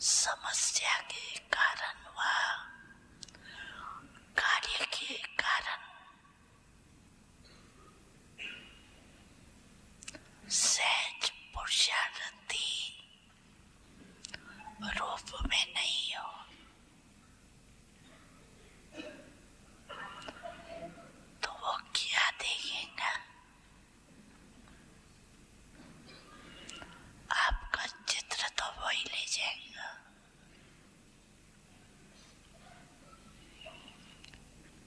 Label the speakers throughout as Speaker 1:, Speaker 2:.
Speaker 1: समस्या के कारण व कार्य के कारण सहज पुरुषार्थी रूप में नहीं हो तो वो क्या देखेगा? आपका चित्र तो वही ले जाएगा।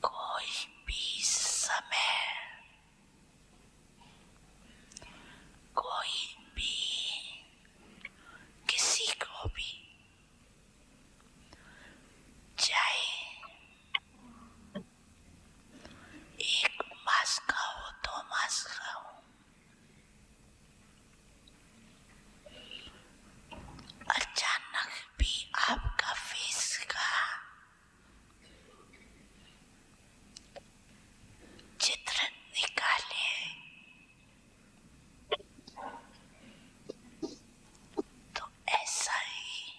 Speaker 1: कोई भी समय, कोई भी किसी को भी, चाहे एक मास का हो, 2 मास का हो, अचानक भी आपका फेस का चित्र निकाले तो ऐसा ही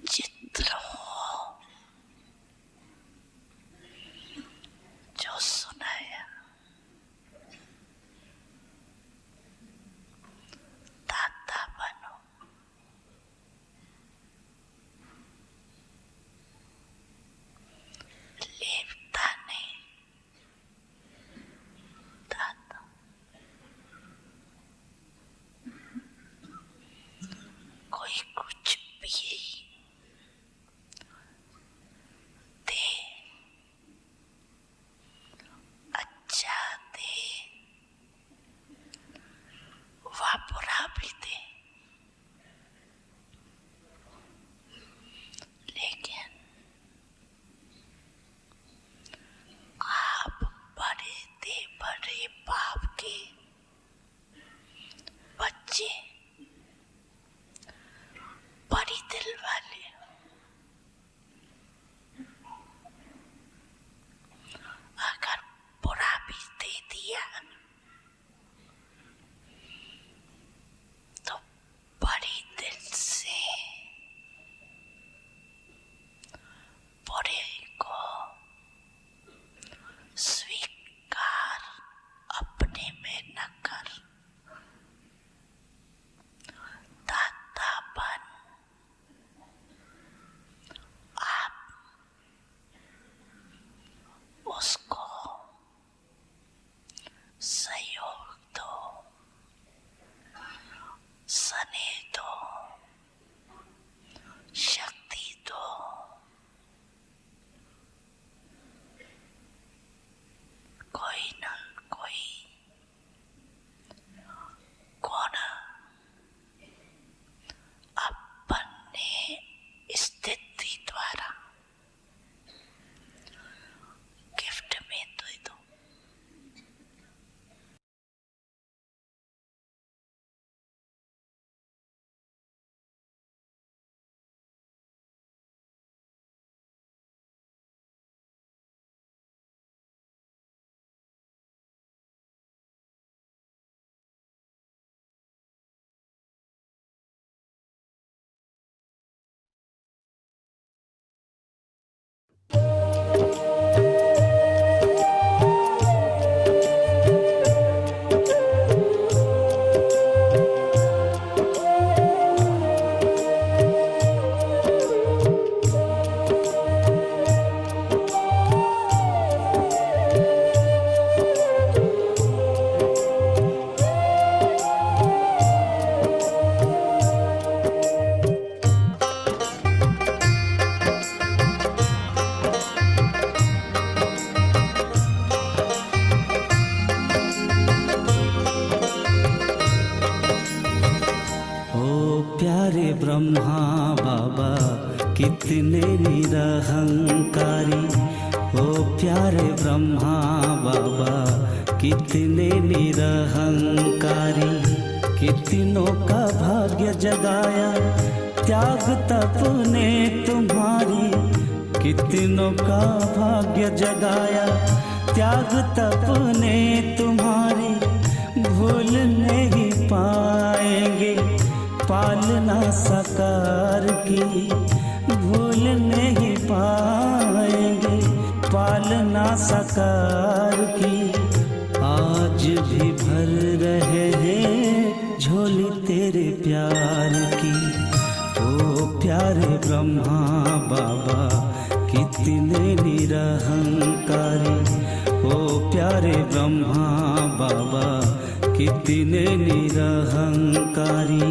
Speaker 1: चित्र हो जो सुनाया। दाता बनो, लेवता नहीं, दाता। कोई कुछ भी दे, अच्छा दे व बुरा भी दे, लेकिन आप बड़े बाप के बच्चे, बड़ी दिल वाले, अगर बुरा भी दे दिया तो बड़ी दिल से बुरे को स्वीकार अपने में न कर। दाता बन, आप उसको सहयोग दो, स्नेह दो, शक्ति दो। कोई न कोई गुण अपने स्थिति द्वारा गिफ्ट में दे दो।
Speaker 2: प्यारे ब्रह्मा बाबा कितने निरहंकारी, ओ प्यारे ब्रह्मा बाबा कितने निरहंकारी। कितनों का भाग्य जगाया त्याग तप ने तुम्हारी, कितनों का भाग्य जगाया त्याग तप ने तुम्हारी। भूल नहीं पाएंगे पाएंगे पालना साकार की, भूल नहीं पाएंगे पालना साकार की। आज भी भर रहे हैं झोली तेरे प्यार की। ओ प्यारे ब्रह्मा बाबा कितने निरहंकारी, ओ प्यारे ब्रह्मा बाबा कितने निरहंकारी।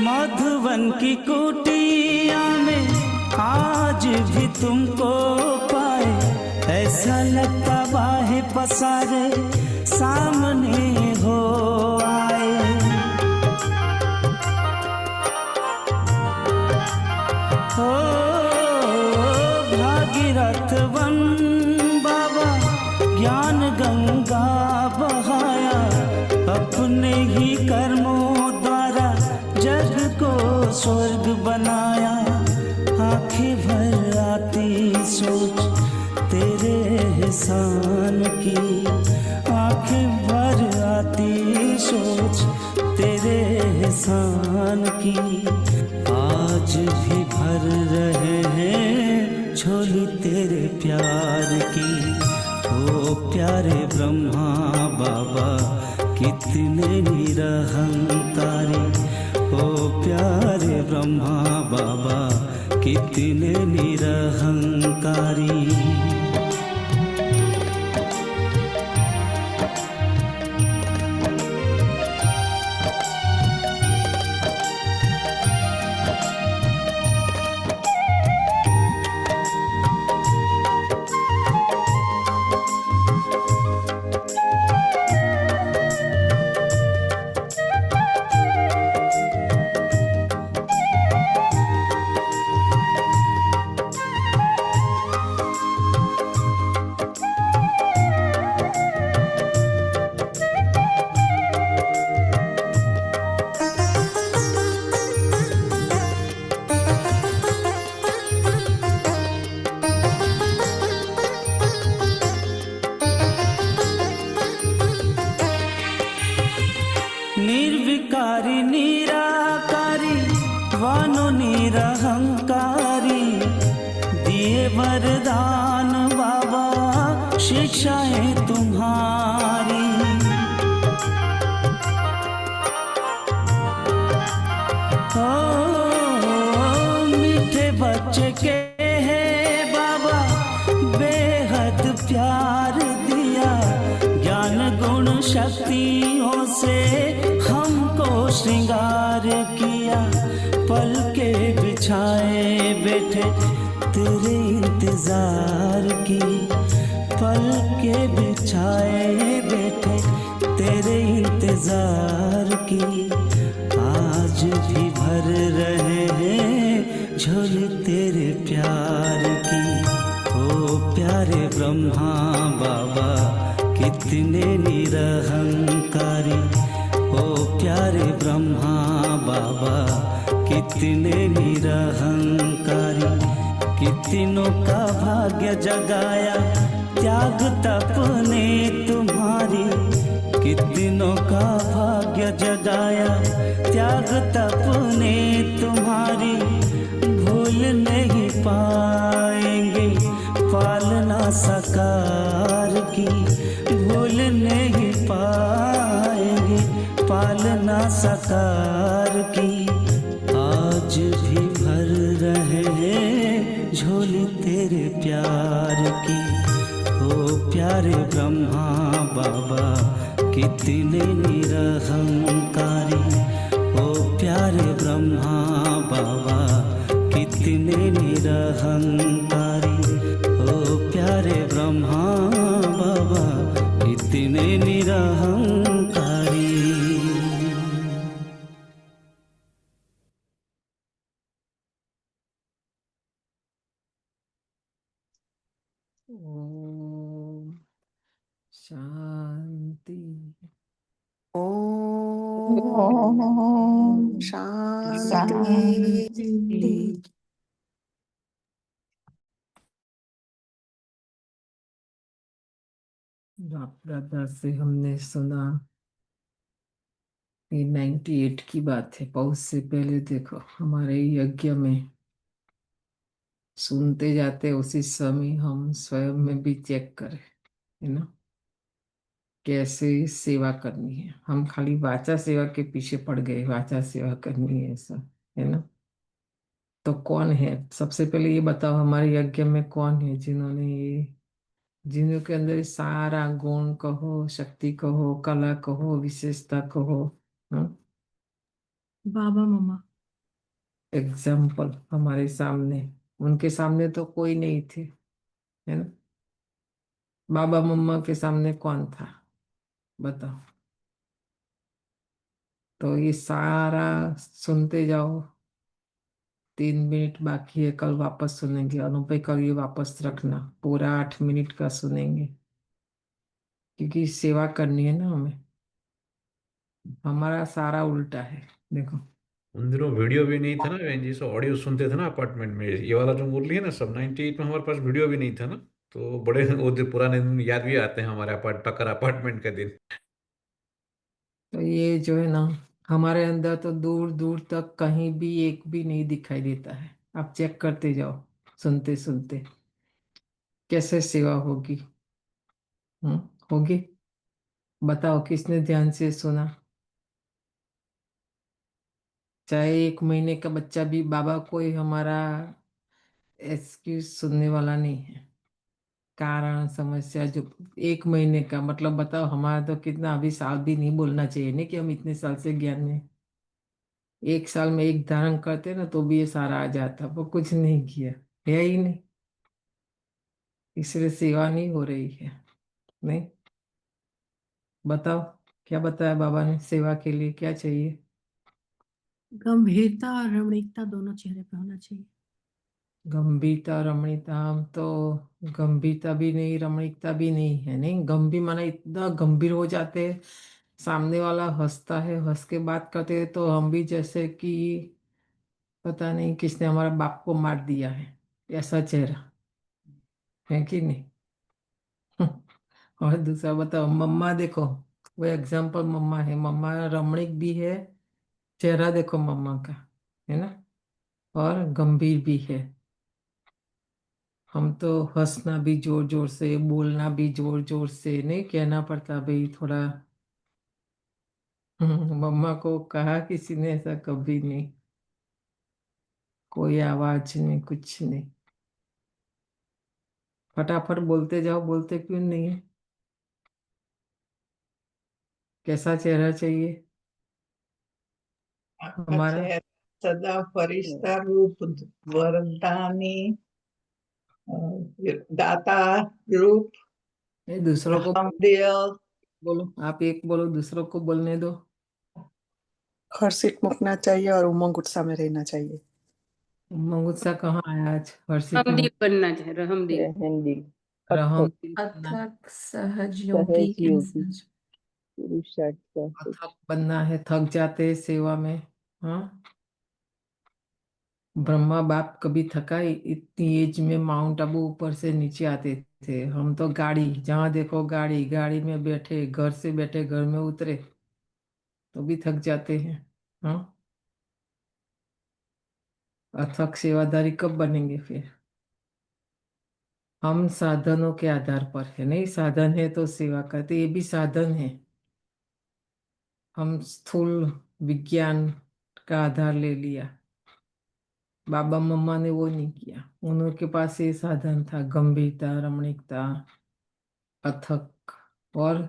Speaker 2: मधुवन की कुटिया में आज भी तुमको पाए, ऐसा लगता बाहें पसारे सामने हो आए। हो भागीरथ वन बाबा ज्ञान गंगा बहाया, अपने ही कर्मों द्वारा जग को स्वर्ग बनाया। आंखें भर आती सोच तेरे एहसान की, आंखें भर आती सोच तेरे एहसान की। आज भी भर रहे हैं झोली तेरे प्यार की। ओ प्यारे ब्रह्मा बाबा कितने निरहंकारी, ओ प्यारे ब्रह्मा बाबा कितने निरहंकारी। निर्विकारी निराकारी वानो निरहंकारी, दिए वरदान बाबा शिक्षाएं तुम्हारी। ओ मीठे बच्चे के हैं बाबा बेहद प्यार दिया, ज्ञान गुण शक्तियों से हमको श्रृंगार किया। पल के बिछाए बैठे तेरे इंतजार की, पल के बिछाए बैठे तेरे इंतजार की। आज भी भर रहे हैं झोली तेरे प्यार की। ओ प्यारे ब्रह्मा बाबा कितने निरहंकारी, ओ प्यारे ब्रह्मा बाबा कितने निरहंकारी। कितनों का भाग्य जगाया त्याग तप ने तुम्हारी, कितनों का भाग्य जगाया त्याग तप ने तुम्हारी। भूल नहीं पाएंगे पालना साकार की, भूल नहीं पाएंगे पालना साकार की। आज भी भर रहे हैं झोली तेरे प्यार की। ओ प्यार प्यारे ब्रह्मा बाबा कितने निरहंकारी, ओ प्यारे ब्रह्मा बाबा कितने निरहंकारी, ओ प्यारे ब्रह्मा बाबा कितने निरहंकारी।
Speaker 3: ओम शांति।
Speaker 4: ओम शांति।
Speaker 3: बाप दादा से हमने सुना ये 98 की बात है। बहुत से पहले देखो हमारे यज्ञ में सुनते जाते, उसी समय हम स्वयं में भी चेक करें, है ना, कैसे सेवा करनी है। हम खाली वाचा सेवा के पीछे पड़ गए, वाचा सेवा करनी है ऐसा, है ना। तो कौन है, सबसे पहले ये बताओ हमारे यज्ञ में कौन है जिन्होंने ये, जिनके अंदर सारा गुण कहो, शक्ति कहो, कला कहो, विशेषता कहो, हाँ।
Speaker 4: बाबा मम्मा।
Speaker 3: एग्जाम्पल हमारे सामने, उनके सामने तो कोई नहीं थे, है ना। बाबा मम्मा के सामने कौन था बताओ। तो ये सारा सुनते जाओ, 3 मिनट बाकी है, कल वापस सुनेंगे। अनुपय कल ये वापस रखना, पूरा 8 मिनट का सुनेंगे, क्योंकि सेवा करनी है ना हमें। हमारा सारा उल्टा है देखो।
Speaker 5: उन दिनों वीडियो भी नहीं था ना बहन जी, सो ऑडियो सुनते थे ना अपार्टमेंट में। ये वाला जो बोल रही है ना सब, 98 में हमारे पास वीडियो भी नहीं था ना। तो बड़े वो जो पुराने दिन याद भी आते हैं हमारे पक्कर अपार्टमेंट का दिन।
Speaker 3: तो ये जो है ना, हमारे अंदर तो दूर दूर तक कहीं भी एक भी नहीं दिखाई देता है। आप चेक करते जाओ, सुनते सुनते कैसे सेवा होगी। होगी, बताओ किसने ध्यान से सुना। चाहे 1 महीने का बच्चा भी, बाबा कोई हमारा एक्सक्यूज सुनने वाला नहीं है। कारण समस्या जो 1 महीने का मतलब, बताओ हमारा तो कितना, अभी साल भी नहीं बोलना चाहिए नहीं कि हम इतने साल से ज्ञान में। 1 साल में एक धारण करते ना तो भी ये सारा आ जाता, वो कुछ नहीं किया, है ही नहीं, इसलिए सेवा नहीं हो रही है। नहीं, बताओ क्या बताया बाबा ने, सेवा के लिए क्या चाहिए।
Speaker 4: गंभीरता और रमणीकता दोनों चेहरे पे होना चाहिए।
Speaker 3: गंभीरता रमणीकता, हम तो गंभीरता भी नहीं, रमणीकता भी नहीं है। नहीं, गंभीर माना इतना गंभीर हो जाते हैं, सामने वाला हंसता है, हंस के बात करते हैं तो हम भी जैसे कि पता नहीं किसने हमारा बाप को मार दिया है, ऐसा चेहरा है कि नहीं। और दूसरा बताओ, मम्मा देखो, वो एग्जाम्पल मम्मा है, मम्मा रमणीक भी है, चेहरा देखो मम्मा का, है ना, और गंभीर भी है। हम तो हंसना भी जोर जोर से, बोलना भी जोर जोर से, नहीं कहना पड़ता भाई थोड़ा। मम्मा को कहा किसी ने ऐसा कभी नहीं, कोई आवाज नहीं, कुछ नहीं, फटाफट बोलते जाओ, बोलते क्यों नहीं है। कैसा चेहरा चाहिए
Speaker 6: आपका
Speaker 3: हमारा।
Speaker 6: चेहरा सदा फरिश्ता रूप, वरदानी, दाता रूप,
Speaker 3: ये दूसरों को
Speaker 6: रामदेव,
Speaker 3: बोलो, आप एक बोलो, दूसरों को बोलने दो।
Speaker 7: हर्षित मुखना चाहिए और उमंग उत्साह में रहना चाहिए।
Speaker 3: उमंग उत्साह कहाँ आया आज, हर्षित
Speaker 8: रहमदिल बनना चाहिए, रहमदिल।
Speaker 7: रहमदिल,
Speaker 3: रहम
Speaker 7: अथक,
Speaker 3: दिल बनना,
Speaker 4: अथक सहज योगी
Speaker 7: सहज योगी,
Speaker 4: सहज।
Speaker 7: पुरुषार्थ का
Speaker 3: थक बनना है, थक जाते हैं सेवा में। हाँ, ब्रह्मा बाप कभी थका इतनी एज में माउंट आबू ऊपर से नीचे आते थे, हम तो गाड़ी, जहाँ देखो गाड़ी, गाड़ी में बैठे, घर से बैठे घर में उतरे तो भी थक जाते हैं। हाँ, अथक सेवादारी कब बनेंगे फिर। हम साधनों के आधार पर है, नहीं साधन है तो सेवा करते, ये भी साधन है। हम स्थूल विज्ञान का आधार ले लिया, बाबा मम्मा ने वो नहीं किया, उनके पास ये साधन था, गंभीरता, रमणीकता, अथक। और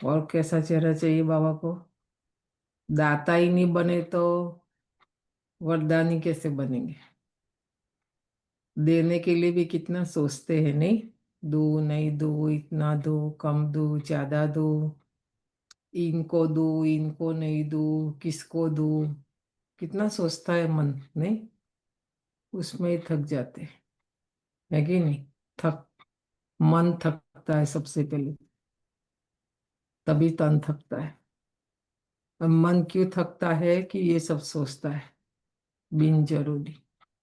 Speaker 3: और कैसा चेहरा चाहिए बाबा को? दाता ही नहीं बने तो वरदानी कैसे बनेंगे? देने के लिए भी कितना सोचते हैं, नहीं? दो नहीं दो, इतना दो, कम दो, ज्यादा दो, इनको दो, इनको नहीं दो, किसको दो, कितना सोचता है मन, नहीं? उसमें ही थक जाते हैं, है कि नहीं? थक मन थकता है सबसे पहले, तभी तन थकता है। और मन क्यों थकता है? कि ये सब सोचता है, बिन जरूरी,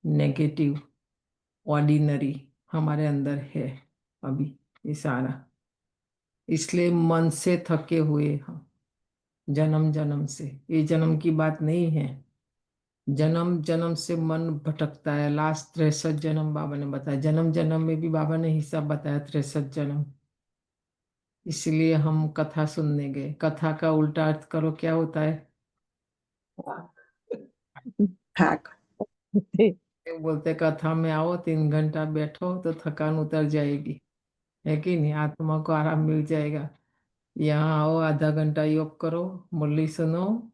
Speaker 3: नेगेटिव, ऑर्डिनरी हमारे अंदर है अभी ये सारा। इसलिए मन से थके हुए हम, जन्म जन्म से। ये जन्म की बात नहीं है, जन्म जन्म से मन भटकता है। लास्ट 63 जन्म बाबा ने बताया, जन्म जन्म में भी बाबा ने हिसाब बताया, 63 जन्म। इसलिए हम कथा सुनने गए। कथा का उल्टा अर्थ करो, क्या होता है?
Speaker 7: भाग।
Speaker 3: बोलते कथा में आओ, 3 घंटा बैठो तो थकान उतर जाएगी, है कि नहीं? आत्मा को आराम मिल जाएगा। यहाँ आओ, आधा घंटा योग करो, मुरली सुनो,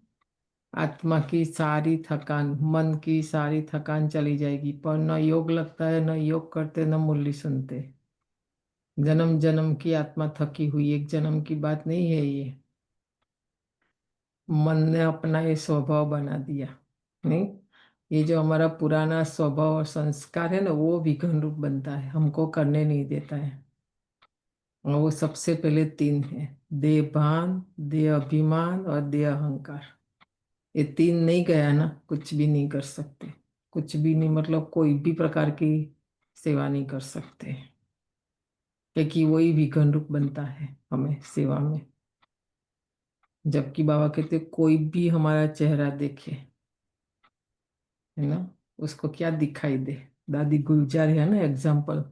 Speaker 3: आत्मा की सारी थकान, मन की सारी थकान चली जाएगी। पर न योग लगता है, न योग करते, न मुरली सुनते। जन्म जन्म की आत्मा थकी हुई, एक जन्म की बात नहीं है ये। मन ने अपना ये स्वभाव बना दिया, नहीं? ये जो हमारा पुराना स्वभाव और संस्कार है ना, वो विघन रूप बनता है, हमको करने नहीं देता है। और वो सबसे पहले 3 है, देह भान, देह अभिमान और देह अहंकार। ये 3 नहीं गया ना, कुछ भी नहीं कर सकते। कुछ भी नहीं मतलब कोई भी प्रकार की सेवा नहीं कर सकते, क्योंकि वही विघन रूप बनता है हमें सेवा में। जबकि बाबा कहते कोई भी हमारा चेहरा देखे, है ना, उसको क्या दिखाई दे? दादी गुलजार है ना एग्जाम्पल।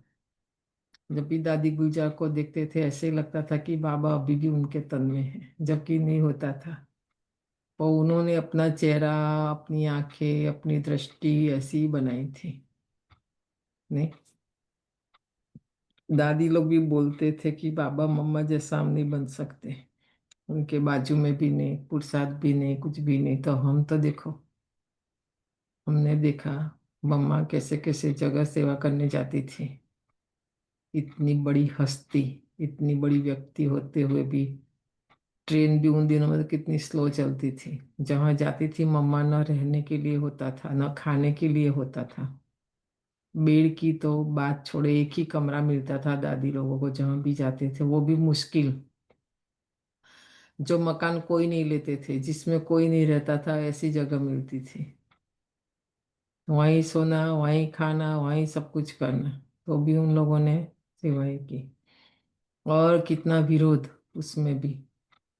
Speaker 3: जब भी दादी गुलजार को देखते थे, ऐसे ही लगता था कि बाबा अभी भी उनके तन में है, जबकि नहीं होता था। पर उन्होंने अपना चेहरा, अपनी आंखें, अपनी दृष्टि ऐसी ही बनाई थी, नहीं? दादी लोग भी बोलते थे कि बाबा मम्मा जैसा हम नहीं बन सकते, उनके बाजू में भी नहीं, पुरसाद भी नहीं, कुछ भी नहीं। तो हम तो देखो, हमने देखा मम्मा कैसे कैसे जगह सेवा करने जाती थी। इतनी बड़ी हस्ती, इतनी बड़ी व्यक्ति होते हुए भी ट्रेन भी उन दिनों में तो कितनी स्लो चलती थी। जहाँ जाती थी मम्मा, न रहने के लिए होता था, न खाने के लिए होता था। बेड की तो बात छोड़े, एक ही कमरा मिलता था दादी लोगों को जहाँ भी जाते थे, वो भी मुश्किल। जो मकान कोई नहीं लेते थे, जिसमें कोई नहीं रहता था, ऐसी जगह मिलती थी। वहीं सोना, वहीं खाना, वहीं सब कुछ करना। तो भी उन लोगों ने सेवाएं की। और कितना विरोध उसमें भी,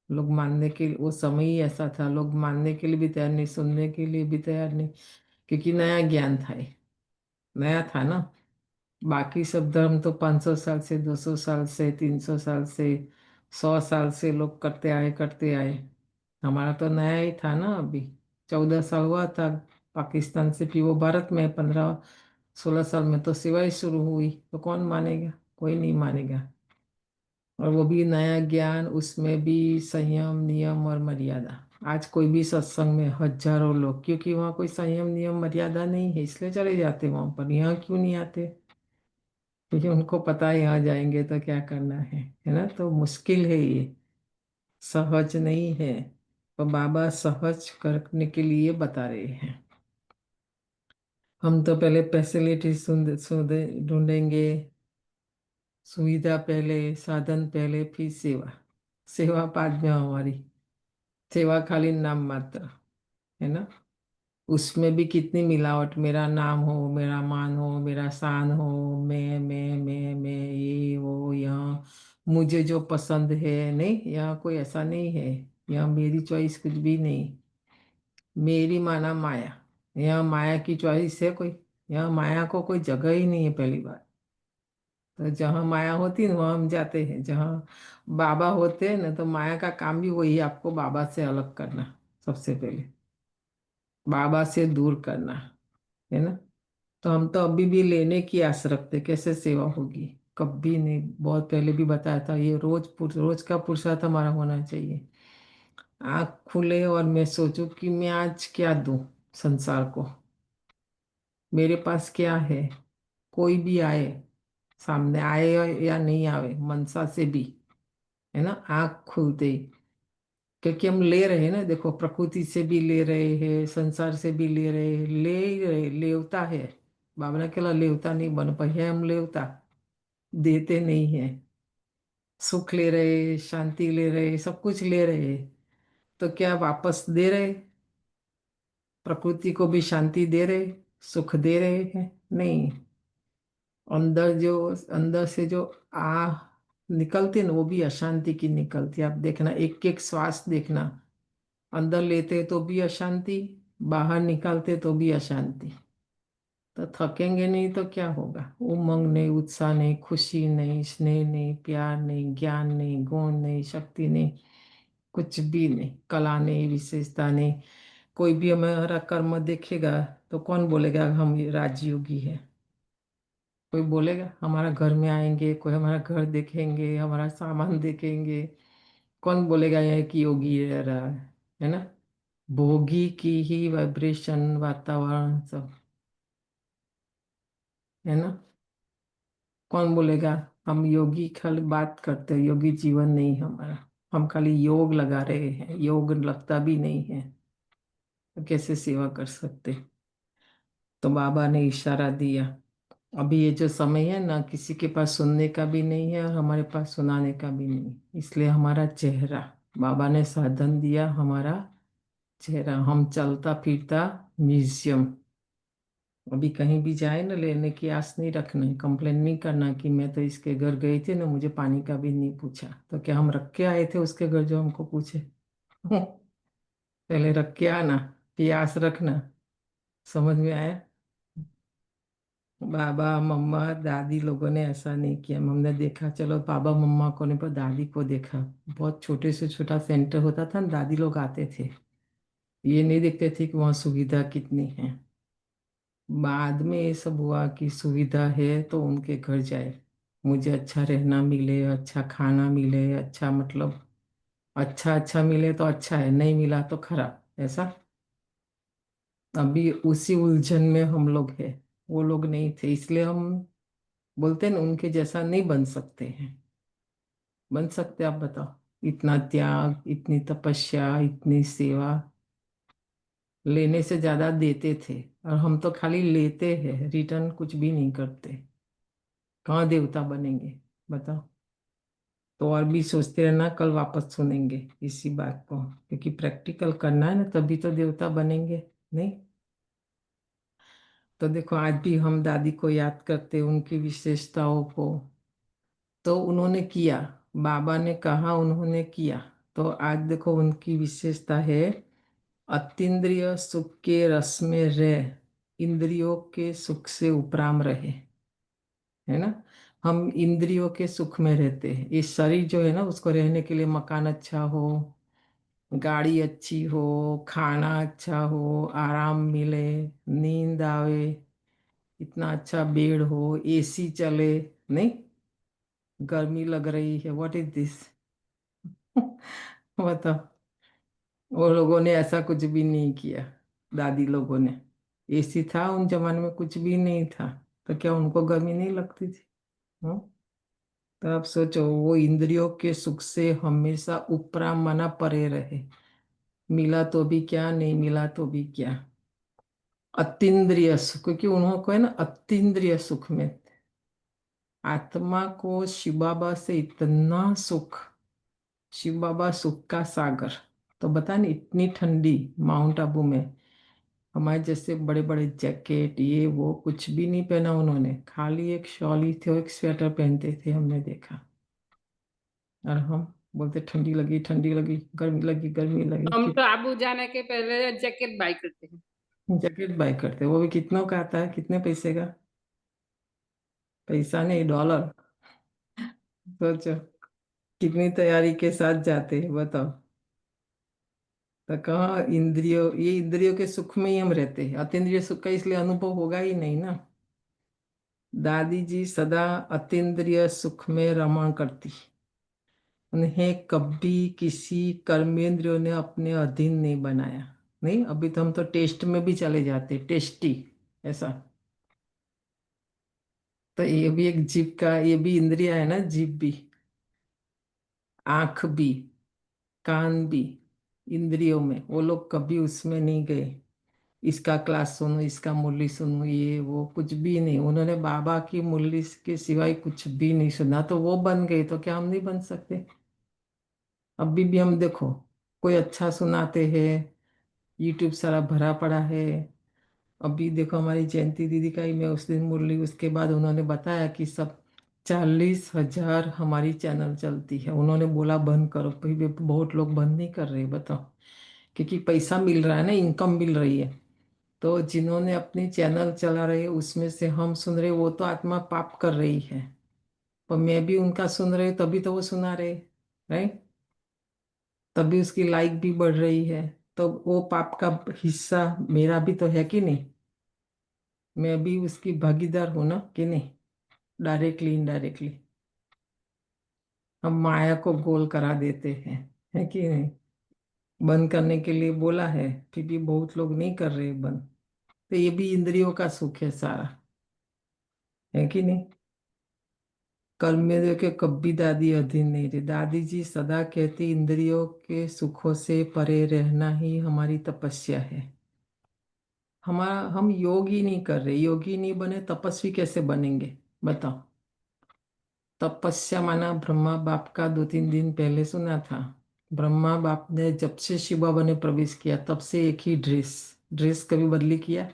Speaker 3: लोग मानने के, वो समय ही ऐसा था, लोग मानने के लिए भी तैयार नहीं, सुनने के लिए भी तैयार नहीं, क्योंकि नया ज्ञान था ये, नया था ना। बाकी सब धर्म तो 500 साल से, 200 साल से, 300 साल से, 100 साल से लोग करते आए। हमारा तो नया ही था ना अभी। 14 साल हुआ था पाकिस्तान से, फिर वो भारत में 15-16 साल में तो सेवा ही शुरू हुई। तो कौन मानेगा? कोई नहीं मानेगा। और वो भी नया ज्ञान, उसमें भी संयम, नियम और मर्यादा। आज कोई भी सत्संग में हजारों लोग, क्योंकि वहाँ कोई संयम नियम मर्यादा नहीं है, इसलिए चले जाते वहां पर। यहाँ क्यों नहीं आते? क्योंकि उनको पता है यहाँ जाएंगे तो क्या करना है ना? तो मुश्किल है ये, सहज नहीं है। तो बाबा सहज करने के लिए बता रहे हैं। हम तो पहले फैसिलिटी ढूंढेंगे, सुविधा पहले, साधन पहले, फिर सेवा। सेवा बाद में हमारी। सेवा खाली नाम मात्र, है ना? उसमें भी कितनी मिलावट, मेरा नाम हो, मेरा मान हो, मेरा शान हो, मैं, ये वो, यहाँ मुझे जो पसंद है, नहीं, यहाँ कोई ऐसा नहीं है। यहाँ मेरी चॉइस कुछ भी नहीं। मेरी माना माया, यहाँ माया की चॉइस है कोई? यहाँ माया को कोई जगह ही नहीं है, पहली बात। तो जहाँ माया होती है ना, वहाँ हम जाते हैं। जहाँ बाबा होते हैं ना, तो माया का काम भी वही है, आपको बाबा से अलग करना, सबसे पहले बाबा से दूर करना, है ना? तो हम तो अभी भी लेने की आस रखते, कैसे सेवा होगी, कभी नहीं। बहुत पहले भी बताया था, ये रोज का पुरुषार्थ हमारा होना चाहिए। आँख खुले और मैं सोचूं कि मैं आज क्या दूं संसार को, मेरे पास क्या है। कोई भी आए, सामने आए या नहीं आवे, मनसा से भी, है ना, आँख खुलते ही। क्योंकि हम ले रहे हैं ना, देखो प्रकृति से भी ले रहे हैं, संसार से भी ले रहे हैं, ले ही रहे, लेवता है। बाबा ने कहला लेवता नहीं बन पाए, हम लेवता, देते नहीं है। सुख ले रहे, शांति ले रहे, सब कुछ ले रहे, तो क्या वापस दे रहे? प्रकृति को भी शांति दे रहे, सुख दे रहे हैं? नहीं। अंदर जो, अंदर से जो आ निकलती ना, वो भी अशांति की निकलती। आप देखना, एक एक श्वास देखना, अंदर लेते तो भी अशांति, बाहर निकालते तो भी अशांति। तो थकेंगे नहीं तो क्या होगा? उमंग नहीं, उत्साह नहीं, खुशी नहीं, स्नेह नहीं, प्यार नहीं, ज्ञान नहीं, गुण नहीं, शक्ति नहीं, कुछ भी नहीं, कला नहीं, विशेषता नहीं। कोई भी हमारा कर्म देखेगा तो कौन बोलेगा हम ये राजयोगी है? कोई बोलेगा? हमारा घर में आएंगे, कोई हमारा घर देखेंगे, हमारा सामान देखेंगे, कौन बोलेगा ये कि योगी रह रहा है ना? भोगी की ही वाइब्रेशन, वातावरण सब, है ना? कौन बोलेगा हम योगी? खाली बात करते हैं, योगी जीवन नहीं हमारा। हम खाली योग लगा रहे हैं, योग लगता भी नहीं है, तो कैसे सेवा कर सकते? तो बाबा ने इशारा दिया। अभी ये जो समय है ना, किसी के पास सुनने का भी नहीं है और हमारे पास सुनाने का भी नहीं, इसलिए हमारा चेहरा, बाबा ने साधन दिया, हमारा चेहरा। हम चलता फिरता म्यूजियम। अभी कहीं भी जाए ना, लेने की आस नहीं रखना, कंप्लेन नहीं करना कि मैं तो इसके घर गई थी ना, मुझे पानी का भी नहीं पूछा। तो क्या हम रख के आए थे उसके घर जो हमको पूछे? पहले रख के आना, प्यास रखना। समझ में आया? बाबा मम्मा दादी लोगों ने ऐसा नहीं किया। हमने देखा, चलो बाबा मम्मा को नहीं पर दादी को देखा। बहुत छोटे से छोटा सेंटर होता था ना, दादी लोग आते थे, ये नहीं देखते थे कि वहाँ सुविधा कितनी है। बाद में ये सब हुआ कि सुविधा है तो उनके घर जाए, मुझे अच्छा रहना मिले, अच्छा खाना मिले, अच्छा मतलब अच्छा अच्छा मिले तो अच्छा है, नहीं मिला तो खराब, ऐसा। अभी उसी उलझन में हम लोग हैं। वो लोग नहीं थे, इसलिए हम बोलते हैं ना, उनके जैसा नहीं बन सकते हैं। बन सकते? आप बताओ, इतना त्याग, इतनी तपस्या, इतनी सेवा, लेने से ज्यादा देते थे, और हम तो खाली लेते हैं, रिटर्न कुछ भी नहीं करते। कहाँ देवता बनेंगे बताओ? तो और भी सोचते रहना, कल वापस सुनेंगे इसी बात को, क्योंकि प्रैक्टिकल करना है ना, तभी तो देवता बनेंगे। नहीं तो देखो, आज भी हम दादी को याद करते, उनकी विशेषताओं को। तो उन्होंने किया, बाबा ने कहा, उन्होंने किया। तो आज देखो उनकी विशेषता है, अतीन्द्रिय सुख के रस में रह, इंद्रियों के सुख से उपराम रहे, है ना? हम इंद्रियों के सुख में रहते हैं। ये शरीर जो है ना, उसको रहने के लिए मकान अच्छा हो, गाड़ी अच्छी हो, खाना अच्छा हो, आराम मिले, नींद आवे, इतना अच्छा बेड हो, एसी चले, नहीं गर्मी लग रही है, व्हाट इज दिस? बताओ। वो लोगों ने ऐसा कुछ भी नहीं किया, दादी लोगों ने। एसी था उन जमाने में, कुछ भी नहीं था, तो क्या उनको गर्मी नहीं लगती थी? हम्म? तो आप सोचो, वो इंद्रियों के सुख से हमेशा उपरा मना परे रहे। मिला तो भी क्या, नहीं मिला तो भी क्या, अतीन्द्रिय सुख, क्योंकि उन्होंने है ना अतीन्द्रिय सुख में। आत्मा को शिव बाबा से इतना सुख, शिव बाबा सुख का सागर। तो बता नहीं, इतनी ठंडी माउंट आबू में, हमारे जैसे बड़े बड़े जैकेट ये वो कुछ भी नहीं पहना उन्होंने, खाली एक शॉल ही थे, एक स्वेटर पहनते थे, हमने देखा। और हम बोलते ठंडी लगी, ठंडी लगी, गर्मी लगी, गर्मी लगी।
Speaker 8: हम तो आबू जाने के पहले जैकेट बाय करते हैं।
Speaker 3: जैकेट बाय करते, वो भी कितनों का आता है, कितने पैसे का? पैसा नहीं, डॉलर। सोचो कितनी तैयारी के साथ जाते हैं, बताओ। तो कहाँ इंद्रियों, ये इंद्रियों के सुख में ही हम रहते हैं, अतीन्द्रिय सुख का इसलिए अनुभव होगा ही नहीं ना। दादी जी सदा अतीन्द्रिय सुख में रमण करती। उन्हें कभी किसी कर्मेंद्रियों ने अपने अधीन नहीं बनाया। नहीं, अभी तो हम तो टेस्ट में भी चले जाते, टेस्टी ऐसा। तो ये भी एक जीभ का, ये भी इंद्रिया है ना, जीभ भी, आंख भी, कान भी, इंद्रियों में। वो लोग कभी उसमें नहीं गए, इसका क्लास सुनो, इसका मुरली सुनो, ये वो कुछ भी नहीं। उन्होंने बाबा की मुरली के सिवाय कुछ भी नहीं सुना, तो वो बन गए, तो क्या हम नहीं बन सकते? अभी भी हम देखो, कोई अच्छा सुनाते हैं, यूट्यूब सारा भरा पड़ा है। अभी देखो हमारी जयंती दीदी का ही मैं उस दिन मुरली, उसके बाद उन्होंने बताया कि सब 40,000 हमारी चैनल चलती है। उन्होंने बोला बंद करो, फिर भी बहुत लोग बंद नहीं कर रहे, बताओ। क्योंकि पैसा मिल रहा है ना, इनकम मिल रही है। तो जिन्होंने अपनी चैनल चला रहे उसमें से हम सुन रहे, वो तो आत्मा पाप कर रही है, पर मैं भी उनका सुन रही, तभी तो वो सुना रहे, राइट? तभी उसकी लाइक भी बढ़ रही है। तो वो पाप का हिस्सा मेरा भी तो है कि नहीं? मैं भी उसकी भागीदार हूं ना, कि नहीं? डायरेक्टली इनडायरेक्टली हम माया को गोल करा देते हैं, है कि नहीं? बंद करने के लिए बोला है, फिर भी बहुत लोग नहीं कर रहे बंद। तो ये भी इंद्रियों का सुख है सारा, है कि नहीं? कर्मेंद्रियों के कभी दादी अधीन नहीं रही। दादी जी सदा कहती इंद्रियों के सुखों से परे रहना ही हमारी तपस्या है। हमारा, हम योग ही नहीं कर रहे, योगी नहीं बने, तपस्वी कैसे बनेंगे बताओ? तपस्या माना ब्रह्मा बाप का 2-3 दिन पहले सुना था। ब्रह्मा बाप ने जब से शिव बाबा ने प्रवेश किया, तब से एक ही ड्रेस, ड्रेस कभी बदली किया?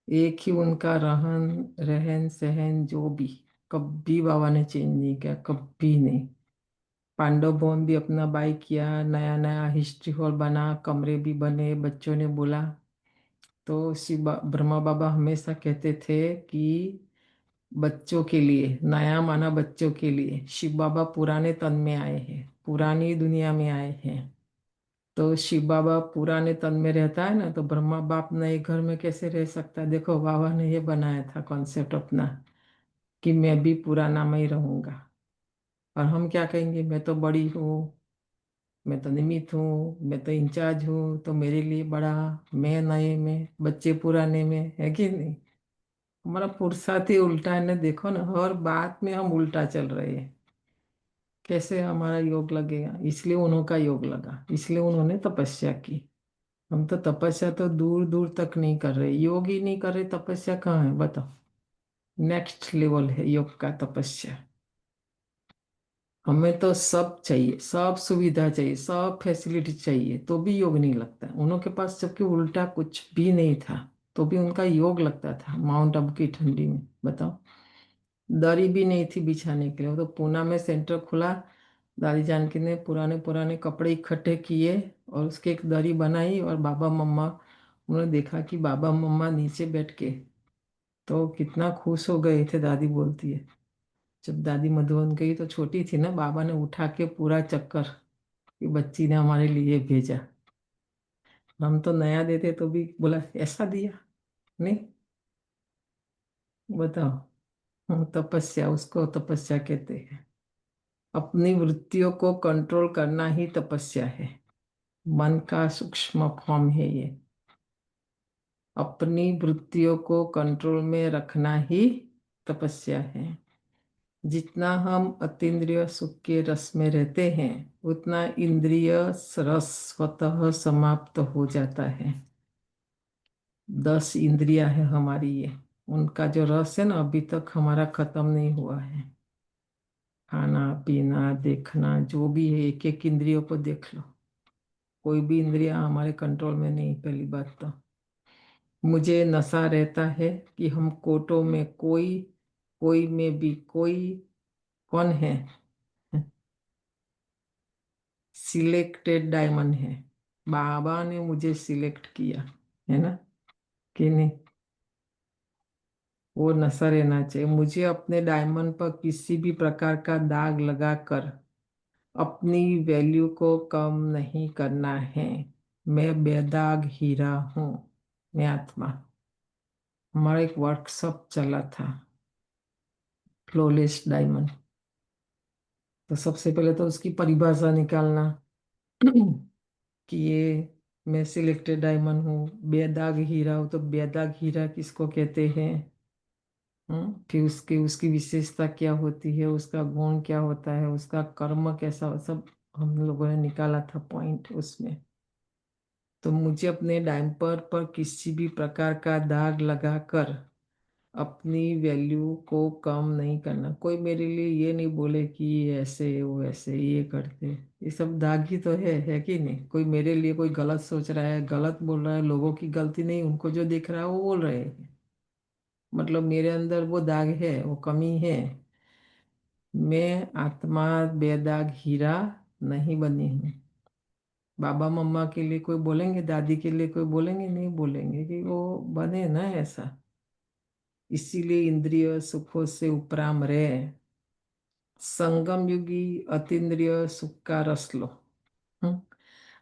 Speaker 3: एक ही उनका रहन रहन सहन जो भी, कभी बाबा ने चेंज नहीं किया, कभी नहीं। पांडव भवन भी अपना बाई किया, नया नया हिस्ट्री हॉल बना, कमरे भी बने, बच्चों ने बोला। तो ब्रह्मा बाबा हमेशा कहते थे कि बच्चों के लिए, नया माना बच्चों के लिए, शिव बाबा पुराने तन में आए हैं, पुरानी दुनिया में आए हैं। तो शिव बाबा पुराने तन में रहता है ना, तो ब्रह्मा बाप नए घर में कैसे रह सकता है? देखो बाबा ने ये बनाया था कॉन्सेप्ट अपना, कि मैं भी पुराना में ही रहूंगा। और हम क्या कहेंगे, मैं तो बड़ी हूँ, मैं तो निमित्त हूँ, मैं तो इंचार्ज हूँ, तो मेरे लिए बड़ा, मैं नए में, बच्चे पुराने में, है कि नहीं? हमारा पुरुषार्थ ही उल्टा है ना, देखो ना, हर बात में हम उल्टा चल रहे हैं। कैसे हमारा योग लगेगा? इसलिए उन्होंने योग लगा, इसलिए उन्होंने तपस्या की। हम तो तपस्या तो दूर दूर तक नहीं कर रहे, योग ही नहीं कर रहे, तपस्या कहाँ है बताओ? नेक्स्ट लेवल है योग का, तपस्या। हमें तो सब चाहिए, सब सुविधा चाहिए, सब फैसिलिटी चाहिए, तो भी योग नहीं लगता। उनके पास जबकि उल्टा कुछ भी नहीं था, तो भी उनका योग लगता था माउंट आबू की ठंडी में, बताओ। दरी भी नहीं थी बिछाने के लिए, वो तो पूना में सेंटर खुला, दादी जानकी ने पुराने पुराने कपड़े इकट्ठे किए और उसके एक दरी बनाई, और बाबा मम्मा, उन्होंने देखा कि बाबा मम्मा नीचे बैठ के, तो कितना खुश हो गए थे, दादी बोलती है। जब दादी मधुबन गई तो छोटी थी ना, बाबा ने उठा के पूरा चक्कर, कि बच्ची ने हमारे लिए भेजा। हम तो नया देते तो भी बोला ऐसा दिया, नहीं? बताओ। तपस्या, उसको तपस्या कहते हैं। अपनी वृत्तियों को कंट्रोल करना ही तपस्या है। मन का सूक्ष्म फॉर्म है ये। अपनी वृत्तियों को कंट्रोल में रखना ही तपस्या है। जितना हम अतीन्द्रिय सुख के रस में रहते हैं, उतना इंद्रिय रस स्वतः समाप्त हो जाता है। 10 इंद्रियां है हमारी ये, उनका जो रस है ना, अभी तक हमारा खत्म नहीं हुआ है। खाना पीना देखना जो भी है, एक एक इंद्रियों को देख लो, कोई भी इंद्रिया हमारे कंट्रोल में नहीं। पहली बात तो मुझे नशा रहता है कि हम कोटों में कोई, कोई में भी कोई, कौन है? सिलेक्टेड डायमंड है। बाबा ने मुझे सिलेक्ट किया है ना, कि नहीं? वो नशा रहना चाहिए मुझे। अपने डायमंड पर किसी भी प्रकार का दाग लगाकर अपनी वैल्यू को कम नहीं करना है। मैं बेदाग हीरा हूँ, मैं आत्मा हमारा एक वर्कशॉप चला था फ्लॉलेस डायमंड। तो सबसे पहले तो उसकी परिभाषा निकालना कि ये मैं सिलेक्टेड डायमंड हूँ, बेदाग हीरा हूँ, तो बेदाग हीरा किसको कहते हैं। फिर उसकी उसकी विशेषता क्या होती है, उसका गुण क्या होता है, उसका कर्म कैसा, सब हम लोगों ने निकाला था पॉइंट उसमें। तो मुझे अपने डायपर पर किसी भी प्रकार का दाग लगाकर अपनी वैल्यू को कम नहीं करना। कोई मेरे लिए ये नहीं बोले कि ये ऐसे वो ऐसे ये करते, ये सब दाग ही तो है कि नहीं। कोई मेरे लिए कोई गलत सोच रहा है, गलत बोल रहा है, लोगों की गलती नहीं, उनको जो दिख रहा है वो बोल रहे हैं, मतलब मेरे अंदर वो दाग है, वो कमी है। मैं आत्मा बेदाग हीरा नहीं बनी हूँ। बाबा मम्मा के लिए कोई बोलेंगे, दादी के लिए कोई बोलेंगे, नहीं बोलेंगे कि वो बने ना ऐसा। इसीलिए इंद्रिय सुखों से उपराम रहे, संगम युगी अतीन्द्रिय सुख का रस लो। हम्म,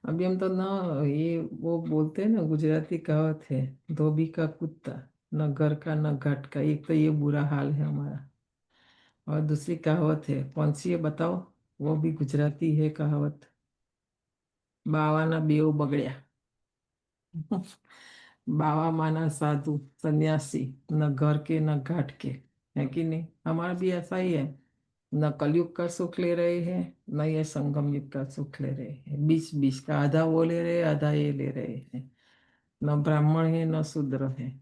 Speaker 3: अभी हम तो ना, ये वो बोलते हैं ना, गुजराती कहावत है, धोबी का कुत्ता, न घर का न घाट का। एक तो ये बुरा हाल है हमारा, और दूसरी कहावत है, कौन सी है बताओ। वो भी गुजराती है कहावत, बावाना बेव बगड़िया। बाबा माना साधु सन्यासी, न घर के न घाट के, है कि नहीं। हमारा भी ऐसा ही है, न कलयुग का सुख ले रहे हैं, न ये संगम युग का सुख ले रहे हैं, बीच बीच का, आधा वो ले रहे हैं, आधा ये ले रहे हैं। न ब्राह्मण है न शूद्र है।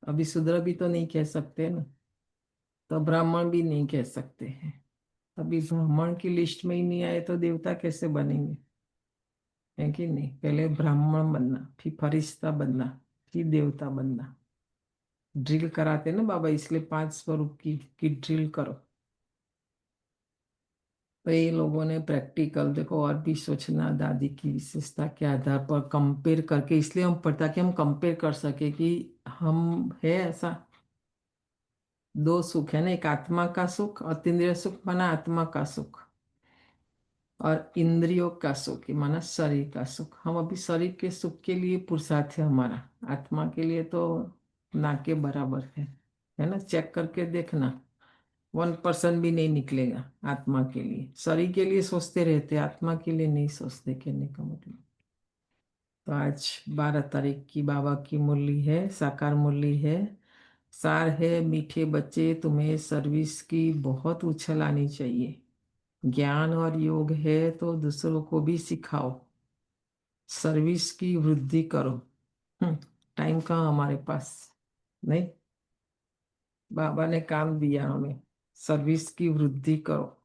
Speaker 3: अभी शूद्र भी तो नहीं कह सकते ना, तो ब्राह्मण भी नहीं कह सकते हैं। अभी ब्राह्मण की लिस्ट में ही नहीं आए तो देवता कैसे बनेंगे, है कि नहीं। पहले ब्राह्मण बनना, फिर फरिश्ता बनना, फिर देवता बनना। ड्रिल कराते ना बाबा, इसलिए 5 स्वरूप की ड्रिल करो। तो ये लोगों ने प्रैक्टिकल देखो, और भी सोचना, दादी की विशेषता के आधार पर कंपेयर करके, इसलिए हम पढ़ता कि हम कंपेयर कर सके कि हम है ऐसा। 2 सुख है ना, एक आत्मा का सुख, अतीन्द्रिय सुख माना आत्मा का सुख, और इंद्रियों का सुख माना शरीर का सुख। हम अभी शरीर के सुख के लिए पुरुषार्थ है हमारा, आत्मा के लिए तो ना के बराबर है ना। चेक करके देखना, 1% भी नहीं निकलेगा आत्मा के लिए। शरीर के लिए सोचते रहते, आत्मा के लिए नहीं सोचते, कहने का मतलब। तो आज 12 तारीख की बाबा की मुरली है, साकार मुरली है। सार है, मीठे बच्चे तुम्हें सर्विस की बहुत उछल आनी चाहिए। ज्ञान और योग है तो दूसरों को भी सिखाओ, सर्विस की वृद्धि करो। टाइम कहाँ हमारे पास, नहीं। बाबा ने काम दिया हमें, सर्विस की वृद्धि करो।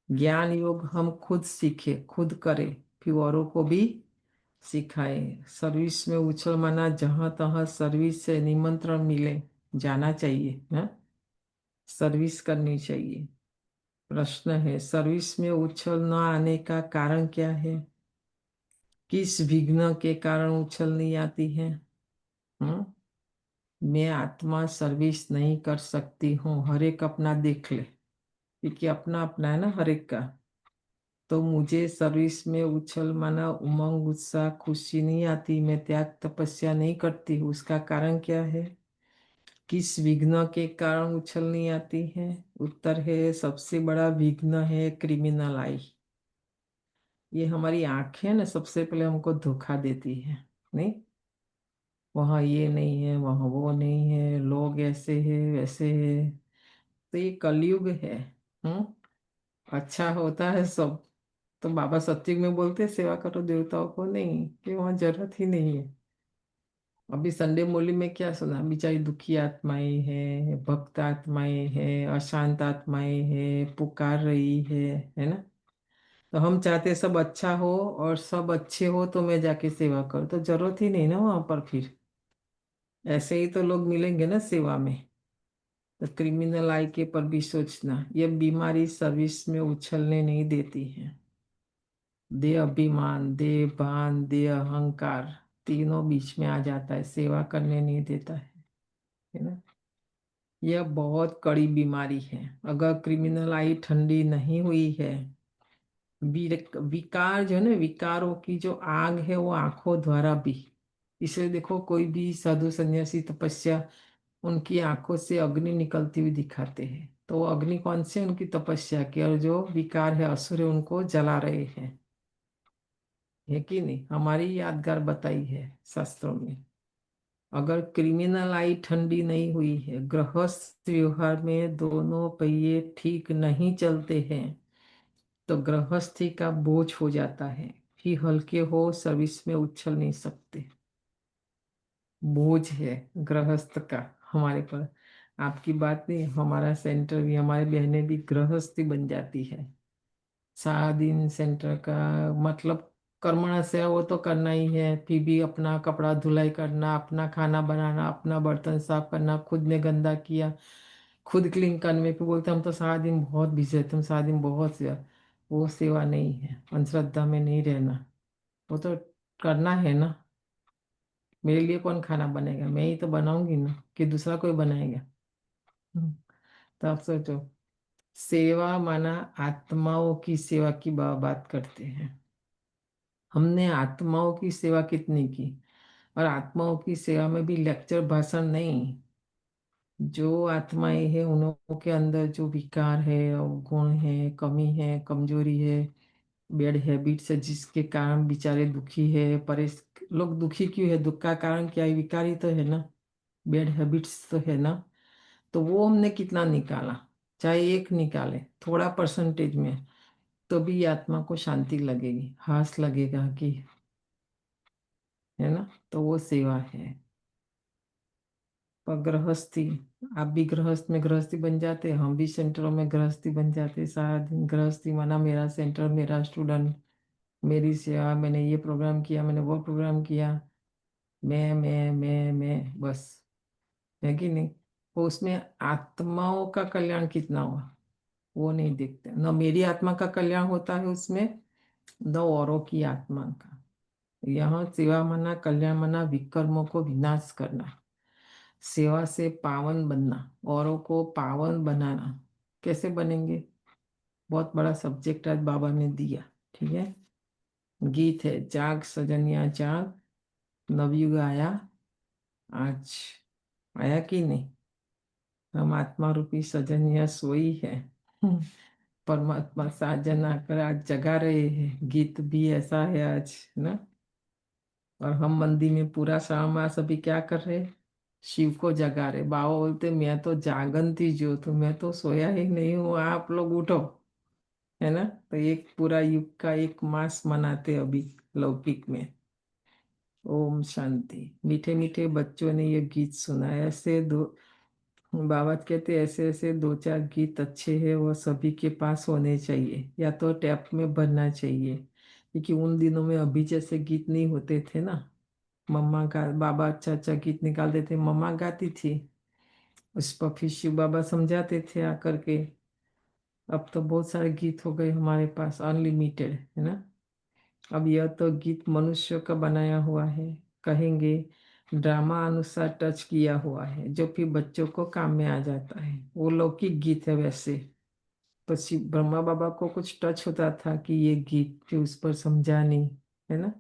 Speaker 3: ज्ञान योग हम खुद सीखे, खुद करें, फिर औरों को भी सिखाए। सर्विस में उछल माना जहां तहां सर्विस से निमंत्रण मिले जाना चाहिए ना, सर्विस करनी चाहिए। प्रश्न है, सर्विस में उछल न आने का कारण क्या है, किस विघ्न के कारण उछल नहीं आती है। हम्म मैं आत्मा सर्विस नहीं कर सकती हूँ, हर एक अपना देख ले, क्योंकि अपना अपना है ना हर एक का। तो मुझे सर्विस में उछल माना उमंग उत्साह खुशी नहीं आती, मैं त्याग तपस्या नहीं करती हूँ, उसका कारण क्या है। किस विघ्न के कारण उछल नहीं आती है। उत्तर है, सबसे बड़ा विघ्न है क्रिमिनल आई। ये हमारी आंखें ना सबसे पहले हमको धोखा देती है, नहीं। वहाँ ये नहीं है, वहाँ वो नहीं है, लोग ऐसे है वैसे है। तो ये कलयुग है। हम्म अच्छा होता है सब, तो बाबा सत्युग में बोलते हैं, सेवा करो देवताओं को, नहीं कि वहाँ जरूरत ही नहीं है। अभी संडे मौली में क्या सुना, बेचारी दुखी आत्माएं हैं, भक्त आत्माएं हैं, अशांत आत्माएं हैं, पुकार रही है ना। तो हम चाहते सब अच्छा हो और सब अच्छे हो तो मैं जाके सेवा करूँ, तो जरूरत ही नहीं ना वहां पर फिर। ऐसे ही तो लोग मिलेंगे ना सेवा में। तो क्रिमिनल आई के पर भी सोचना, ये बीमारी सर्विस में उछलने नहीं देती है। देह अभिमान, देह भान, देह अहंकार, तीनों बीच में आ जाता है, सेवा करने नहीं देता है ना। यह बहुत कड़ी बीमारी है। अगर क्रिमिनल आई ठंडी नहीं हुई है, विकार जो है ना, विकारों की जो आग है वो आंखों द्वारा भी। इसलिए देखो, कोई भी साधु सन्यासी तपस्या उनकी आंखों से अग्नि निकलती हुई दिखाते हैं। तो वो अग्नि कौन से? उनकी तपस्या की, और जो विकार है असुर है, उनको जला रहे हैं। है कि नहीं? हमारी यादगार बताई है शास्त्रों में। अगर क्रिमिनल आई ठंडी नहीं हुई है, गृहस्थ व्यवहार में दोनों पहिए ठीक नहीं चलते हैं, तो गृहस्थी का बोझ हो जाता है। फिर हल्के हो सर्विस में उछल नहीं सकते। बोझ है गृहस्थ का हमारे पर। आपकी बात नहीं, हमारा सेंटर भी, हमारी बहनें भी गृहस्थी बन जाती है। सारा दिन सेंटर का मतलब कर्मणा से वो तो करना ही है, फिर भी अपना कपड़ा धुलाई करना, अपना खाना बनाना, अपना बर्तन साफ करना, खुद ने गंदा किया खुद क्लीन करने पे बोलते हम तो सारा दिन बहुत बिजी रहते, हम सारा दिन बहुत सेवा। वो सेवा नहीं है, अंधश्रद्धा में नहीं रहना। वो तो करना है ना। मेरे लिए कौन खाना बनेगा? मैं ही तो बनाऊंगी ना, कि दूसरा कोई बनाएगा? हम्म, तो आप सोचो, सेवा माना आत्माओं की सेवा की बात करते हैं। हमने आत्माओं की सेवा कितनी की? और आत्माओं की सेवा में भी लेक्चर भाषण नहीं। जो आत्माएं हैं उन्हों के अंदर जो विकार है, गुण है, कमी है, कमजोरी है, बैड हैबिट्स है, जिसके कारण बेचारे दुखी है। परेश लोग दुखी क्यों है? दुख का कारण क्या है? विकार ही तो है ना, बैड हैबिट्स तो है ना। तो वो हमने कितना निकाला? चाहे एक निकाले थोड़ा परसेंटेज में, तो भी आत्मा को शांति लगेगी, हास लगेगा कि, है ना। तो वो सेवा है। पर गृहस्थी, आप भी गृहस्थ में गृहस्थी बन जाते, हम भी सेंटरों में गृहस्थी बन जाते। सारा दिन गृहस्थी माना मेरा सेंटर, मेरा स्टूडेंट, मेरी सेवा, मैंने ये प्रोग्राम किया, मैंने वो प्रोग्राम किया, मैं बस। है कि नहीं? वो उसमें आत्माओं का कल्याण कितना हुआ वो नहीं देखते। न मेरी आत्मा का कल्याण होता है उसमें, न औरों की आत्मा का। यहाँ सेवा मना, कल्याण मना विकर्मों को विनाश करना, सेवा से पावन बनना, औरों को पावन बनाना। कैसे बनेंगे? बहुत बड़ा सब्जेक्ट आज बाबा ने दिया। ठीक है, गीत है, जाग सजनिया जाग, नवयुग आया आज। आया कि नहीं? हम आत्मा रूपी सजनिया सोई है। परमात्मा साजन आकर आज जगा रहे हैं। गीत भी ऐसा है आज ना। और हम मंदिर में पूरा श्रावण मास अभी क्या कर रहे हैं? शिव को जगा रहे। बाबा बोलते मैं तो जागंती जो, तो मैं तो सोया ही नहीं हूँ, आप लोग उठो। है ना। तो एक पूरा युग का एक मास मनाते अभी लौकिक में। ओम शांति। मीठे मीठे बच्चों ने ये गीत सुना। ऐसे दो बाबा कहते ऐसे ऐसे दो चार गीत अच्छे हैं, वो सभी के पास होने चाहिए, या तो टैप में भरना चाहिए। क्योंकि उन दिनों में अभी जैसे गीत नहीं होते थे ना। मम्मा गा, बाबा अच्छा अच्छा गीत निकालते थे, मम्मा गाती थी, उस पर फिर शिव बाबा समझाते थे आकर के। अब तो बहुत सारे गीत हो गए हमारे पास, अनलिमिटेड, है ना। अब यह तो गीत मनुष्य का बनाया हुआ है, कहेंगे ड्रामा अनुसार टच किया हुआ है, जो फिर बच्चों को काम में आ जाता है। वो लौकिक गीत है वैसे। पर शिव ब्रह्मा बाबा को कुछ टच होता था कि ये गीत फिर उस पर समझा नहीं, है ना।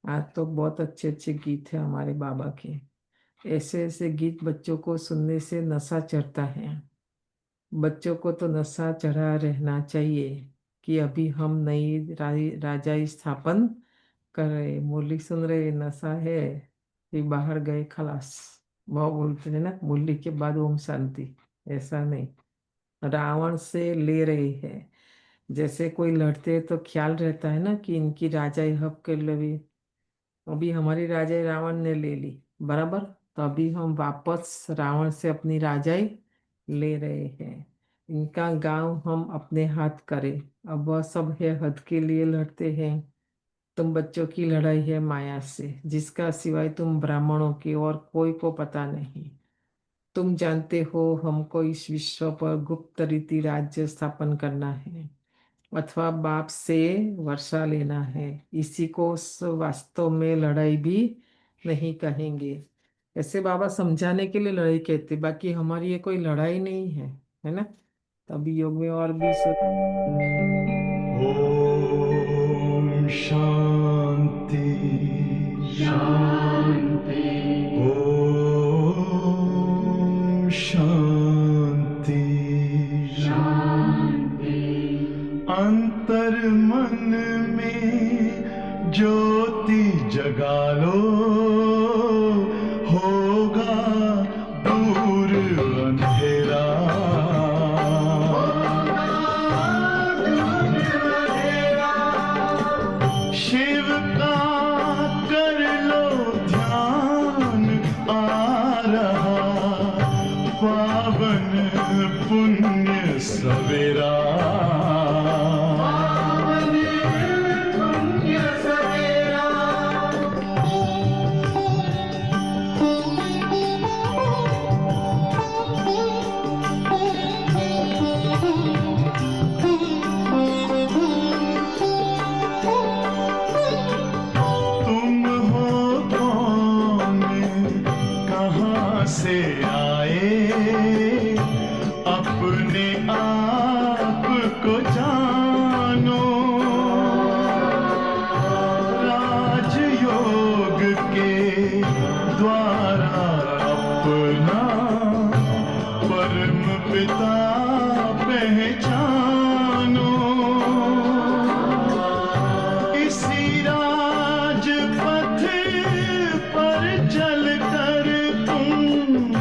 Speaker 3: आज तो बहुत अच्छे अच्छे गीत है हमारे बाबा के। ऐसे ऐसे गीत बच्चों को सुनने से नशा चढ़ता है। बच्चों को तो नशा चढ़ा रहना चाहिए कि अभी हम नई राजाई स्थापन कर रहे, मुरली सुन रहे, नशा है, फिर बाहर गए खलास। वो बोलते हैं ना, मुरली के बाद ओम शांति। ऐसा नहीं, रावण से ले रहे हैं। जैसे कोई लड़ते हैं तो ख्याल रहता है ना कि इनकी राजाई हब कर ले। अभी हमारी राजाई रावण ने ले ली, बराबर। तो अभी हम वापस रावण से अपनी राजाई ले रहे हैं। इनका गांव हम अपने हाथ करें। अब वह सब है हद के लिए लड़ते हैं। तुम बच्चों की लड़ाई है माया से, जिसका सिवाय तुम ब्राह्मणों की और कोई को पता नहीं। तुम जानते हो हमको इस विश्व पर गुप्त रीति राज्य स्थापन करना है, अथवा बाप से वर्षा लेना है। इसी को वास्तव में लड़ाई भी नहीं कहेंगे। ऐसे बाबा समझाने के लिए लड़ाई कहते, बाकी हमारी ये कोई लड़ाई नहीं है ना। तभी योग में और भी
Speaker 9: ओम शांति शांति। ओम मन में ज्योति जगा लो, होगा दूर अंधेरा। शिव का कर लो ध्यान, आ रहा पावन पुण्य सवेरा। तुम हो कौन, कहाँ से आए, अपने आप को जानो। राजयोग के द्वारा अपना परम पिता पहचानो। इसी राजपथ पर चलकर तुम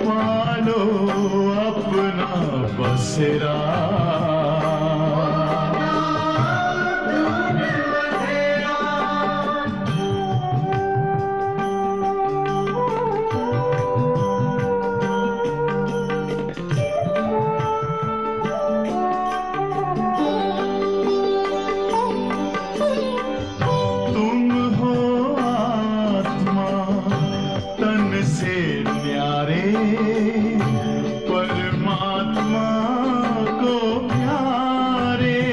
Speaker 9: पालो अपना बसेरा। तुम हो आत्मा तन से न्यारे, परमात्मा को प्यारे।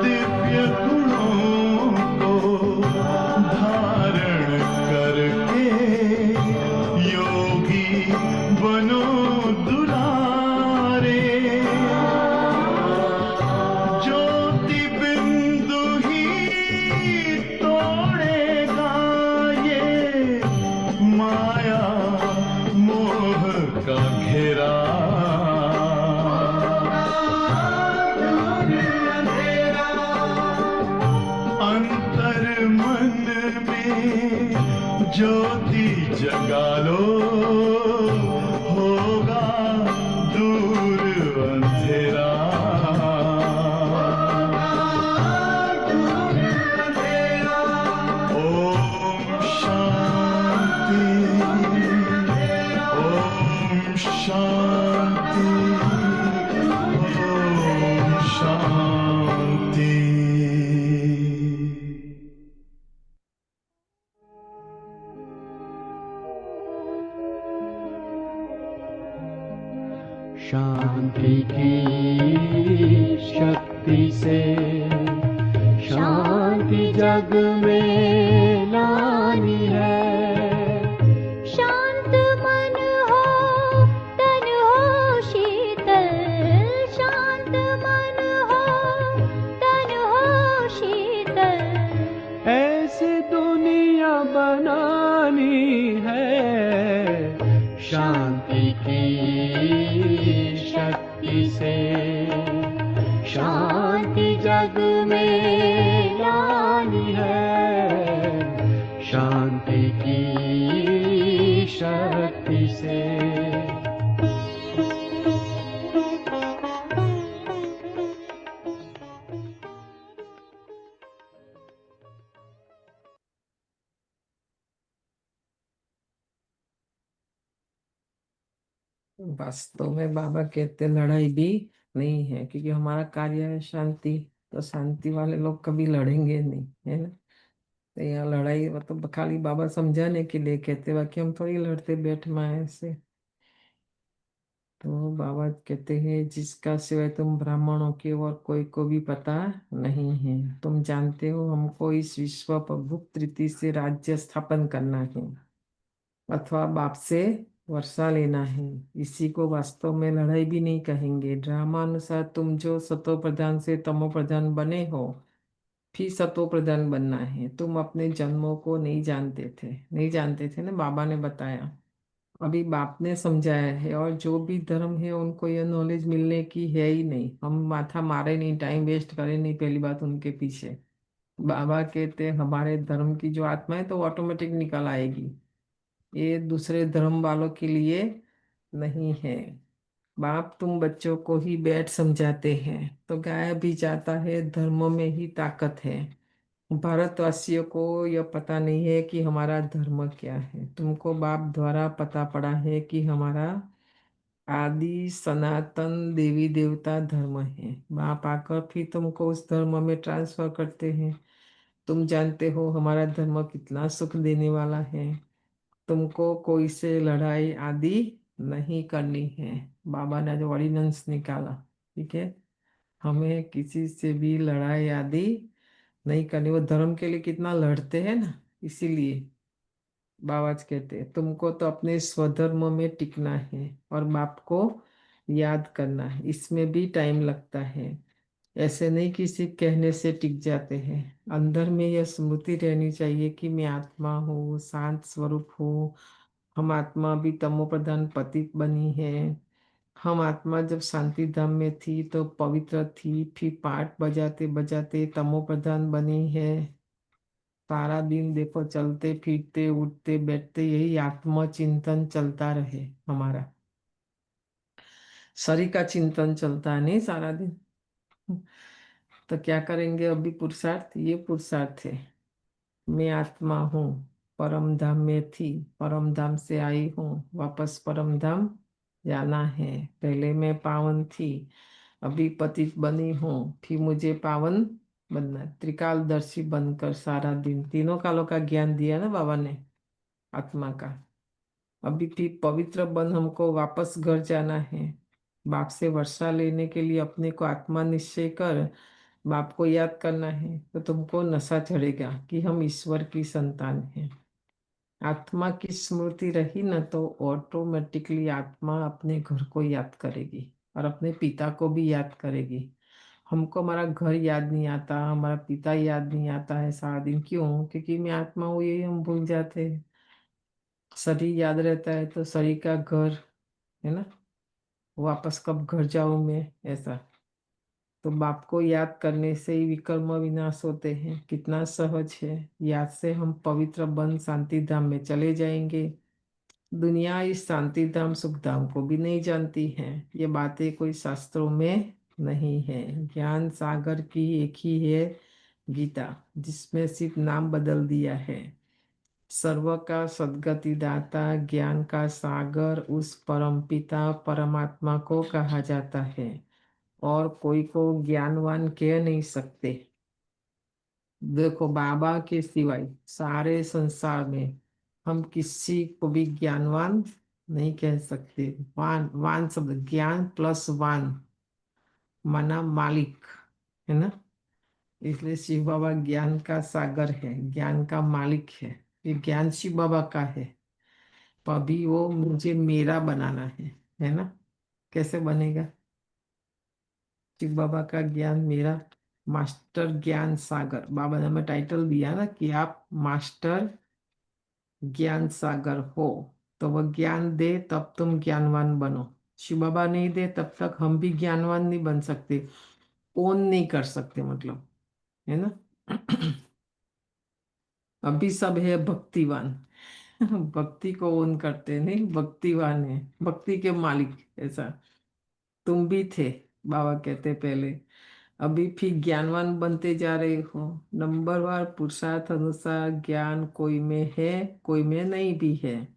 Speaker 9: दिव्य गुणों को धारण करके योगी बनो दुलारे। ज्योति बिंदु ही तोड़ेगा ये माया मोह का घेरा। अंतर मन में ज्योति जगा लो, होगा दूर अंधेरा। ओम शांति, ओम शांति, ओम शांति।
Speaker 10: शांति की शक्ति से शांति जग में लानी है।
Speaker 11: शांत मन हो तन हो शीतल, शांत मन हो तन हो शीतल।
Speaker 10: ऐसी दुनिया बनानी है। शांति की शक्ति से शांति जग में लानी है। शांति की शक्ति से।
Speaker 3: वास्तव में बाबा कहते लड़ाई भी नहीं है, क्योंकि हमारा कार्य है शांति। तो शांति वाले लोग कभी लड़ेंगे नहीं, है ना। तो यहाँ लड़ाई मतलब खाली बाबा समझाने के लिए कहते, बाकी हम थोड़ी लड़ते बैठ माए से। तो बाबा कहते हैं जिसका सिवाय तुम ब्राह्मणों के और कोई को भी पता नहीं है। तुम जानते हो हमको इस विश्व पर गुप्त रीति से राज्य स्थापन करना है अथवा बाप से वर्षा लेना है। इसी को वास्तव में लड़ाई भी नहीं कहेंगे। ड्रामा अनुसार तुम जो सतो प्रधान से तमो प्रधान बने हो, फिर सतो प्रधान बनना है। तुम अपने जन्मों को नहीं जानते थे ना, बाबा ने बताया। अभी बाप ने समझाया है, और जो भी धर्म है उनको यह नॉलेज मिलने की है ही नहीं। हम माथा मारे नहीं, टाइम वेस्ट करें नहीं, पहली बात उनके पीछे। बाबा कहते हैं हमारे धर्म की जो आत्मा है तो ऑटोमेटिक निकल आएगी, ये दूसरे धर्म वालों के लिए नहीं है। बाप तुम बच्चों को ही बैठ समझाते हैं तो गाया भी जाता है, धर्म में ही ताकत है। भारतवासियों को यह पता नहीं है कि हमारा धर्म क्या है। तुमको बाप द्वारा पता पड़ा है कि हमारा आदि सनातन देवी देवता धर्म है। बाप आकर फिर तुमको उस धर्म में ट्रांसफर करते हैं। तुम जानते हो हमारा धर्म कितना सुख देने वाला है। तुमको कोई से लड़ाई आदि नहीं करनी है। बाबा ने जो ऑर्डिनेंस निकाला, ठीक है, हमें किसी से भी लड़ाई आदि नहीं करनी। वो धर्म के लिए कितना लड़ते हैं ना, इसीलिए बाबाज कहते हैं तुमको तो अपने स्वधर्म में टिकना है और बाप को याद करना है। इसमें भी टाइम लगता है, ऐसे नहीं कि सिर्फ कहने से टिक जाते हैं। अंदर में यह स्मृति रहनी चाहिए कि मैं आत्मा हूँ, शांत स्वरूप हूँ। हम आत्मा भी तमो प्रधान पतित बनी है। हम आत्मा जब शांति धाम में थी तो पवित्र थी, फिर पाठ बजाते बजाते तमो प्रधान बनी है। सारा दिन देखो चलते फिरते उठते बैठते यही आत्म चिंतन चलता रहे हमारा। शरीर का चिंतन चलता है नहीं सारा दिन, तो क्या करेंगे। अभी पुरुषार्थ, ये पुरुषार्थ है। मैं आत्मा हूँ, परम धाम में थी, परम धाम से आई हूँ, वापस परम धाम जाना है। पहले मैं पावन थी, अभी पतित बनी हूँ, फिर मुझे पावन बनना है। त्रिकालदर्शी बनकर सारा दिन तीनों कालों का ज्ञान दिया ना बाबा ने आत्मा का। अभी फिर पवित्र बन हमको वापस घर जाना है। बाप से वर्षा लेने के लिए अपने को आत्मा निश्चय कर बाप को याद करना है, तो तुमको नशा चढ़ेगा कि हम ईश्वर की संतान हैं। आत्मा की स्मृति रही ना तो ऑटोमेटिकली आत्मा अपने घर को याद करेगी और अपने पिता को भी याद करेगी। हमको हमारा घर याद नहीं आता, हमारा पिता याद नहीं आता है सारा दिन। क्यों? क्योंकि मैं आत्मा हूँ, यही हम भूल जाते हैं। शरीर याद रहता है तो शरीर का घर है ना, वापस कब घर जाऊं मैं, ऐसा। तो बाप को याद करने से ही विकर्म विनाश होते हैं। कितना सहज है, याद से हम पवित्र बन शांति धाम में चले जाएंगे। दुनिया इस शांति धाम सुख धाम को भी नहीं जानती है। ये बातें कोई शास्त्रों में नहीं है। ज्ञान सागर की एक ही है गीता, जिसमें सिर्फ नाम बदल दिया है। सर्व का सद्गति दाता ज्ञान का सागर उस परमपिता परमात्मा को कहा जाता है, और कोई को ज्ञानवान कह नहीं सकते। देखो बाबा के सिवाय सारे संसार में हम किसी को भी ज्ञानवान नहीं कह सकते। वान, वान शब्द ज्ञान प्लस वान माना मालिक है ना। इसलिए शिव बाबा ज्ञान का सागर है, ज्ञान का मालिक है। ये ज्ञान शिव बाबा का है, तो अभी वो मुझे मेरा बनाना है ना। कैसे बनेगा? शिव बाबा का ज्ञान मेरा, मास्टर ज्ञान सागर। बाबा ने हमें टाइटल दिया ना कि आप मास्टर ज्ञान सागर हो, तो वह ज्ञान दे तब तुम ज्ञानवान बनो। शिव बाबा नहीं दे तब तक हम भी ज्ञानवान नहीं बन सकते, ओन नहीं कर सकते, मतलब है ना। अभी सब है भक्तिवान, भक्ति को ओन करते नहीं, भक्तिवान है, भक्ति के मालिक ऐसा। तुम भी थे, बाबा कहते पहले, अभी फिर ज्ञानवान बनते जा रहे हो। नंबरवार पुरुषार्थ अनुसार ज्ञान कोई में है, कोई में नहीं भी है।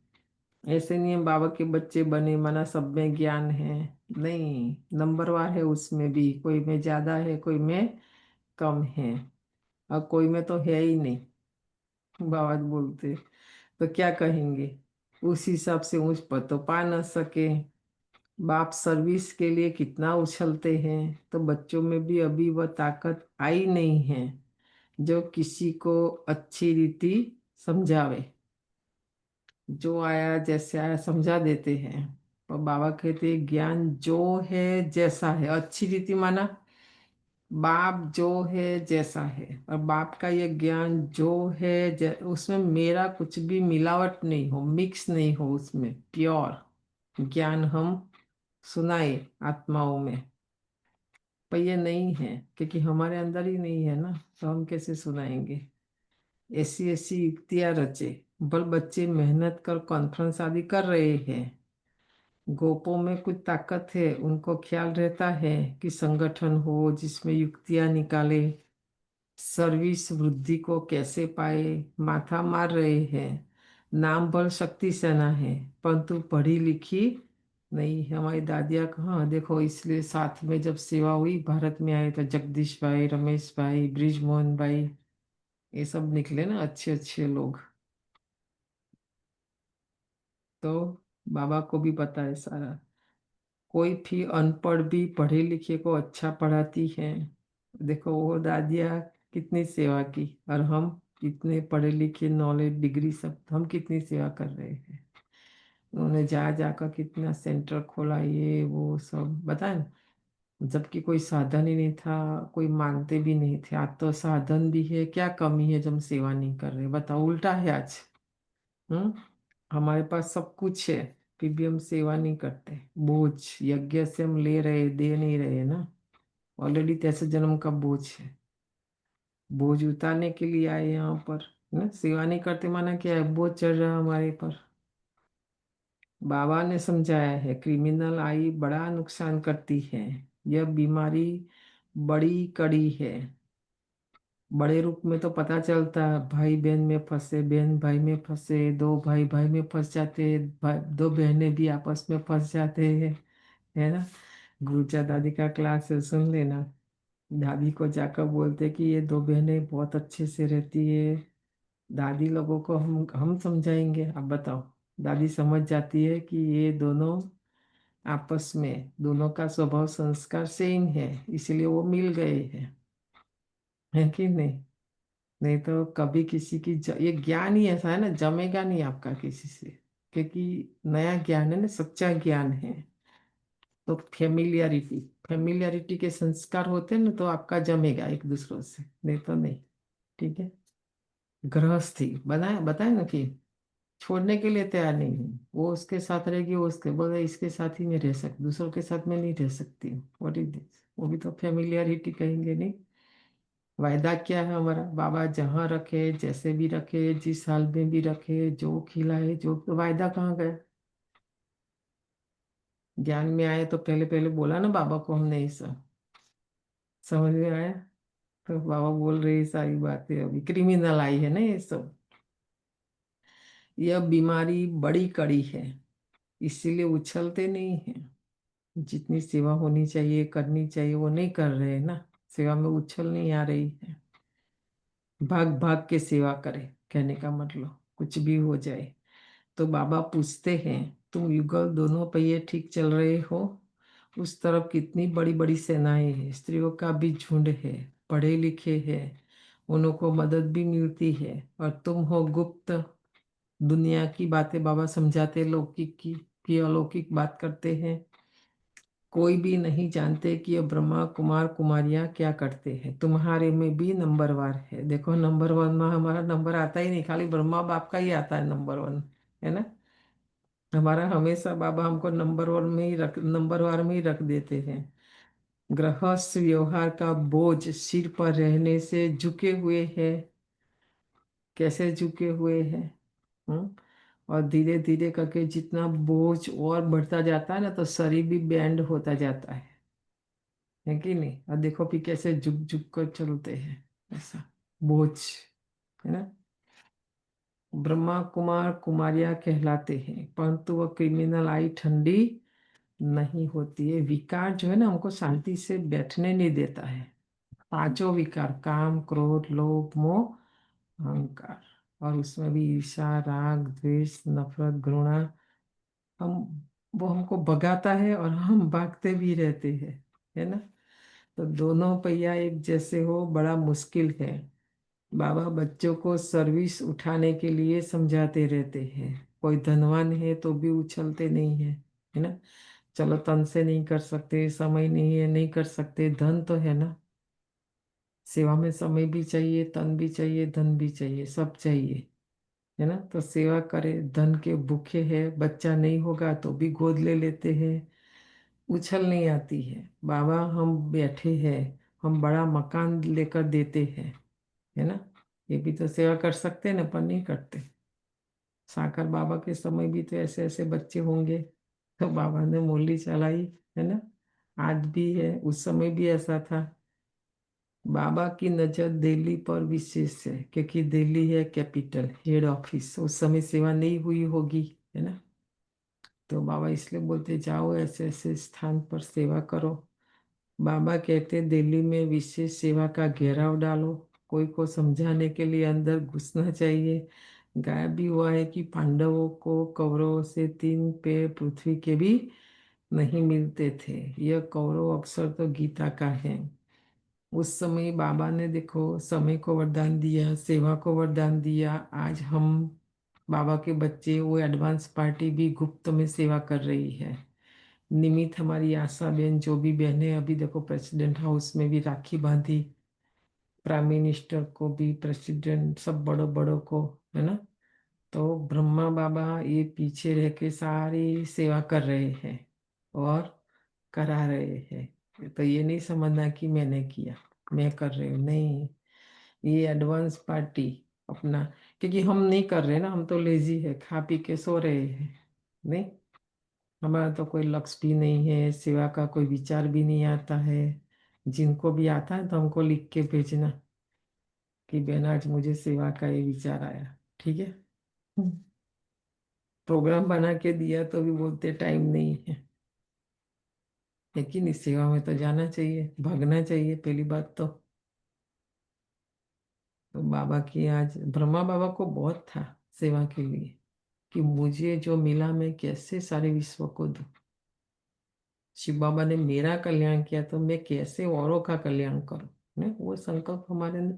Speaker 3: ऐसे नहीं है बाबा के बच्चे बने माना सब में ज्ञान है, नहीं। नंबरवार है, उसमें भी कोई में ज्यादा है, कोई में कम है, और कोई में तो है ही नहीं। बाबा बोलते तो क्या कहेंगे, उस हिसाब से ऊंच पद तो पा न सके। बाप सर्विस के लिए कितना उछलते हैं, तो बच्चों में भी अभी वह ताकत आई नहीं है जो किसी को अच्छी रीति समझावे। जो आया जैसे आया समझा देते हैं, पर बाबा कहते हैं ज्ञान जो है जैसा है, अच्छी रीति माना बाप जो है जैसा है, और बाप का ये ज्ञान जो है उसमें मेरा कुछ भी मिलावट नहीं हो, मिक्स नहीं हो, उसमें प्योर ज्ञान हम सुनाए आत्माओं में। पर ये नहीं है क्योंकि हमारे अंदर ही नहीं है ना, तो हम कैसे सुनाएंगे। ऐसी ऐसी युक्तियां रचे, बल बच्चे मेहनत कर कॉन्फ्रेंस आदि कर रहे हैं, गोपों में कुछ ताकत है, उनको ख्याल रहता है कि संगठन हो जिसमें युक्तियां निकाले, सर्विस वृद्धि को कैसे पाए, माथा मार रहे हैं। नाम बल शक्ति सेना है परंतु पढ़ी लिखी नहीं है। हमारी दादिया कहाँ देखो, इसलिए साथ में जब सेवा हुई भारत में आए तो जगदीश भाई, रमेश भाई, ब्रिजमोहन भाई, ये सब निकले ना अच्छे अच्छे लोग। तो बाबा को भी पता है सारा, कोई भी अनपढ़ भी पढ़े लिखे को अच्छा पढ़ाती है। देखो वो दादिया कितनी सेवा की, और हम इतने पढ़े लिखे, नॉलेज डिग्री सब, हम कितनी सेवा कर रहे हैं। उन्होंने जा जाकर कितना सेंटर खोला, ये वो सब बताए ना। जबकि कोई साधन ही नहीं था, कोई मानते भी नहीं थे। आज तो साधन भी है, क्या कमी है जब हम सेवा नहीं कर रहे, बताओ उल्टा है आज। हम्म हमारे पास सब कुछ है फिर भी हम सेवा नहीं करते। बोझ यज्ञ से हम ले रहे, दे नहीं रहे ना, ऑलरेडी तैसे जन्म का बोझ है। बोझ उतारने के लिए आए यहाँ पर ना, सेवा नहीं करते माना क्या है, बोझ चढ़ रहा है हमारे पर। बाबा ने समझाया है क्रिमिनल आई बड़ा नुकसान करती है, यह बीमारी बड़ी कड़ी है। बड़े रूप में तो पता चलता है, भाई बहन में फंसे, बहन भाई में फंसे, दो भाई भाई में फंस जाते हैं, दो बहनें भी आपस में फंस जाते हैं, है ना। गुरुचा दादी का क्लास है, सुन लेना। दादी को जाकर बोलते कि ये दो बहनें बहुत अच्छे से रहती है। दादी लोगों को हम समझाएंगे, अब बताओ। दादी समझ जाती है कि ये दोनों आपस में, दोनों का स्वभाव संस्कार सेम है, इसलिए वो मिल गए हैं, है कि नहीं। नहीं तो कभी किसी की ये ज्ञान ही ऐसा है ना, जमेगा नहीं आपका किसी से, क्योंकि नया ज्ञान है ना, सच्चा ज्ञान है। तो फेमिलियरिटी, फेमिलियरिटी के संस्कार होते हैं ना, तो आपका जमेगा एक दूसरों से, नहीं तो नहीं। ठीक है। गृहस्थी बनाए बताए ना कि छोड़ने के लिए तैयार नहीं है, वो उसके साथ रहेगी, वो उसके बोले इसके साथ ही मैं रह सकती, दूसरों के साथ में नहीं रह सकती हूँ। व्हाट इज दिस, वो भी तो फेमिलियरिटी कहेंगे नहीं। वायदा क्या है हमारा, बाबा जहाँ रखे, जैसे भी रखे, जिस हाल में भी रखे, जो खिलाए, जो, तो वायदा कहाँ गया। ज्ञान में आए तो पहले पहले बोला ना बाबा को हमने ये सब, समझ में आया। तो बाबा बोल रहे ये सारी बातें, अभी क्रिमिनल आई है ना ये सब। यह बीमारी बड़ी कड़ी है, इसीलिए उछलते नहीं हैं। जितनी सेवा होनी चाहिए, करनी चाहिए, वो नहीं कर रहे हैं ना, सेवा में उछल नहीं आ रही है। भाग भाग के सेवा करे, कहने का मतलब कुछ भी हो जाए। तो बाबा पूछते हैं, तुम युगल दोनों पहिए ठीक चल रहे हो, उस तरफ कितनी बड़ी बड़ी सेनाएं हैं, स्त्रियों का भी झुंड है, पढ़े लिखे हैं, उनको मदद भी मिलती है, और तुम हो गुप्त, दुनिया की बातें बाबा समझाते, लौकिक की अलौकिक बात करते हैं। कोई भी नहीं जानते कि ये ब्रह्मा कुमार कुमारियां क्या करते हैं, तुम्हारे में भी नंबरवार है। देखो नंबर वन में हमारा नंबर आता ही नहीं, खाली ब्रह्मा बाप का ही आता है नंबर वन, है ना। हमारा हमेशा बाबा हमको नंबर वन में ही रख, नंबर वार में ही रख देते हैं। गृहस्थ व्यवहार का बोझ सिर पर रहने से झुके हुए हैं, कैसे झुके हुए हैं। हम्म और धीरे धीरे करके जितना बोझ और बढ़ता जाता है ना, तो शरीर भी बैंड होता जाता है कि नहीं। और देखो कि कैसे झुक झुक कर चलते हैं, ऐसा बोझ, है ना। ब्रह्मा कुमार कुमारियां कहलाते हैं, परंतु वह क्रिमिनल आई ठंडी नहीं होती है। विकार जो है ना, हमको शांति से बैठने नहीं देता है। पांचों विकार, काम क्रोध लोभ मोह अहंकार, और उसमें भी ईर्ष्या राग द्वेष नफरत घृणा, हम, वो हमको भगाता है और हम भागते भी रहते हैं, है ना। तो दोनों पहिया एक जैसे हो बड़ा मुश्किल है। बाबा बच्चों को सर्विस उठाने के लिए समझाते रहते हैं। कोई धनवान है तो भी उछलते नहीं है ना। चलो तन से नहीं कर सकते, समय नहीं है, नहीं कर सकते, धन तो है ना, सेवा में समय भी चाहिए, तन भी चाहिए, धन भी चाहिए, सब चाहिए, है ना। तो सेवा करे, धन के भूखे हैं, बच्चा नहीं होगा तो भी गोद ले लेते हैं, उछल नहीं आती है। बाबा हम बैठे हैं, हम बड़ा मकान लेकर देते हैं, है ना। ये भी तो सेवा कर सकते हैं ना, पर नहीं करते। साकर बाबा के समय भी तो ऐसे ऐसे बच्चे होंगे, तो बाबा ने मुरली चलाई, है ना। आज भी है, उस समय भी ऐसा था। बाबा की नजर दिल्ली पर विशेष है, क्योंकि दिल्ली है कैपिटल, हेड ऑफिस। उस समय सेवा नहीं हुई होगी, है ना। तो बाबा इसलिए बोलते जाओ ऐसे ऐसे स्थान पर सेवा करो। बाबा कहते दिल्ली में विशेष सेवा का घेराव डालो, कोई को समझाने के लिए अंदर घुसना चाहिए। गायब भी हुआ है कि पांडवों को कौरवों से 3 पैर पृथ्वी के भी नहीं मिलते थे। यह कौरव अक्षर तो गीता का है। उस समय बाबा ने देखो समय को वरदान दिया, सेवा को वरदान दिया। आज हम बाबा के बच्चे, वो एडवांस पार्टी भी गुप्त में सेवा कर रही है। निमित हमारी आशा बहन, जो भी बहनें, अभी देखो प्रेसिडेंट हाउस में भी राखी बांधी, प्राइम मिनिस्टर को भी, प्रेसिडेंट, सब बड़ों बड़ों को, है ना। तो ब्रह्मा बाबा ये पीछे रह के सारी सेवा कर रहे हैं और करा रहे हैं। तो ये नहीं समझना कि मैंने किया, मैं कर रही हूँ, नहीं। ये एडवांस पार्टी अपना, क्योंकि हम नहीं कर रहे ना, हम तो लेजी है, खा पी के सो रहे हैं। नहीं, हमारा तो कोई लक्ष्य भी नहीं है, सेवा का कोई विचार भी नहीं आता है। जिनको भी आता है तो हमको लिख के भेजना कि बहन आज मुझे सेवा का ये विचार आया, ठीक है। प्रोग्राम बना के दिया तो भी बोलते टाइम नहीं है। लेकिन इस सेवा में तो जाना चाहिए, भागना चाहिए, पहली बात तो बाबा की आज, ब्रह्मा बाबा को बहुत था सेवा के लिए, कि मुझे जो मिला मैं कैसे सारे विश्व को दूं। शिव बाबा ने मेरा कल्याण किया तो मैं कैसे औरों का कल्याण करूं, ने वो संकल्प हमारे अंदर।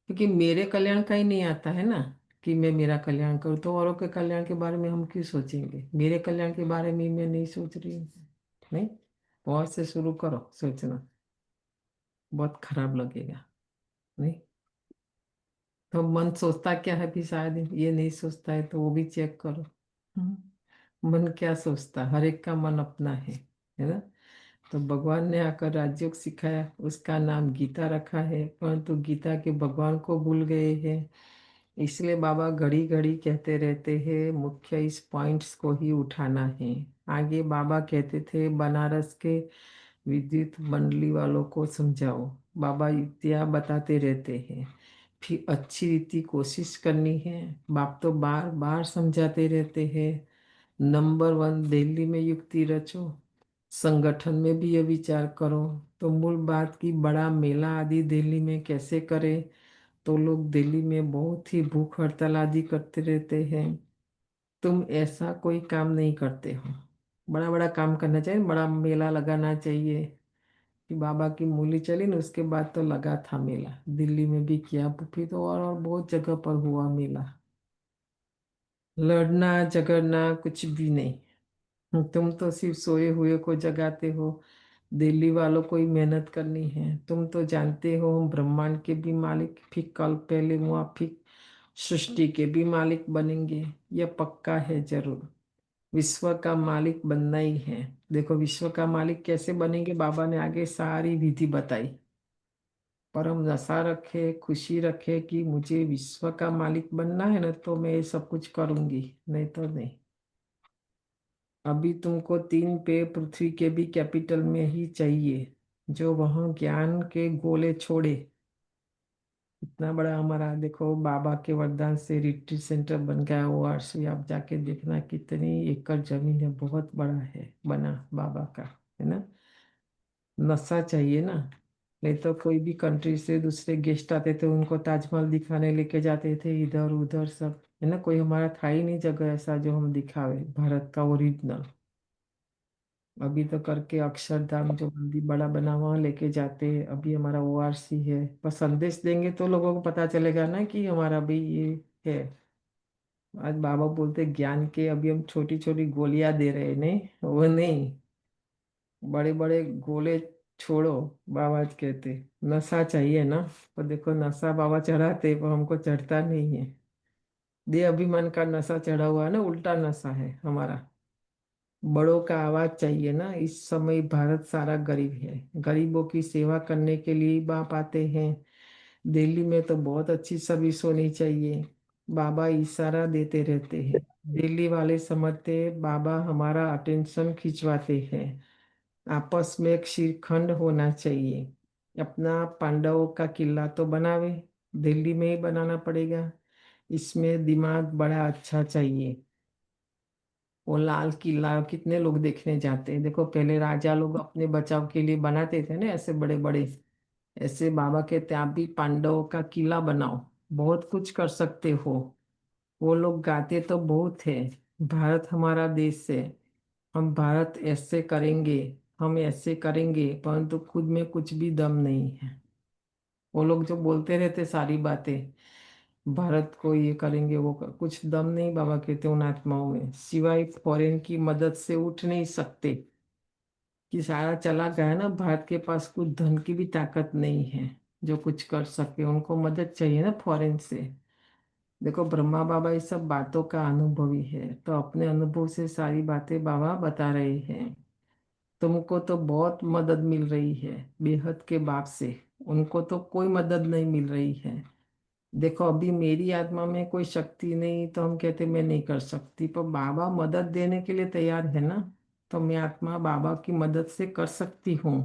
Speaker 3: क्योंकि मेरे कल्याण का ही नहीं आता है ना, कि मैं मेरा कल्याण करूं, तो औरों के कल्याण के बारे में हम क्यों सोचेंगे। मेरे कल्याण के बारे में मैं नहीं सोच रही हूँ। नहीं, बहुत से शुरू करो सोचना, बहुत खराब लगेगा। नहीं, तो मन सोचता क्या है भी, शायद ये नहीं सोचता है तो वो भी चेक करो। मन क्या सोचता, हर एक का मन अपना है ना। तो भगवान ने आकर राजयोग सिखाया, उसका नाम गीता रखा है, परंतु गीता के भगवान को भूल गए हैं। इसलिए बाबा घड़ी घड़ी कहते रहते हैं मुख्य इस पॉइंट्स को ही उठाना है। आगे बाबा कहते थे बनारस के विद्युत मंडली वालों को समझाओ। बाबा युक्तियाँ बताते रहते हैं, फिर अच्छी रीति कोशिश करनी है। बाप तो बार बार समझाते रहते हैं। नंबर 1 दिल्ली में युक्ति रचो, संगठन में भी ये विचार करो। तो मूल बात की बड़ा मेला आदि दिल्ली में कैसे करें, तो लोग दिल्ली में बहुत ही भूख हड़ताल आदि करते रहते हैं। तुम ऐसा कोई काम नहीं करते हो। बड़ा बड़ा काम करना चाहिए, बड़ा मेला लगाना चाहिए। कि बाबा की मूली चली ना, उसके बाद तो लगा था मेला, दिल्ली में भी किया, फिर तो और बहुत जगह पर हुआ मेला। लड़ना झगड़ना कुछ भी नहीं। तुम तो सिर्फ सोए हुए को जगाते हो, दिल्ली वालों को ही मेहनत करनी है। तुम तो जानते हो हम ब्रह्मांड के भी मालिक, फिर कल पहले मुआफिक सृष्टि के भी मालिक बनेंगे, यह पक्का है जरूर। विश्व का मालिक बनना ही है। देखो विश्व का मालिक कैसे बनेंगे, बाबा ने आगे सारी विधि बताई। परम नशा रखे, खुशी रखे कि मुझे विश्व का मालिक बनना है ना, तो मैं ये सब कुछ करूंगी, नहीं तो नहीं। अभी तुमको 3 पैर पृथ्वी के भी कैपिटल में ही चाहिए, जो वहां ज्ञान के गोले छोड़े। इतना बड़ा हमारा देखो बाबा के वरदान से रिट्रीट सेंटर बन गया। ORC आप जाके देखना कितनी एकड़ जमीन है, बहुत बड़ा है बना बाबा का, है ना। नशा चाहिए ना, नहीं तो कोई भी कंट्री से दूसरे गेस्ट आते थे, उनको ताजमहल दिखाने लेके जाते थे, इधर उधर सब, है ना। कोई हमारा था ही नहीं जगह ऐसा जो हम दिखावे भारत का ओरिजिनल। अभी तो करके अक्षरधाम जो मंदिर बड़ा बना हुआ लेके जाते हैं। अभी हमारा ORC है, बस संदेश देंगे तो लोगों को पता चलेगा ना कि हमारा भी ये है। आज बाबा बोलते ज्ञान के अभी हम छोटी छोटी गोलियां दे रहे हैं, नहीं वो नहीं, बड़े बड़े गोले छोड़ो, बाबा कहते नशा चाहिए ना, पर देखो नशा बाबा चढ़ाते पर हमको चढ़ता नहीं है। देह अभिमान का नशा चढ़ा हुआ है ना, उल्टा नशा है हमारा। बड़ों का आवाज चाहिए ना। इस समय भारत सारा गरीब है, गरीबों की सेवा करने के लिए बाप आते हैं। दिल्ली में तो बहुत अच्छी सर्विस होनी चाहिए। बाबा इशारा देते रहते हैं। दिल्ली वाले समझते हैं बाबा हमारा अटेंशन खिंचवाते हैं। आपस में एक श्रीखंड होना चाहिए। अपना पांडवों का किला तो बनावे, दिल्ली में ही बनाना पड़ेगा। इसमें दिमाग बड़ा अच्छा चाहिए। वो लाल किला कितने लोग देखने जाते हैं। देखो पहले राजा लोग अपने बचाव के लिए बनाते थे ना ऐसे बड़े बड़े। ऐसे बाबा कहते आप भी पांडवों का किला बनाओ, बहुत कुछ कर सकते हो। वो लोग गाते तो बहुत है, भारत हमारा देश है, हम भारत ऐसे करेंगे, हम ऐसे करेंगे, परंतु खुद में कुछ भी दम नहीं है। वो लोग जो बोलते रहते सारी बातें, भारत को ये करेंगे वो कुछ दम नहीं बाबा कहते उन आत्माओं में, सिवाय फॉरेन की मदद से उठ नहीं सकते। कि सारा चला गया ना, भारत के पास कुछ धन की भी ताकत नहीं है जो कुछ कर सके। उनको मदद चाहिए ना फॉरेन से। देखो ब्रह्मा बाबा इस सब बातों का अनुभवी है, तो अपने अनुभव से सारी बातें बाबा बता रहे हैं। तुमको तो बहुत मदद मिल रही है बेहद के बाप से, उनको तो कोई मदद नहीं मिल रही है। देखो अभी मेरी आत्मा में कोई शक्ति नहीं तो हम कहते मैं नहीं कर सकती, पर बाबा मदद देने के लिए तैयार है ना, तो मैं आत्मा बाबा की मदद से कर सकती हूँ।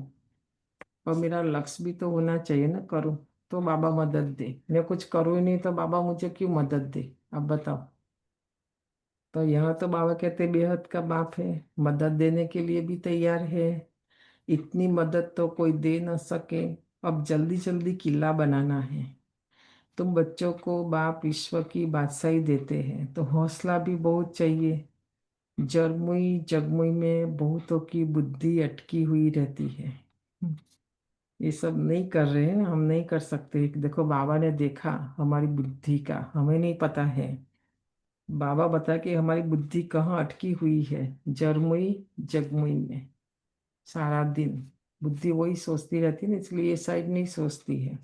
Speaker 3: पर मेरा लक्ष्य भी तो होना चाहिए ना, करूँ तो बाबा मदद दे। मैं कुछ करूँ ही नहीं तो बाबा मुझे क्यों मदद दे, अब बताओ। तो यहाँ तो बाबा कहते बेहद का बाप है, मदद देने के लिए भी तैयार है। इतनी मदद तो कोई दे न सके। अब जल्दी जल्दी किला बनाना है। तुम बच्चों को बाप विश्व की बादशाही देते हैं तो हौसला भी बहुत चाहिए। जरमुई जगमुई में बहुतों की बुद्धि अटकी हुई रहती है। ये सब नहीं कर रहे हैं, हम नहीं कर सकते। देखो बाबा ने देखा हमारी बुद्धि का, हमें नहीं पता है। बाबा बता कि हमारी बुद्धि कहाँ अटकी हुई है, जरमुई जगमुई में। सारा दिन बुद्धि वही सोचती रहती है ना, इसलिए ये साइड नहीं सोचती है।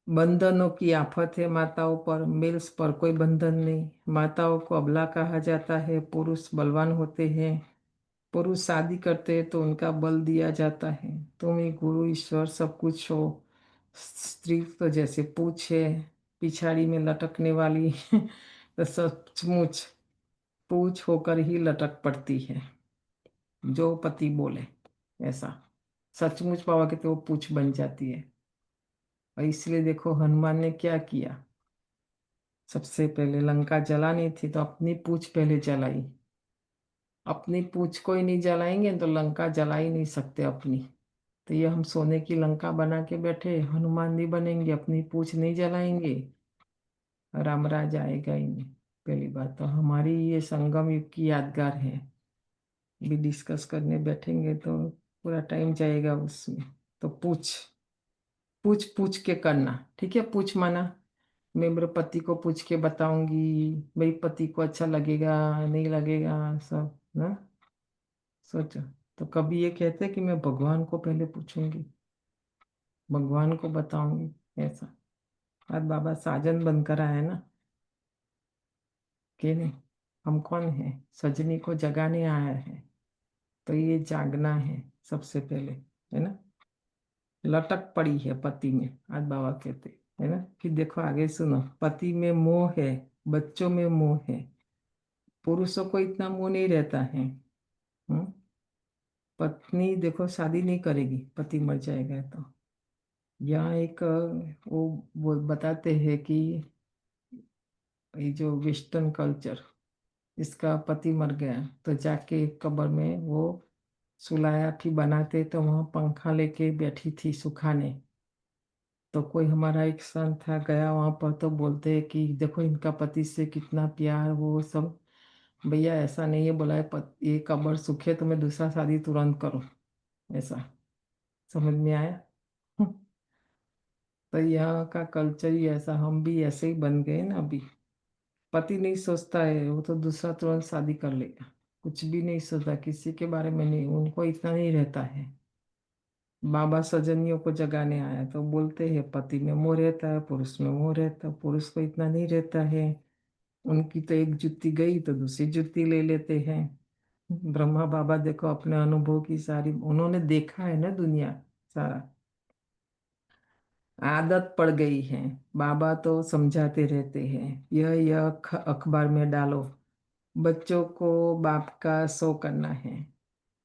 Speaker 3: बंधनों की आफत है माताओं पर, मेल्स पर कोई बंधन नहीं। माताओं को अबला कहा जाता है, पुरुष बलवान होते हैं। पुरुष शादी करते हैं तो उनका बल दिया जाता है। तुम ही गुरु ईश्वर सब कुछ हो। स्त्री तो जैसे पूछ है पिछाड़ी में लटकने वाली तो सचमुच पूछ होकर ही लटक पड़ती है। जो पति बोले ऐसा सचमुच बाबा के तो वो पूछ बन जाती है। और इसलिए देखो हनुमान ने क्या किया, सबसे पहले लंका जलानी थी तो अपनी पूछ पहले जलाई। अपनी पूछ को ही नहीं जलाएंगे तो लंका जला ही नहीं सकते अपनी। तो ये हम सोने की लंका बना के बैठे, हनुमान नहीं बनेंगे, अपनी पूछ नहीं जलाएंगे, रामराज आएगा ही नहीं। पहली बात तो हमारी ये संगम युग की यादगार है। भी डिस्कस करने बैठेंगे तो पूरा टाइम जाएगा उसमें। तो पूछ पूछ पूछ के करना, ठीक है। पूछ माना मैं मेरे पति को पूछ के बताऊंगी, मेरे पति को अच्छा लगेगा नहीं लगेगा सब ना सोचो। तो कभी ये कहते कि मैं भगवान को पहले पूछूंगी, भगवान को बताऊंगी ऐसा। आज बाबा साजन बनकर आया ना कि नहीं, हम कौन है, सजनी को जगाने आया है। तो ये जागना है सबसे पहले, है ना। लटक पड़ी है पति में, आज बाबा कहते है ना कि देखो आगे सुनो, पति में मोह है, बच्चों में मोह है। पुरुषों को इतना मोह नहीं रहता है। पत्नी देखो शादी नहीं करेगी, पति मर जाएगा तो। यहाँ एक वो बताते हैं कि ये जो वेस्टर्न कल्चर, इसका पति मर गया तो जाके एक कब्र में वो सुलाया फिर बनाते, तो वहाँ पंखा लेके बैठी थी सुखाने। तो कोई हमारा एक संत था गया वहाँ पर, तो बोलते हैं कि देखो इनका पति से कितना प्यार वो सब। भैया ऐसा नहीं है, बोला है ये कब्र सूखे तो मैं दूसरा शादी तुरंत करूँ ऐसा। समझ में आया तो यहाँ का कल्चर ही ऐसा, हम भी ऐसे ही बन गए ना अभी। पति नहीं सोचता है, वो तो दूसरा तुरंत शादी कर लेगा, कुछ भी नहीं सोचता किसी के बारे में, नहीं उनको इतना नहीं रहता है। बाबा सजनियों को जगाने आया तो बोलते हैं पति में मोह रहता है, पुरुष में मोह रहता है, पुरुष को इतना नहीं रहता है। उनकी तो एक जुत्ती गई तो दूसरी जुत्ती ले लेते हैं। ब्रह्मा बाबा देखो अपने अनुभव की सारी उन्होंने देखा है ना दुनिया सारा, आदत पड़ गई है। बाबा तो समझाते रहते हैं यह अखबार में डालो, बच्चों को बाप का शो करना है,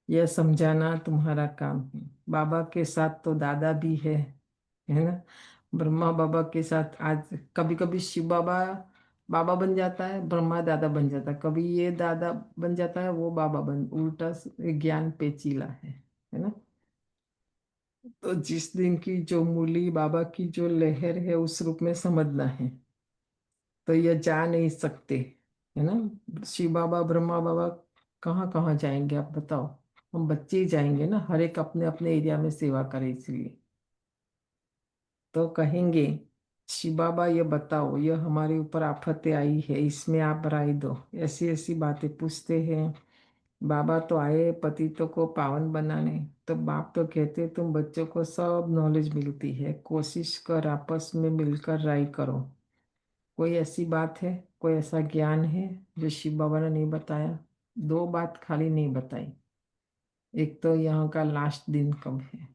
Speaker 3: यह समझाना तुम्हारा काम है। बाबा के साथ तो दादा भी है ना। ब्रह्मा बाबा के साथ आज कभी कभी शिव बाबा बाबा बन जाता है, ब्रह्मा दादा बन जाता है, कभी ये दादा बन जाता है वो बाबा बन, उल्टा ज्ञान पेचीला है ना। तो जिस दिन की जो मूली बाबा की जो लहर है उस रूप में समझना है, तो ये जा नहीं सकते, है ना। शिव बाबा ब्रह्मा बाबा कहाँ कहाँ जाएंगे आप बताओ। हम बच्चे ही जाएंगे ना, हर एक अपने अपने एरिया में सेवा करे, इसलिए तो कहेंगे शिव बाबा ये बताओ, ये हमारे ऊपर आफतें आई है, इसमें आप राय दो। ऐसी ऐसी बातें पूछते हैं। बाबा तो आए पतितों को पावन बनाने, तो बाप तो कहते तुम बच्चों को सब नॉलेज मिलती है, कोशिश कर आपस में मिलकर राय करो। कोई ऐसी बात है, कोई ऐसा ज्ञान है जो शिव बाबा ने नहीं बताया? दो बात खाली नहीं बताई, एक तो यहाँ का लास्ट दिन कब है,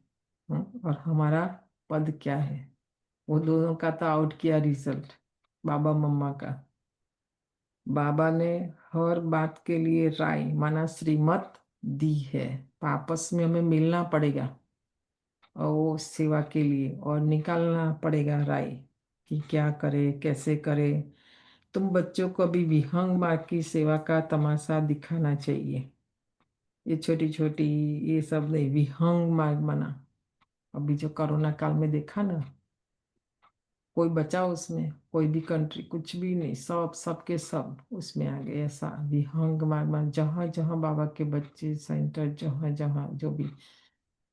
Speaker 3: और हमारा पद क्या है। वो दोनों का तो आउट किया रिजल्ट बाबा मम्मा का। बाबा ने हर बात के लिए राय माना श्रीमत दी है, आपस में हमें मिलना पड़ेगा और वो सेवा के लिए और निकालना पड़ेगा राय कि क्या करे कैसे करे। तुम बच्चों को अभी विहंग मार्ग की सेवा का तमाशा दिखाना चाहिए। ये छोटी छोटी ये सब नहीं, विहंग मार्ग माना अभी जो कोरोना काल में देखा ना, कोई बचा उसमें, कोई भी कंट्री कुछ भी नहीं, सब सबके सब उसमें आ गए। ऐसा विहंग मार्ग माना जहाँ जहाँ बाबा के बच्चे सेंटर जहाँ जहाँ जो भी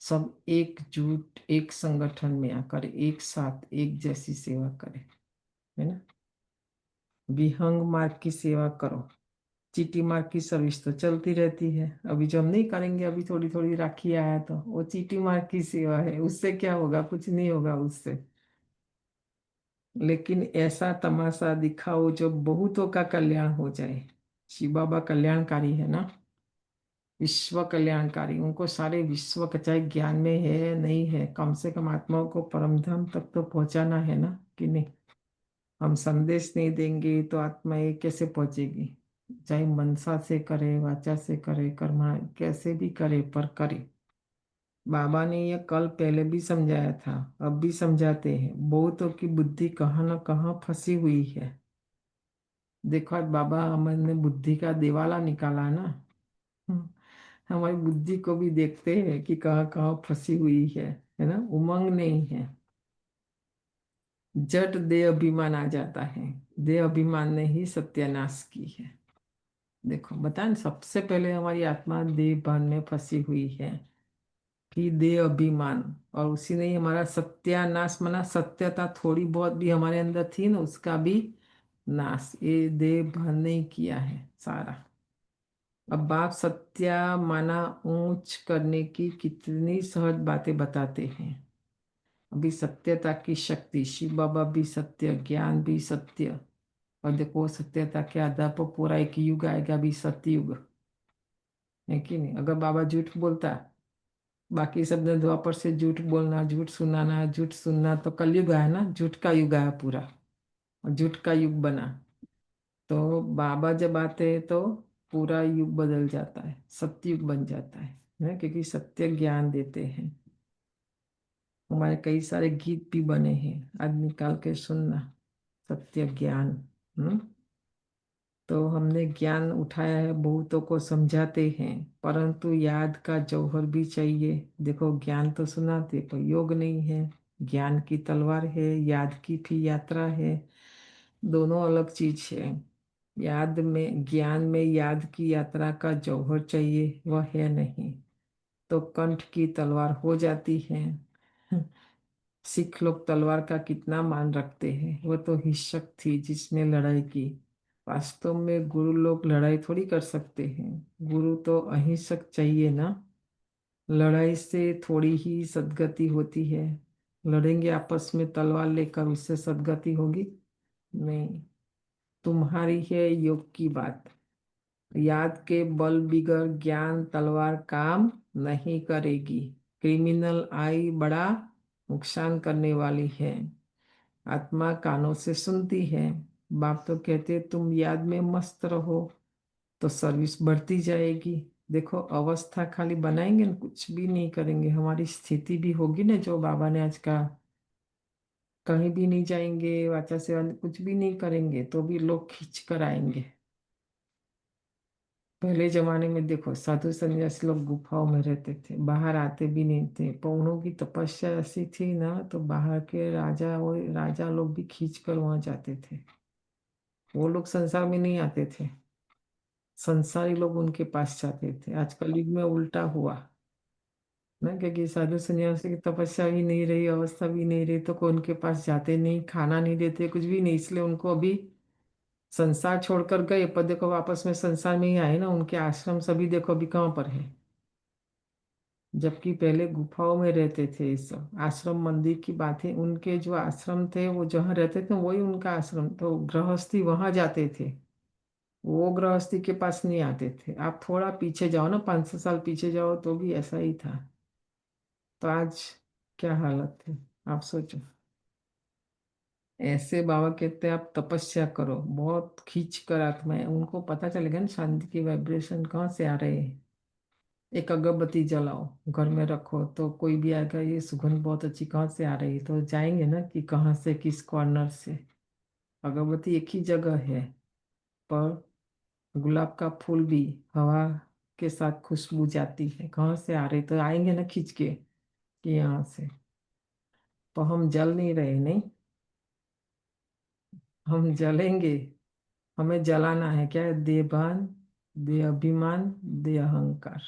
Speaker 3: सब एकजुट एक संगठन में आकर एक साथ एक जैसी सेवा करें, है ना। विहंग मार्ग की सेवा करो। चीटी मार्ग की सर्विस तो चलती रहती है, अभी जो हम नहीं करेंगे, अभी थोड़ी थोड़ी राखी आया तो वो चीटी मार्ग की सेवा है, उससे क्या होगा, कुछ नहीं होगा उससे। लेकिन ऐसा तमाशा दिखाओ जो बहुतों का कल्याण हो जाए। शिव बाबा कल्याणकारी है ना, विश्व कल्याणकारी। उनको सारे विश्व का चाहे ज्ञान में है नहीं है, कम से कम आत्माओं को परम धाम तक तो पहुंचाना है ना, कि नहीं। हम संदेश नहीं देंगे तो आत्मा ये कैसे पहुंचेगी। चाहे मनसा से करे, वाचा से करे, कर्मा कैसे भी करे, पर करे। बाबा ने ये कल पहले भी समझाया था, अब भी समझाते हैं। बहुतों की बुद्धि कहाँ न कहाँ फंसी हुई है। देखो आज बाबा हमने बुद्धि का दिवाला निकाला ना। हमारी बुद्धि को भी देखते हैं कि कहाँ कहाँ फंसी हुई है ना। उमंग नहीं है, जट देह अभिमान आ जाता है। देह अभिमान ने ही सत्यानाश की है। देखो बताएं, सबसे पहले हमारी आत्मा देह भान में फंसी हुई है, फिर देह अभिमान, और उसी ने ही हमारा सत्यानाश मना सत्यता थोड़ी बहुत भी हमारे अंदर थी ना, उसका भी नाश ये देह भान ने ही किया है सारा। अब बाप सत्या माना ऊंच करने की कितनी सहज बातें बताते हैं। अभी सत्यता की शक्ति, शिव बाबा भी सत्य, ज्ञान भी सत्य। और देखो सत्यता के आधार पर पूरा एक युग आएगा भी, सतयुग है कि नहीं। अगर बाबा झूठ बोलता, बाकी सब ने द्वापर से झूठ बोलना, झूठ सुनाना, झूठ सुनना, तो कलयुग आया ना, झूठ का युग आया पूरा, और झूठ का युग बना। तो बाबा जब आते हैं तो पूरा युग बदल जाता है, सतयुग बन जाता है ना, क्योंकि सत्य ज्ञान देते हैं। हमारे कई सारे गीत भी बने हैं, आज निकाल के सुनना, सत्य ज्ञान। तो हमने ज्ञान उठाया है, बहुतों को समझाते हैं, परंतु याद का जौहर भी चाहिए। देखो ज्ञान तो सुनाते पर योग नहीं है। ज्ञान की तलवार है, याद की भी यात्रा है, दोनों अलग चीज है। याद में, ज्ञान में याद की यात्रा का जौहर चाहिए, वह है नहीं तो कंठ की तलवार हो जाती है। सिख लोग तलवार का कितना मान रखते हैं, वह तो हिंसक थी जिसने लड़ाई की। वास्तव में गुरु लोग लड़ाई थोड़ी कर सकते हैं, गुरु तो अहिंसक चाहिए ना। लड़ाई से थोड़ी ही सद्गति होती है। लड़ेंगे आपस में तलवार लेकर, उससे सद्गति होगी नहीं। तुम्हारी है योग की बात। याद के बल बिगर ज्ञान तलवार काम नहीं करेगी। क्रिमिनल आई बड़ा नुकसान करने वाली है। आत्मा कानों से सुनती है। बाप तो कहते तुम याद में मस्त रहो तो सर्विस बढ़ती जाएगी। देखो अवस्था खाली बनाएंगे ना, कुछ भी नहीं करेंगे, हमारी स्थिति भी होगी ना जो बाबा ने आज कहा। कहीं भी नहीं जाएंगे, वाचा सेवा कुछ भी नहीं करेंगे तो भी लोग खींच कर आएंगे। पहले जमाने में देखो साधु संन्यासी लोग गुफाओं में रहते थे, बाहर आते भी नहीं थे, पर उन्हों की तपस्या ऐसी थी ना, तो बाहर के राजा वो राजा लोग भी खींच कर वहां जाते थे। वो लोग संसार में नहीं आते थे, संसारी लोग उनके पास जाते थे। आजकल युग में उल्टा हुआ ना, क्योंकि साधु संन्यासी की तपस्या भी नहीं रही, अवस्था भी नहीं रही, तो कोई उनके पास जाते नहीं, खाना नहीं देते, कुछ भी नहीं। इसलिए उनको अभी संसार छोड़कर गए, पर देखो वापस में संसार में ही आए ना। उनके आश्रम सभी देखो अभी कहाँ पर है, जबकि पहले गुफाओं में रहते थे। ये सब आश्रम मंदिर की बात है। उनके जो आश्रम थे वो जहाँ रहते थे वही उनका आश्रम, तो गृहस्थी वहां जाते थे, वो गृहस्थी के पास नहीं आते थे। आप थोड़ा पीछे जाओ ना, 500 साल पीछे जाओ तो भी ऐसा ही था। तो आज क्या हालत है आप सोचो। ऐसे बाबा कहते हैं आप तपस्या करो, बहुत खींच कर आत्माएं, उनको पता चलेगा ना शांति की वाइब्रेशन कहाँ से आ रहे हैं। एक अगरबत्ती जलाओ, घर में रखो, तो कोई भी आएगा ये सुगंध बहुत अच्छी कहाँ से आ रही है, तो जाएंगे ना कि कहाँ से, किस कॉर्नर से। अगरबत्ती एक ही जगह है, पर गुलाब का फूल भी हवा के साथ खुशबू जाती है, कहाँ से आ रही, तो आएंगे ना खींच के कि यहाँ से। तो हम जल नहीं रहे, नहीं, हम जलेंगे। हमें जलाना है क्या है, देहभान, देह अभिमान, देह अहंकार,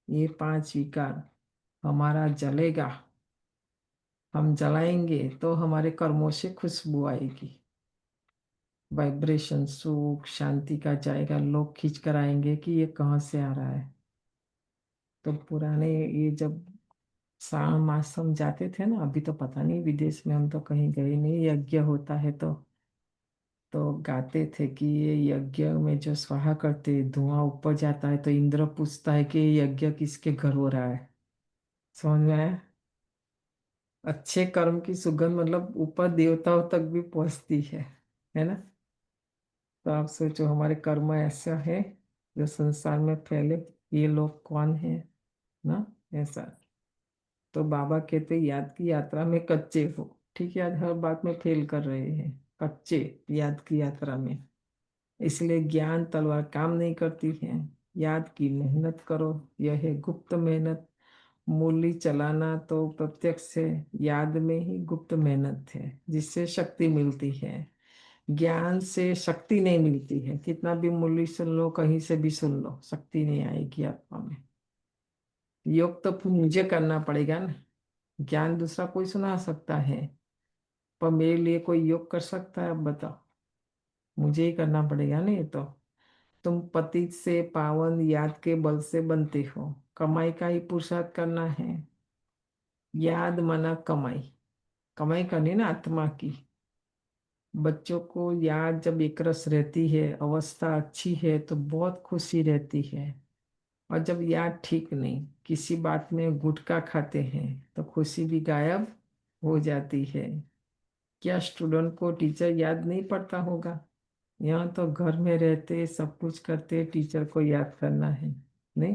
Speaker 3: ये 5 विकार हमारा जलेगा। हम जलाएंगे तो हमारे कर्मों से खुशबू आएगी, वाइब्रेशन सुख शांति का जाएगा, लोग खींच कर आएंगे कि ये कहाँ से आ रहा है। तो पुराने ये जब साम आश्रम जाते थे ना, अभी तो पता नहीं विदेश में, हम तो कहीं गए नहीं, यज्ञ होता है तो गाते थे कि ये यज्ञ में जो स्वाहा करते धुआं ऊपर जाता है तो इंद्र पूछता है कि ये यज्ञ किसके घर हो रहा है। समझ में आया। अच्छे कर्म की सुगंध मतलब ऊपर देवताओं तक भी पहुंचती है ना। तो आप सोचो हमारे कर्म ऐसा है जो संसार में फैले, ये लोग कौन है ना, ऐसा। तो बाबा कहते याद की यात्रा में कच्चे हो, ठीक है, आज हर बात में फेल कर रहे हैं, कच्चे याद की यात्रा में। इसलिए ज्ञान तलवार काम नहीं करती है। याद की मेहनत करो, यह है गुप्त मेहनत। मूली चलाना तो प्रत्यक्ष है, याद में ही गुप्त मेहनत है जिससे शक्ति मिलती है। ज्ञान से शक्ति नहीं मिलती है, कितना भी मूली सुन लो, कहीं से भी सुन लो, शक्ति नहीं आएगी आत्मा में। योग तो फिर मुझे करना पड़ेगा ना। ज्ञान दूसरा कोई सुना सकता है, पर मेरे लिए कोई योग कर सकता है, अब बताओ। मुझे ही करना पड़ेगा ना ये तो। तुम पतित से पावन याद के बल से बनते हो, कमाई का ही पुरुषार्थ करना है। याद मना कमाई, कमाई करनी ना आत्मा की। बच्चों को याद जब एक रस रहती है, अवस्था अच्छी है तो बहुत खुशी रहती है। और जब याद ठीक नहीं, किसी बात में गुटखा खाते हैं तो खुशी भी गायब हो जाती है। क्या स्टूडेंट को टीचर याद नहीं पड़ता होगा। यहाँ तो घर में रहते सब कुछ करते, टीचर को याद करना है नहीं।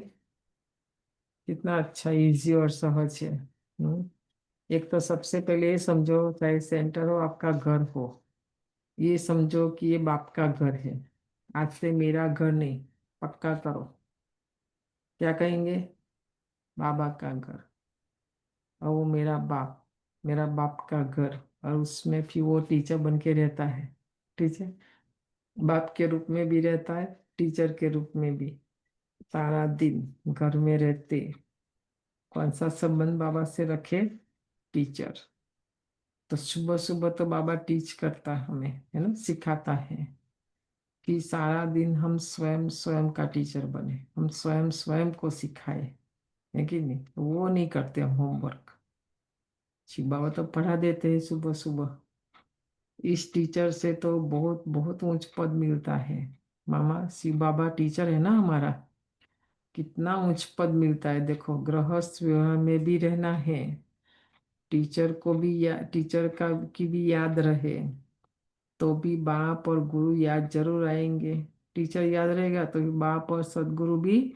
Speaker 3: कितना अच्छा इजी और सहज है। एक तो सबसे पहले ये समझो, चाहे सेंटर हो आपका घर हो, ये समझो कि ये बाप का घर है। आज से मेरा घर नहीं, पक्का करो। क्या कहेंगे, बाबा का घर, और वो मेरा बाप का घर, और उसमें फिर वो टीचर बन के रहता है। टीचर बाप के रूप में भी रहता है, टीचर के रूप में भी। सारा दिन घर में रहते, कौन सा संबंध बाबा से रखे, टीचर। तो सुबह सुबह तो बाबा टीच करता हमें, है ना, सिखाता है कि सारा दिन हम स्वयं स्वयं का टीचर बने, हम स्वयं स्वयं को सिखाए। है कि नहीं? वो नहीं करते हम होमवर्क। शिव बाबा तो पढ़ा देते हैं सुबह सुबह। इस टीचर से तो बहुत बहुत ऊंच पद मिलता है। मामा शिव बाबा टीचर है ना हमारा, कितना ऊंच पद मिलता है। देखो गृहस्थ विवाह में भी रहना है, टीचर को भी टीचर का की भी याद रहे, तो भी बाप और गुरु याद जरूर आएंगे। टीचर याद रहेगा तो भी बाप और सदगुरु भी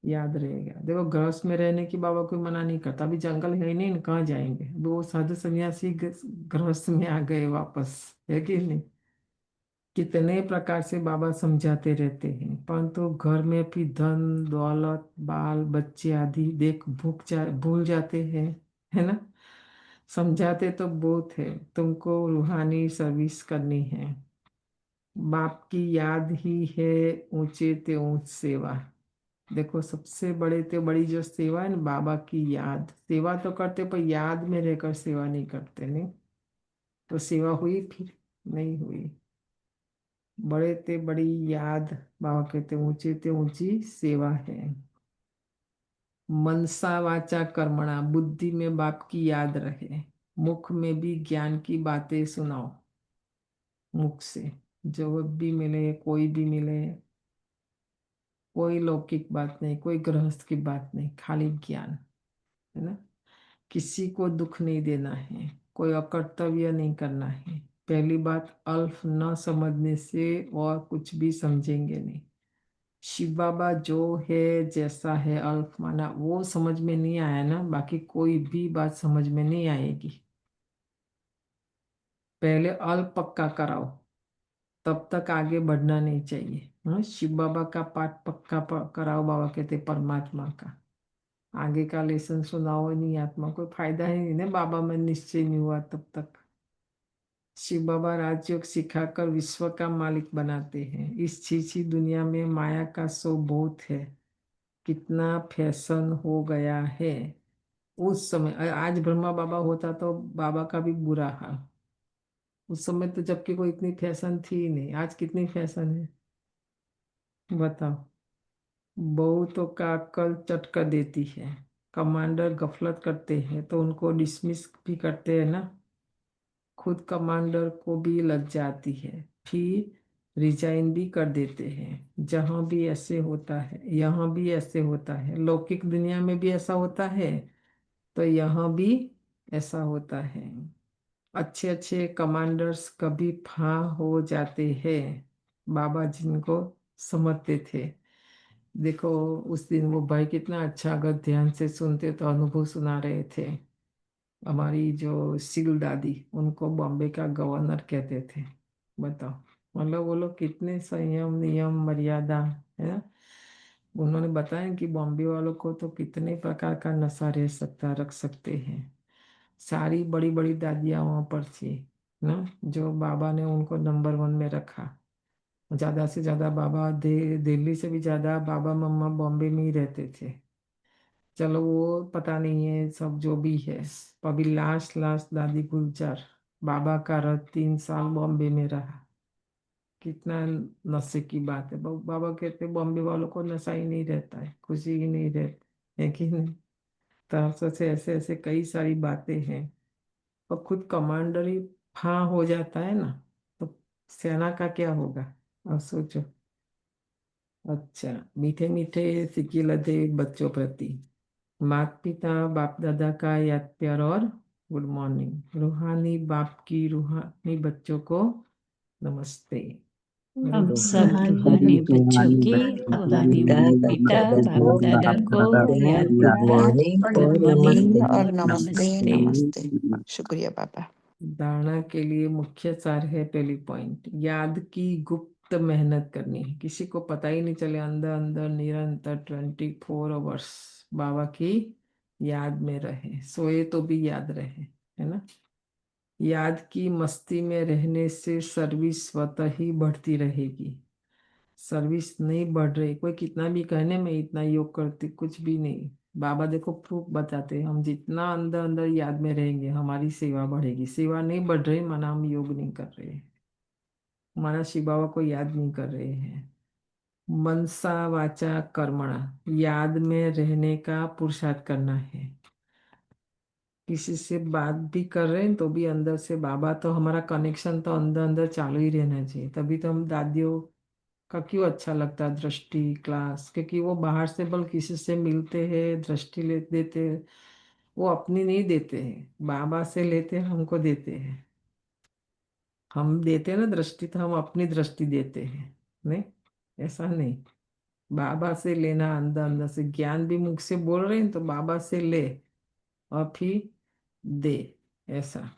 Speaker 3: याद रहेगा। देखो गृहस्थ में रहने की बाबा कोई मना नहीं करता। अभी जंगल है ही नहीं, कहाँ जाएंगे? अभी वो साधु सन्यासी गृहस्थ में आ गए वापस, है कि नहीं? कितने प्रकार से बाबा समझाते रहते हैं, परंतु घर में भी धन दौलत बाल बच्चे आदि देख भूल जाते हैं, है ना? समझाते तो बहुत है, तुमको रूहानी सर्विस करनी है। बाप की याद ही है ऊंचे ते ऊंच सेवा। देखो सबसे बड़े ते बड़ी जो सेवा है ना, बाबा की याद। सेवा तो करते पर याद में रहकर सेवा नहीं करते, नहीं तो सेवा हुई? फिर नहीं हुई। बड़े ते बड़ी याद, बाबा कहते ऊंचे ते ऊंची सेवा है। मनसा वाचा कर्मणा, बुद्धि में बाप की याद रहे, मुख में भी ज्ञान की बातें सुनाओ। मुख से जो भी मिले, कोई भी मिले, कोई लौकिक बात नहीं, कोई गृहस्थ की बात नहीं, खाली ज्ञान, है ना? किसी को दुख नहीं देना है, कोई अकर्तव्य नहीं करना है। पहली बात, अल्फ न समझने से और कुछ भी समझेंगे नहीं। शिव बाबा जो है जैसा है, अल्फ माना वो समझ में नहीं आया ना, बाकी कोई भी बात समझ में नहीं आएगी। पहले अल्प पक्का कराओ, तब तक आगे बढ़ना नहीं चाहिए। हाँ, शिव बाबा का पाठ पक्का कराओ, बाबा कहते परमात्मा का। आगे का लेसन सुनाओ नहीं, आत्मा कोई फायदा ही नहीं ना, बाबा में निश्चय नहीं हुआ तब तक। शिव बाबा राजयोग सिखाकर विश्व का मालिक बनाते हैं। इस छीछी दुनिया में माया का सो बहुत है, कितना फैशन हो गया है। उस समय आज ब्रह्मा बाबा होता तो बाबा का भी बुरा हाल। उस समय तो जबकि कोई इतनी फैशन थी ही नहीं, आज कितनी फैशन है बताओ। बहुतों का अक्ल चट कर देती है। कमांडर गफलत करते हैं तो उनको डिसमिस भी करते हैं ना, खुद कमांडर को भी लग जाती है, फिर रिजाइन भी कर देते हैं। जहाँ भी ऐसे होता है यहाँ भी ऐसे होता है, लौकिक दुनिया में भी ऐसा होता है तो यहाँ भी ऐसा होता है। अच्छे अच्छे कमांडर्स कभी फां हो जाते हैं, बाबा जिनको समझते थे। देखो उस दिन वो भाई कितना अच्छा, अगर ध्यान से सुनते तो अनुभव सुना रहे थे। हमारी जो सील दादी, उनको बॉम्बे का गवर्नर कहते थे। बताओ, मतलब वो लोग कितने संयम नियम मर्यादा, है ना? उन्होंने बताया कि बॉम्बे वालों को तो कितने प्रकार का नशा रख सकते हैं। सारी बड़ी बड़ी दादियाँ वहाँ पर थी ना, जो बाबा ने उनको नंबर 1 में रखा। ज्यादा से ज्यादा बाबा दिल्ली से भी ज्यादा बाबा मम्मा बॉम्बे में ही रहते थे। चलो वो पता नहीं है सब जो भी है, पर अभी लास्ट लास्ट दादी गुलजार, बाबा का रथ 3 साल बॉम्बे में रहा। कितना नशे की बात है। बाबा कहते बॉम्बे वालों को नशा ही नहीं रहता है, खुशी ही नहीं रहती है कि नहीं? तो से ऐसे ऐसे कई सारी बातें हैं। और खुद कमांडर ही हाँ हो जाता है ना, तो सेना का क्या होगा? अब सोचो। अच्छा, मीठे मीठे सिक्के लदे बच्चों प्रति माता पिता बाप दादा का याद प्यार और गुड मॉर्निंग। रूहानी बाप की रूहानी बच्चों को नमस्ते।
Speaker 1: हम सब रूहानी बच्चों की रूहानी पिता बाप दादा को याद
Speaker 6: गुड
Speaker 1: प्यार
Speaker 6: मॉर्निंग
Speaker 1: गुड
Speaker 6: और
Speaker 1: मॉर्निंग
Speaker 6: नमस्ते।
Speaker 7: और
Speaker 1: और
Speaker 7: नमस्ते
Speaker 1: नमस्ते।
Speaker 7: नमस्ते। शुक्रिया पापा।
Speaker 3: धारणा के लिए मुख्य सार है, पहली पॉइंट, याद की गुप्त मेहनत करनी है, किसी को पता ही नहीं चले, अंदर अंदर निरंतर 24 आवर्स बाबा की याद में रहे, सोए तो भी याद रहे, है ना? याद की मस्ती में रहने से सर्विस स्वतः ही बढ़ती रहेगी। सर्विस नहीं बढ़ रही, कोई कितना भी कहने में इतना योग करते, कुछ भी नहीं। बाबा देखो प्रूफ बताते हैं, हम जितना अंदर अंदर याद में रहेंगे हमारी सेवा बढ़ेगी। सेवा नहीं बढ़ रही माना हम योग नहीं कर रहे, हमारा शिव बाबा को याद नहीं कर रहे हैं। मनसा वाचा कर्मणा, याद में रहने का पुरुषार्थ करना है। किसी से बात भी कर रहे हैं तो भी अंदर से बाबा, तो हमारा कनेक्शन तो अंदर अंदर चालू ही रहना चाहिए। तभी तो हम दादियों का क्यों अच्छा लगता है दृष्टि क्लास, क्योंकि वो बाहर से बल किसी से मिलते हैं, दृष्टि ले देते हैं, वो अपनी नहीं देते हैं, बाबा से लेते हैं, हमको देते हैं। हम देते हैं ना दृष्टि, तो हम अपनी दृष्टि देते हैं, नहीं ऐसा नहीं। बाबा से लेना, अंदर अंदर से ज्ञान भी मुख से बोल रहे हैं तो बाबा से ले और फिर दे, ऐसा।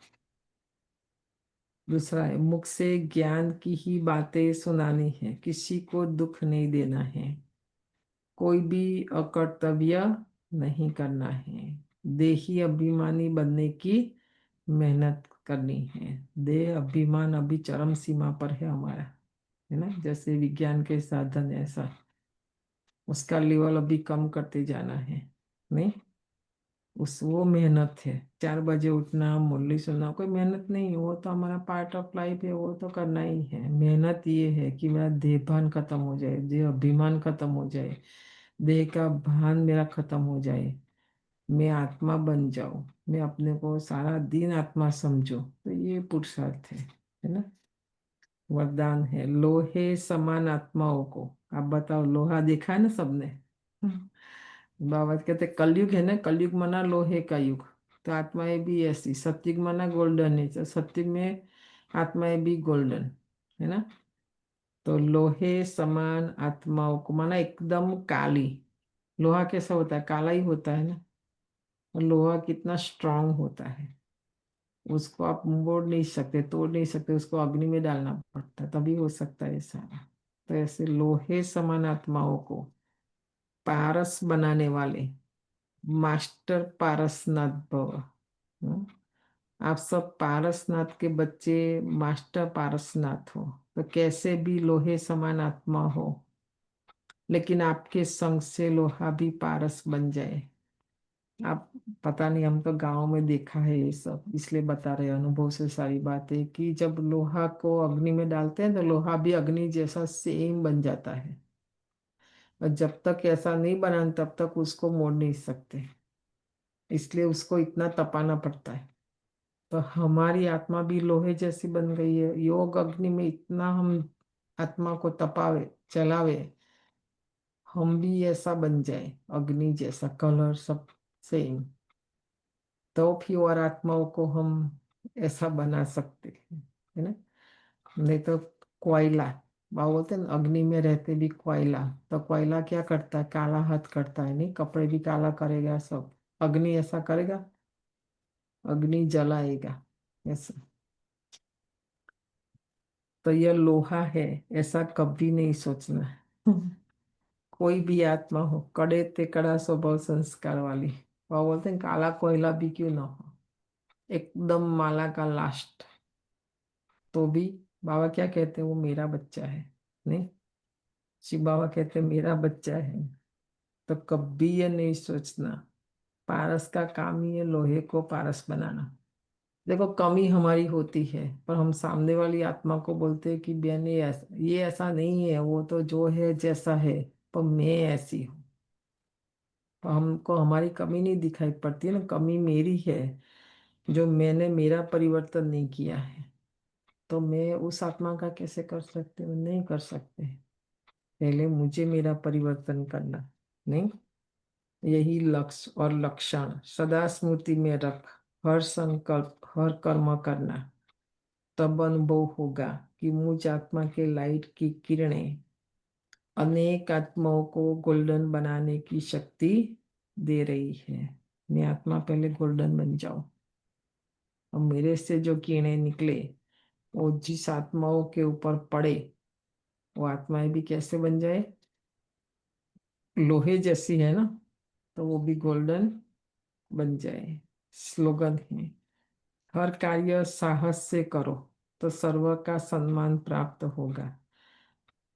Speaker 3: दूसरा है, मुख से ज्ञान की ही बातें सुनानी है, किसी को दुख नहीं देना है, कोई भी अकर्तव्य नहीं करना है, देही अभिमानी बनने की मेहनत करनी है। देह अभिमान अभी चरम सीमा पर है हमारा, है ना, जैसे विज्ञान के साधन ऐसा, उसका लेवल अभी कम करते जाना है, नहीं। वो मेहनत है। 4 बजे उठना, मुरली सुनना कोई मेहनत नहीं है, वो तो हमारा पार्ट ऑफ लाइफ है, वो तो करना ही है। मेहनत ये है कि मेरा देह भान खत्म हो जाए, देह अभिमान खत्म हो जाए, देह का भान मेरा खत्म हो जाए, मैं आत्मा बन जाऊं, मैं अपने को सारा दिन आत्मा समझो, तो ये पुरुषार्थ है ना। वरदान है, लोहे समान आत्माओं को। आप बताओ, लोहा देखा है ना सबने? बाबा कहते कलयुग है ना, कलयुग मना लोहे का युग, तो आत्माएं भी ऐसी। सत्युग मना गोल्डन है, तो सत्युग में आत्माएं भी गोल्डन है ना। तो लोहे समान आत्माओं को माना एकदम काली। लोहा कैसा होता है? काला ही होता है ना। और लोहा कितना स्ट्रांग होता है, उसको आप मोड़ नहीं सकते, तोड़ नहीं सकते, उसको अग्नि में डालना पड़ता है तभी हो सकता है सारा। तो ऐसे लोहे समान आत्माओं को पारस बनाने वाले मास्टर पारसनाथ भव। हम्म? आप सब पारसनाथ के बच्चे, मास्टर पारसनाथ हो, तो कैसे भी लोहे समान आत्मा हो, लेकिन आपके संग से लोहा भी पारस बन जाए। आप पता नहीं, हम तो गांव में देखा है ये सब, इसलिए बता रहे हैं अनुभव से सारी बातें, कि जब लोहा को अग्नि में डालते हैं तो लोहा भी अग्नि जैसा सेम बन जाता है। और जब तक ऐसा नहीं बना तब तक उसको मोड़ नहीं सकते, इसलिए उसको इतना तपाना पड़ता है। तो हमारी आत्मा भी लोहे जैसी बन गई है। योग अग्नि में इतना हम आत्मा को तपावे चलावे, हम भी ऐसा बन जाए, अग्नि जैसा, कलर सब सेम, तो फिर और आत्माओं को हम ऐसा बना सकते हैं, है ना। नहीं तो कोयला, बाबा बोलते हैं ना, अग्नि में रहते भी कोयला, तो कोयला क्या करता है? काला हाथ करता है, नहीं, कपड़े भी काला करेगा सब। अग्नि ऐसा करेगा? अग्नि जलाएगा ऐसा। तो यह लोहा है, ऐसा कभी नहीं सोचना है। कोई भी आत्मा हो, कड़े ते कड़ा स्वभाव संस्कार वाली, वो बोलते हैं काला कोयला भी क्यों ना हो, एकदम माला का लास्ट, तो भी बाबा क्या कहते हैं? वो मेरा बच्चा है, नहीं, शिव बाबा कहते हैं मेरा बच्चा है। तो कभी ये नहीं सोचना, पारस का काम ही है लोहे को पारस बनाना। देखो, कमी हमारी होती है, पर हम सामने वाली आत्मा को बोलते हैं कि बहन ये ऐसा नहीं है, वो तो जो है जैसा है, पर मैं ऐसी हूँ। तो हमको हमारी कमी नहीं दिखाई पड़ती है ना, कमी मेरी है, जो मैंने मेरा परिवर्तन नहीं किया है। तो मैं उस आत्मा का कैसे कर सकते हूँ? नहीं कर सकते। पहले मुझे मेरा परिवर्तन करना, नहीं। यही लक्ष्य और लक्षण सदा स्मृति में रख, हर संकल्प हर कर्म करना, तब अनुभव होगा कि मुझ आत्मा के लाइट की किरणें अनेक आत्माओं को गोल्डन बनाने की शक्ति दे रही है। मैं आत्मा पहले गोल्डन बन जाऊं, और मेरे से जो किरणें निकले वो जिस आत्माओं के ऊपर पड़े, वो आत्माएं भी कैसे बन जाए? लोहे जैसी है ना, तो वो भी गोल्डन बन जाए। स्लोगन है, हर कार्य साहस से करो तो सर्व का सम्मान प्राप्त होगा।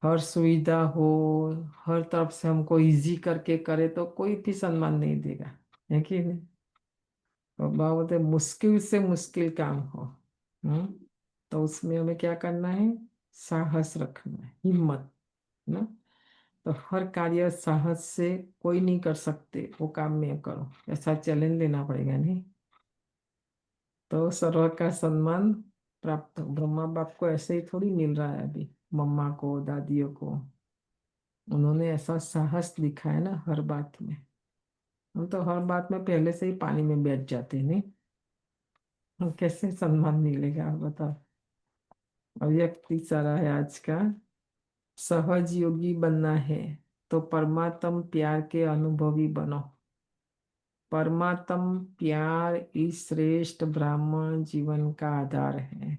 Speaker 3: हर सुविधा हो, हर तरफ से हमको इजी करके करे तो कोई भी सम्मान नहीं देगा, है कि नहीं। तो बाबा बोलते मुश्किल से मुश्किल काम हो, तो उसमें हमें क्या करना है? साहस रखना है, हिम्मत, ना। तो हर कार्य साहस से कोई नहीं कर सकते, वो काम में करो, ऐसा चैलेंज लेना पड़ेगा नहीं। तो सर्व का सम्मान प्राप्त ब्रह्मा बाप को ऐसे ही थोड़ी मिल रहा है अभी, मम्मा को दादियों को, उन्होंने ऐसा साहस दिखाया ना हर बात में। हम तो हर बात में पहले से ही पानी में बैठ जाते हैं, नहीं? हम कैसे सम्मान मिलेगा आप बताओ। अव्यक्ति सारा है आज का। सहज योगी बनना है तो परमात्म प्यार के अनुभवी बनो। परमात्म प्यार इस श्रेष्ठ ब्राह्मण जीवन का आधार है।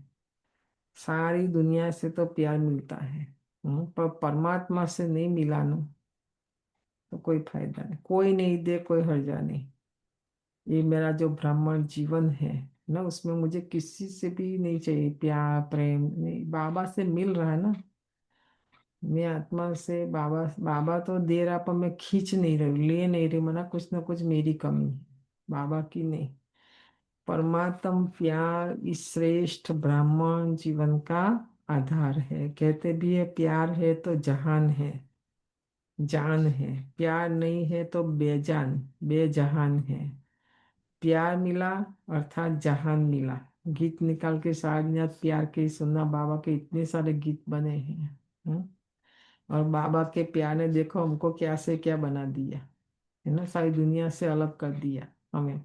Speaker 3: सारी दुनिया से तो प्यार मिलता है, पर परमात्मा से नहीं मिला ना तो कोई फायदा नहीं। कोई नहीं दे कोई हर्जा नहीं। ये मेरा जो ब्राह्मण जीवन है ना, उसमें मुझे किसी से भी नहीं चाहिए प्यार प्रेम, नहीं, बाबा से मिल रहा है ना। मैं आत्मा से बाबा बाबा तो दे रहा, पर मैं खींच नहीं रही, ले नहीं रही, मना कुछ ना कुछ मेरी कमी है, बाबा की नहीं। परमात्म प्यार इस श्रेष्ठ ब्राह्मण जीवन का आधार है। कहते भी है प्यार है तो जहान है, जान है। प्यार नहीं है तो बेजान बेजहान है। प्यार मिला अर्थात जहान मिला। गीत निकाल के सारनाथ प्यार के ही सुनना, बाबा के इतने सारे गीत बने हैं। और बाबा के प्यार ने देखो हमको क्या से क्या बना दिया है ना, सारी दुनिया से अलग कर दिया हमें,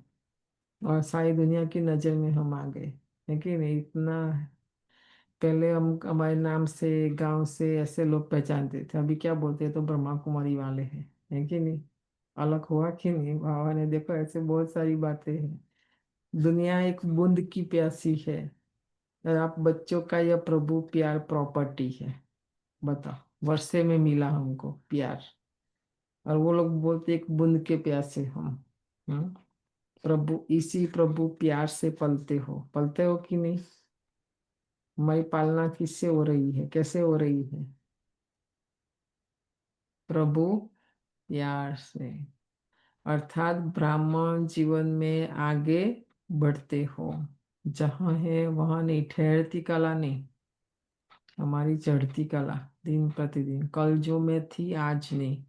Speaker 3: और सारी दुनिया की नजर में हम आ गए, है कि नहीं? इतना पहले हम हमारे नाम से गांव से ऐसे लोग पहचानते थे, अभी क्या बोलते हैं? तो ब्रह्मा कुमारी वाले हैं, है कि नहीं? अलग हुआ कि नहीं? बाबा ने देखो ऐसे बहुत सारी बातें हैं। दुनिया एक बूंद की प्यासी है, और आप बच्चों का यह प्रभु प्यार प्रॉपर्टी है। बताओ, वर्षे में मिला हमको प्यार, और वो लोग बोलते एक बूंद के प्यासे हम। हम्म? प्रभु इसी प्रभु प्यार से पलते हो कि नहीं? मैं पालना किससे हो रही है, कैसे हो रही है? प्रभु प्यार से, अर्थात ब्राह्मण जीवन में आगे बढ़ते हो। जहाँ है वहां नहीं, ठहरती कला नहीं, हमारी चढ़ती कला दिन प्रतिदिन। कल जो मैं थी आज नहीं,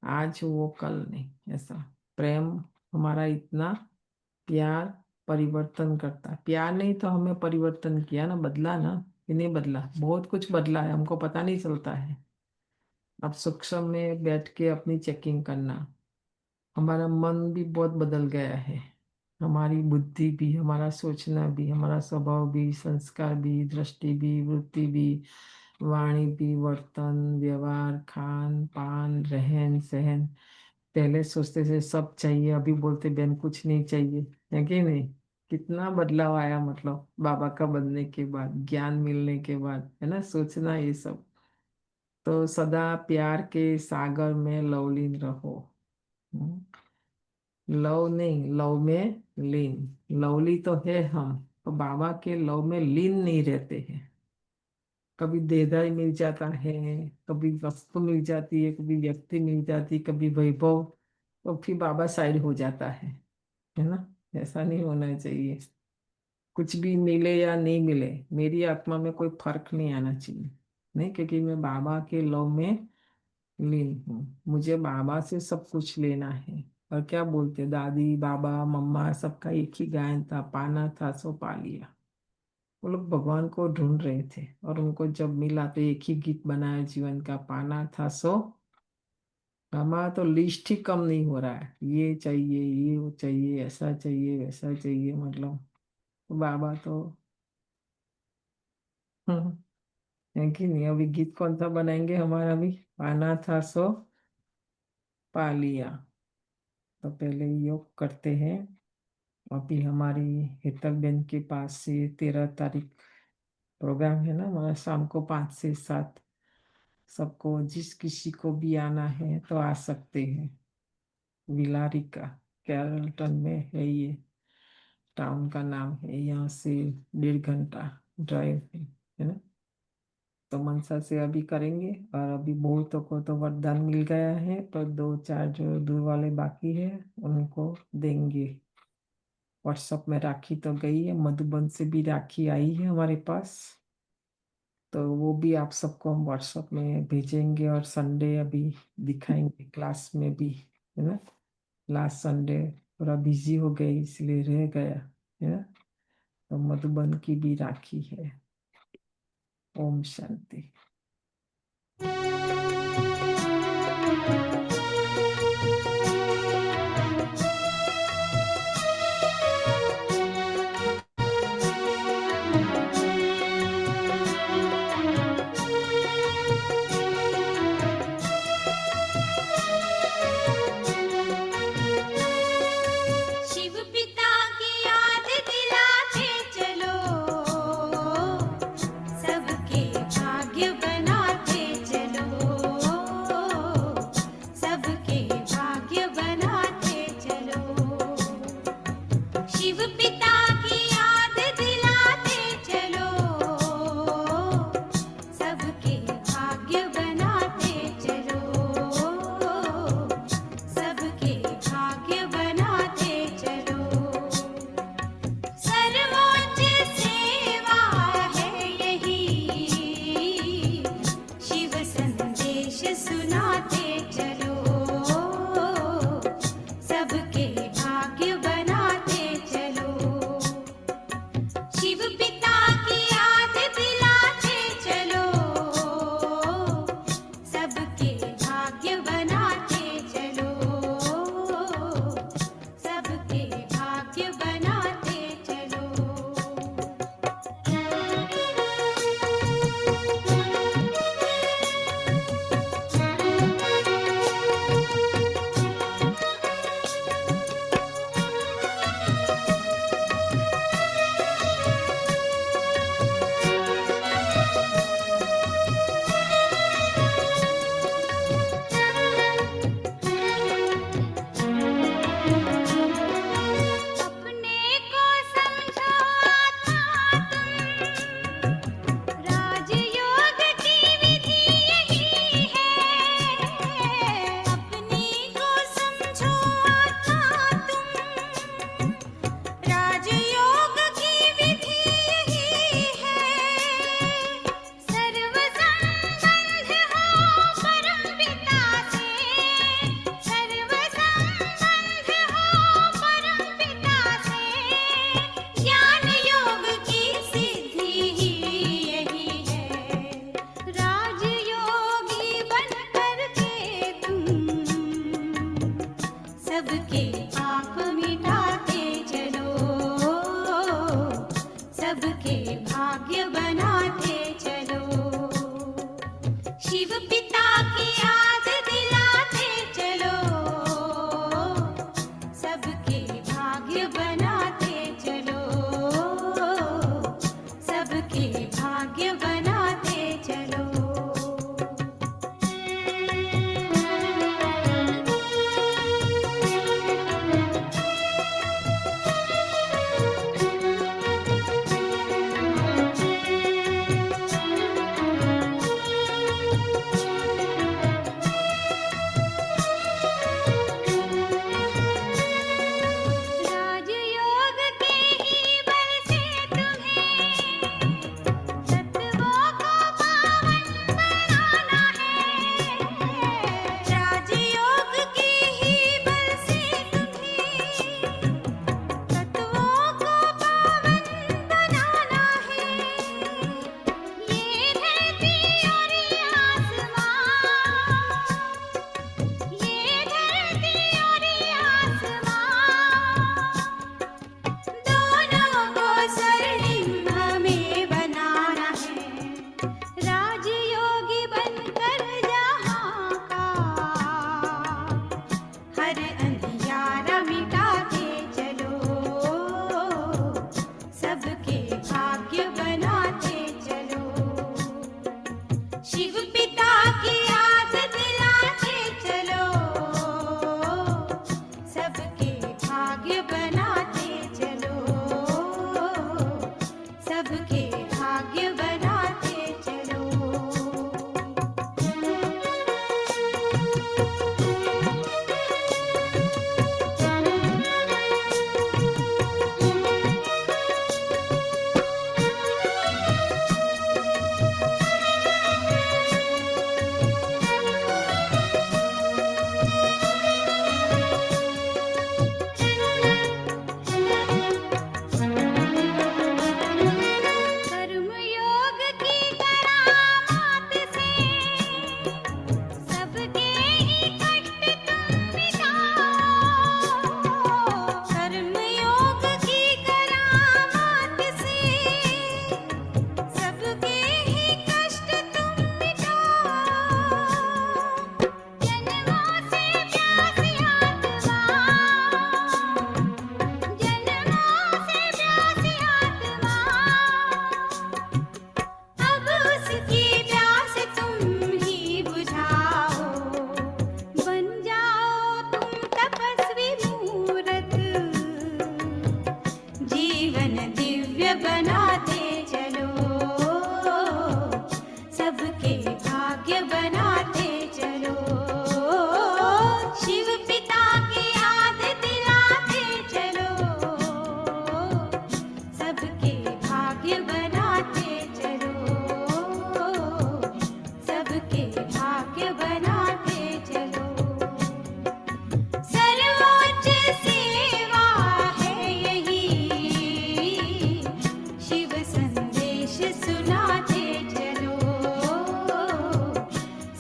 Speaker 3: आज वो कल नहीं, ऐसा प्रेम हमारा इतना। प्यार परिवर्तन करता, प्यार नहीं तो हमें परिवर्तन किया ना, बदला ना, कि नहीं बदला? बहुत कुछ बदला है, हमको पता नहीं चलता है। अब सूक्ष्म में बैठ के अपनी चेकिंग करना। हमारा मन भी बहुत बदल गया है, हमारी बुद्धि भी, हमारा सोचना भी, हमारा स्वभाव भी, संस्कार भी, दृष्टि भी, वृत्ति भी, वाणी भी, वर्तन व्यवहार, खान पान, रहन सहन। पहले सोचते थे सब चाहिए, अभी बोलते बहन कुछ नहीं चाहिए, है कि नहीं? कितना बदलाव आया, मतलब बाबा का बनने के बाद, ज्ञान मिलने के बाद, है ना? सोचना ये सब। तो सदा प्यार के सागर में लवलीन रहो। हम्म? लव नहीं, लव में लीन। लवली तो है हम, तो बाबा के लव में लीन नहीं रहते हैं। कभी देदाई मिल जाता है, कभी वस्तु मिल जाती है, कभी व्यक्ति मिल जाती, कभी वैभव, तो फिर बाबा साइड हो जाता है ना? ऐसा नहीं होना चाहिए। कुछ भी मिले या नहीं मिले, मेरी आत्मा में कोई फर्क नहीं आना चाहिए, नहीं, क्योंकि मैं बाबा के लव में लीन हूँ। मुझे बाबा से सब कुछ लेना है। और क्या बोलते, दादी बाबा मम्मा सबका एक ही गायन था, पाना था सो पा लिया। वो लोग भगवान को ढूंढ रहे थे, और उनको जब मिला तो एक ही गीत बनाया जीवन का, पाना था सो। हमारा तो लिस्ट ही कम नहीं हो रहा है, ये चाहिए ये वो चाहिए, ऐसा चाहिए वैसा चाहिए, मतलब बाबा तो है कि नहीं? अभी गीत कौन सा बनाएंगे हमारा भी? पाना था सो पा लिया। तो पहले योग करते हैं। अभी हमारी हेतल बेन के पास से 13 तारीख प्रोग्राम है ना हमारा, शाम को 5 से 7। सबको जिस किसी को भी आना है तो आ सकते हैं। विलारिका कैरल्टन में है ये, टाउन का नाम है। यहाँ से 1.5 घंटा ड्राइव है ना? तो मनसा से अभी करेंगे, और अभी बहुतों को तो वरदान मिल गया है, पर 2-4 जो दूर वाले बाकी है उनको देंगे। व्हाट्सएप में राखी तो गई है, मधुबन से भी राखी आई है हमारे पास। तो वो भी आप सबको हम व्हाट्सएप में भेजेंगे और संडे अभी दिखाएंगे क्लास में भी, है ना। लास्ट संडे थोड़ा बिजी हो गई इसलिए रह गया, है ना। तो मधुबन की भी राखी है। ओम शांति।
Speaker 11: शिव पिता की याद दिलाते चलो, सबके भाग्य बनाते चलो, सबके भाग्य बनाते चलो। शिव पिता की याद दिलाते चलो, सबके भाग्य बनाते चलो, सबके भाग्य बनाते चलो। सर्वोच्च सेवा है यही, शिव संदेश सुनाते चलो, सबके भाग्य बनाते चलो। शिव पिता की याद दिलाते चलो, सबके भाग्य बनाते चलो, सबके भाग्य बनाते चलो। अपने को समझो आत्मा तुम, राजयोग की विधि यही है। अपने को समझो आत्मा तुम, राजयोग की विधि यही है। सर्व संबंध हो परम पिता से, सर्व संबंध हो परम पिता से। ज्ञान योग की सिद्धि ही यही है। राजयोगी बन करके तुम, सबके पाप मिटाते चलो, सबके भाग्य बनाते चलो। शिव पिता की याद दिलाते चलो, सबके भाग्य बनाते चलो, सबके भाग्य बनाते चलो। राजयोग के ही बल से तुम्हें तत्वों को पावन बनाना है। राजयोग के ही बल से तुम्हें तत्वों को पावन बनाना है। ये धरती और ये आसमां, ये धरती और ये आसमां, दोनों को स्वर्णिम हमें बनाना है। राजयोगी बनकर जहाँ का हर अंधियारा मिटाते चलो, सबके भाग्य बनाते चलो। शिव पिता की याद दिलाते चलो, सबके भाग्य बनाते चलो, सबके भाग्य बनाते चलो। बनाते चलो, सबके भाग्य बनाते चलो। शिव पिता की याद दिलाते चलो, सबके भाग्य बनाते चलो, सबके भाग्य बनाते चलो। सर्वोच्च सेवा है यही, शिव संदेश सुनाते चलो,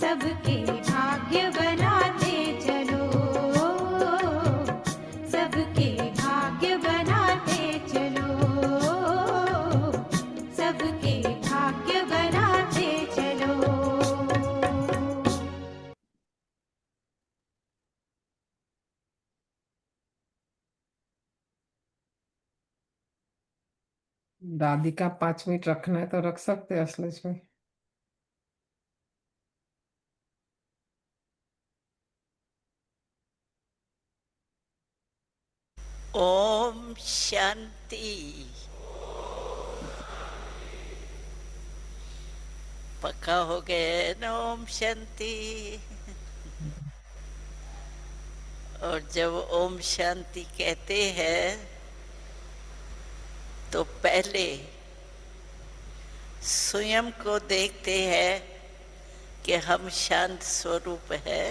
Speaker 11: सबके भाग्य बनाते चलो, सबके भाग्य बनाते चलो, सबके भाग्य बनाते चलो।
Speaker 3: दादी का 5 मिनट रखना है तो रख सकते हैं असलज में।
Speaker 12: ओम शांति। पक्का हो गए ना ओम शांति। और जब ओम शांति कहते हैं तो पहले स्वयं को देखते हैं कि हम शांत स्वरूप है।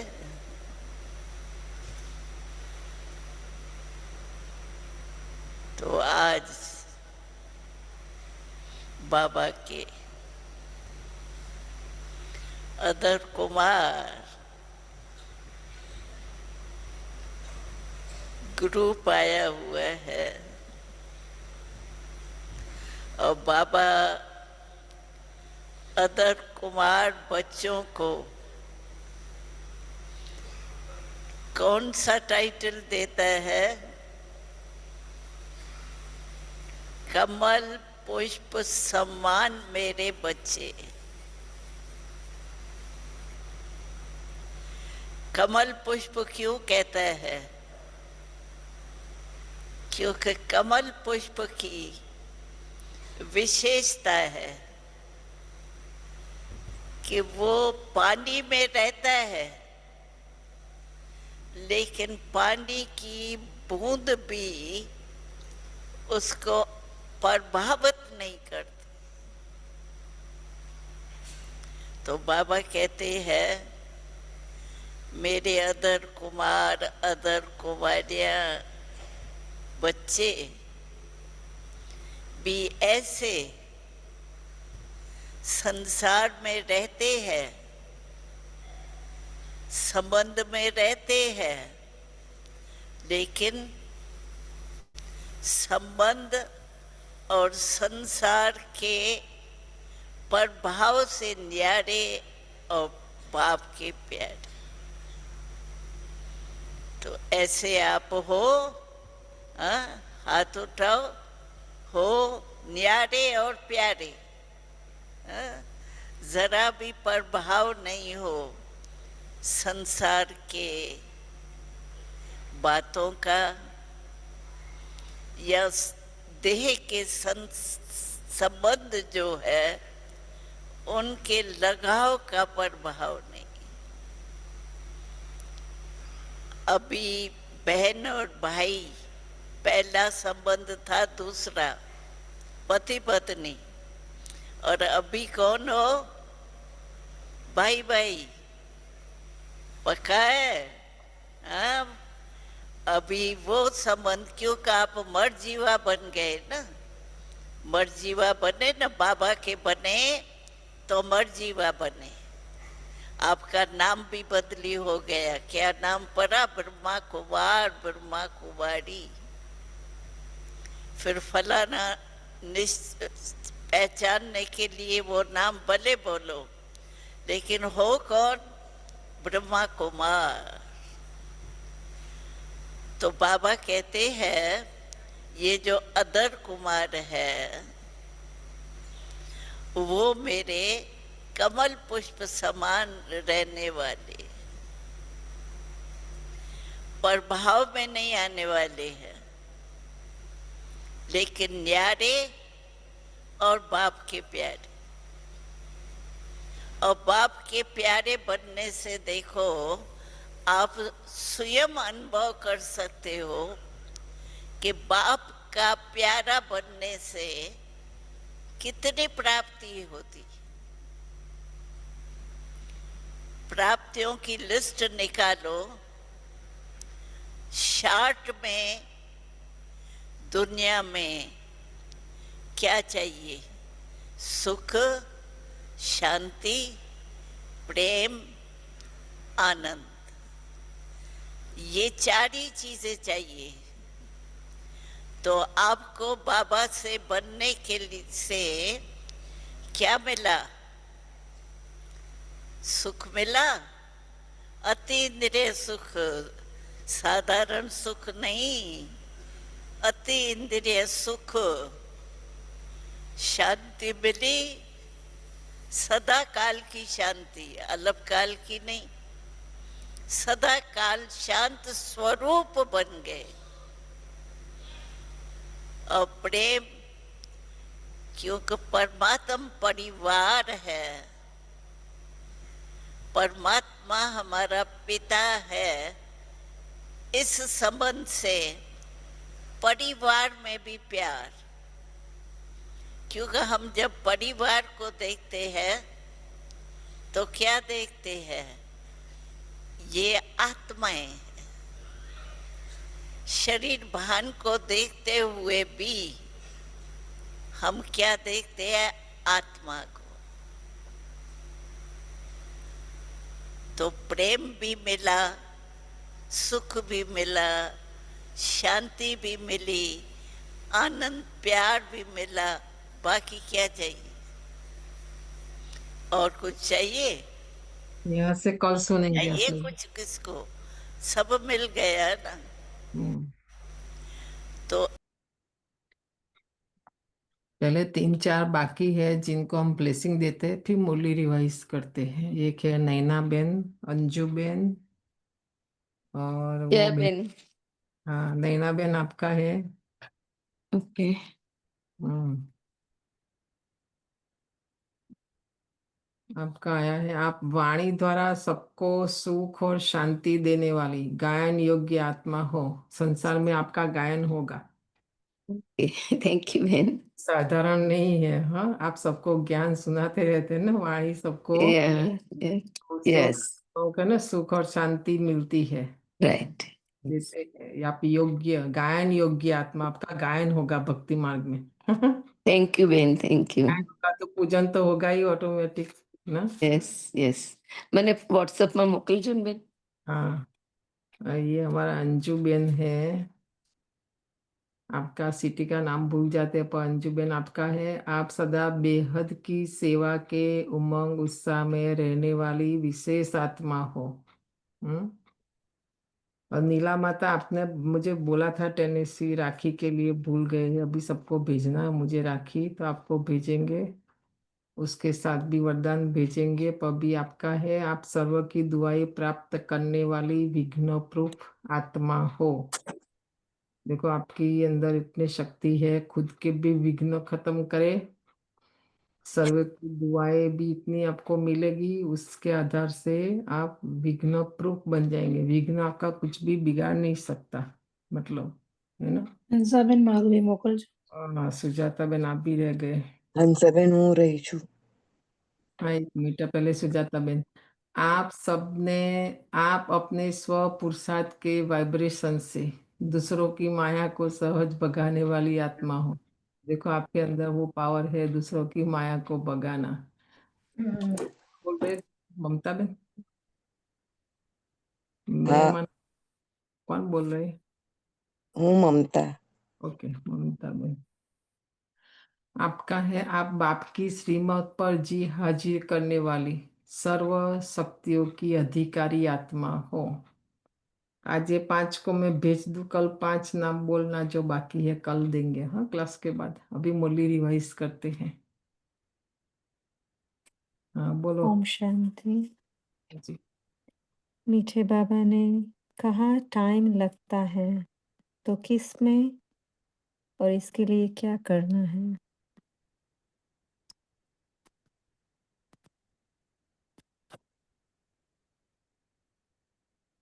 Speaker 12: तो आज बाबा के अदर कुमार ग्रुप आया हुआ है और बाबा अदर कुमार बच्चों को कौन सा टाइटल देता है? कमल पुष्प सम्मान मेरे बच्चे। कमल पुष्प क्यों कहता है? क्योंकि कमल पुष्प की विशेषता है कि वो पानी में रहता है, लेकिन पानी की बूंद भी उसको प्रभावित नहीं करती। तो बाबा कहते हैं मेरे अदर कुमार अदर कुमारियां बच्चे भी ऐसे संसार में रहते हैं, संबंध में रहते हैं, लेकिन संबंध और संसार के प्रभाव से न्यारे और बाप के प्यारे। तो ऐसे आप हो, हाथ उठाओ, हो न्यारे और प्यारे, जरा भी प्रभाव नहीं हो संसार के बातों का या देह के संबंध जो है उनके लगाव का प्रभाव नहीं। अभी बहन और भाई पहला संबंध था, दूसरा पति पत्नी, और अभी कौन हो? भाई भाई। पक्का है? हाँ, अभी वो संबंध, क्योंकि आप मर्जीवा बन गए ना, मर्जीवा बने ना, बाबा के बने तो मर्जीवा बने। आपका नाम भी बदली हो गया। क्या नाम पड़ा? ब्रह्मा कुमार, ब्रह्मा कुमारी। फिर फलाना पहचानने के लिए वो नाम भले बोलो, लेकिन हो कौन? ब्रह्मा कुमार। तो बाबा कहते हैं ये जो अदर कुमार है वो मेरे कमल पुष्प समान रहने वाले, प्रभाव में नहीं आने वाले हैं, लेकिन न्यारे और बाप के प्यारे। और बाप के प्यारे बनने से देखो आप स्वयं अनुभव कर सकते हो कि बाप का प्यारा बनने से कितनी प्राप्ति होती। प्राप्तियों की लिस्ट निकालो। शार्ट में दुनिया में क्या चाहिए? सुख, शांति, प्रेम, आनंद, ये चार ही चीजें चाहिए। तो आपको बाबा से बनने के लिए से क्या मिला? सुख मिला, अति इंद्रिय सुख, साधारण सुख नहीं, अति इंद्रिय सुख। शांति मिली, सदा काल की शांति, अल्प काल की नहीं, सदा काल शांत स्वरूप बन गए। और प्रेम, क्योंकि परमात्मा परिवार है, परमात्मा हमारा पिता है, इस संबंध से परिवार में भी प्यार। क्योंकि हम जब परिवार को देखते हैं तो क्या देखते हैं? ये आत्माएं हैं। शरीर भान को देखते हुए भी हम क्या देखते हैं? आत्मा को। तो प्रेम भी मिला, सुख भी मिला, शांति भी मिली, आनंद प्यार भी मिला। बाकी क्या चाहिए? और कुछ चाहिए?
Speaker 3: यहाँ से कल सुनेंगे
Speaker 12: ये
Speaker 3: अपनी।
Speaker 12: कुछ किसको? सब मिल गया ना। तो
Speaker 3: पहले 3-4 बाकी है जिनको हम ब्लेसिंग देते हैं, फिर मुरली रिवाइज करते हैं। एक है नैना बेन, अंजू बेन और वो
Speaker 1: बेन।
Speaker 3: हाँ, नैना बेन आपका है।
Speaker 1: ओके।
Speaker 3: आपका आया है। आप वाणी द्वारा सबको सुख और शांति देने वाली गायन योग्य आत्मा हो। संसार में आपका गायन होगा।
Speaker 1: Thank you Ben.
Speaker 3: साधारण नहीं है। हाँ, आप सबको ज्ञान सुनाते रहते हैं ना, वाणी सबको
Speaker 1: यस,
Speaker 3: का ना सुख और शांति मिलती है।
Speaker 1: राइट।
Speaker 3: जैसे आप योग्य गायन योग्य आत्मा, आपका गायन होगा भक्ति मार्ग में।
Speaker 1: Thank you Ben, thank you.
Speaker 3: गायन का तो पूजन तो होगा ही ऑटोमेटिक ना।
Speaker 1: यस यस, मैंने व्हाट्सएप में मोकलજો ને બેન।
Speaker 3: हाँ, ये हमारा अंजू बेन है। आपका सिटी का नाम भूल जाते हैं, पर अंजू बेन आपका है। आप सदा बेहद की सेवा के उमंग उत्साह में रहने वाली विशेष आत्मा हो। और नीला माता, आपने मुझे बोला था टेनेसी राखी के लिए, भूल गए। अभी सबको भेजना है मुझे राखी, तो आपको भेजेंगे, उसके साथ भी वरदान भेजेंगे। पर भी आपका है। आप सर्व की दुआएं प्राप्त करने वाली विघ्न प्रूफ आत्मा हो। देखो आपकी अंदर इतनी शक्ति है, खुद के भी विघ्न खत्म करे, सर्व की दुआएं भी इतनी आपको मिलेगी, उसके आधार से आप विघ्न प्रूफ बन जाएंगे। विघ्न आपका कुछ भी बिगाड़ नहीं सकता, मतलब, है ना।
Speaker 4: हंसाबेन माधवी मोकलજો।
Speaker 3: हाँ, सुजाता बेन आप भी रह गए।
Speaker 13: हंसाबेन હું રહી છું।
Speaker 3: हाँ, 1 मिनट पहले सुजाता बेन। आप सबने, आप अपने स्व पुरुषार्थ के वाइब्रेशन से दूसरों की माया को सहज भगाने वाली आत्मा हो। देखो आपके अंदर वो पावर है दूसरों की माया को भगाना। बोल रहे ममता बेन? मैं
Speaker 13: हाँ,
Speaker 3: मन कौन बोल रहे?
Speaker 13: હું મમતા।
Speaker 3: ओके, ममता बेन आपका है। आप बाप की श्रीमत पर जी हाजिर करने वाली सर्व शक्तियों की अधिकारी आत्मा हो। आज ये 5 को मैं भेज दूं, कल 5 नाम बोलना जो बाकी है कल देंगे, हाँ, क्लास के बाद। अभी मुरली रिवाइज करते हैं। हाँ बोलो
Speaker 4: ओम शांति।
Speaker 3: जी।
Speaker 4: मीठे बाबा ने कहा टाइम लगता है, तो किस में और इसके लिए क्या करना है?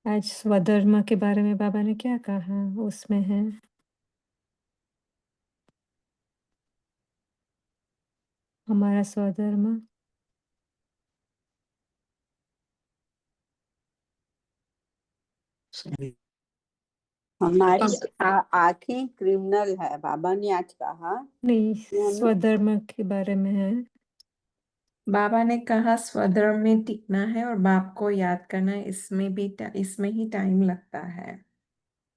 Speaker 4: आज स्वधर्म के बारे में बाबा ने क्या कहा उसमें है? हमारा स्वधर्म।
Speaker 14: हमारी आंखें क्रिमिनल है, बाबा ने आज कहा।
Speaker 4: नहीं,
Speaker 14: कि हमें
Speaker 4: स्वधर्म के बारे में है।
Speaker 3: बाबा ने कहा स्वधर्म में टिकना है और बाप को याद करना है, इसमें ही टाइम लगता है।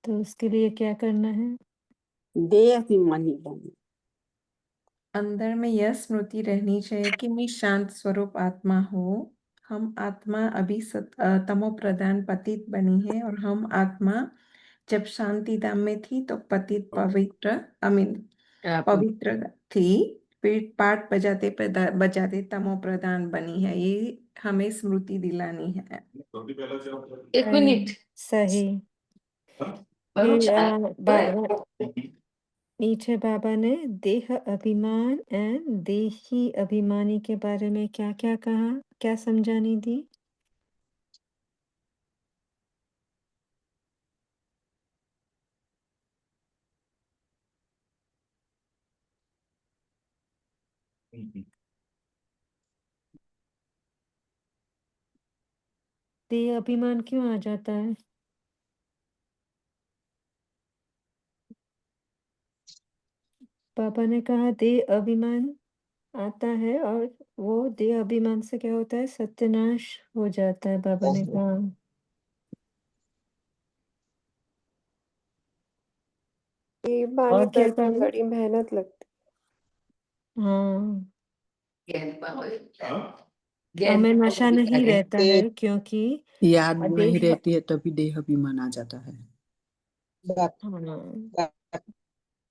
Speaker 4: तो उसके लिए क्या करना है?
Speaker 14: देहाभिमानी बने।
Speaker 3: अंदर में यह स्मृति रहनी चाहिए कि मैं शांत स्वरूप आत्मा हूँ। हम आत्मा अभी तमो प्रधान पतित बनी है और हम आत्मा जब शांति धाम में थी तो पतित पवित्र पवित्र थी, फिर पाठ बजाते तमो प्रधान बनी है। ये हमें स्मृति दिलानी है।
Speaker 8: एक मिनट।
Speaker 4: सही। फिर नीचे बाबा ने देह अभिमान एंड देही अभिमानी के बारे में क्या क्या कहा, क्या समझानी दी? देह अभिमान क्यों आ जाता है? पापा ने कहा देह अभिमान आता है और वो देह अभिमान से क्या होता है? सत्यानाश हो जाता है, बाबा ने कहा। और क्या करना?
Speaker 15: बड़ी मेहनत लगती।
Speaker 4: हाँ, हमें नशा नहीं रहता है क्योंकि
Speaker 7: याद नहीं
Speaker 4: देह
Speaker 7: रहती है, तभी देह अभिमान आ जाता है।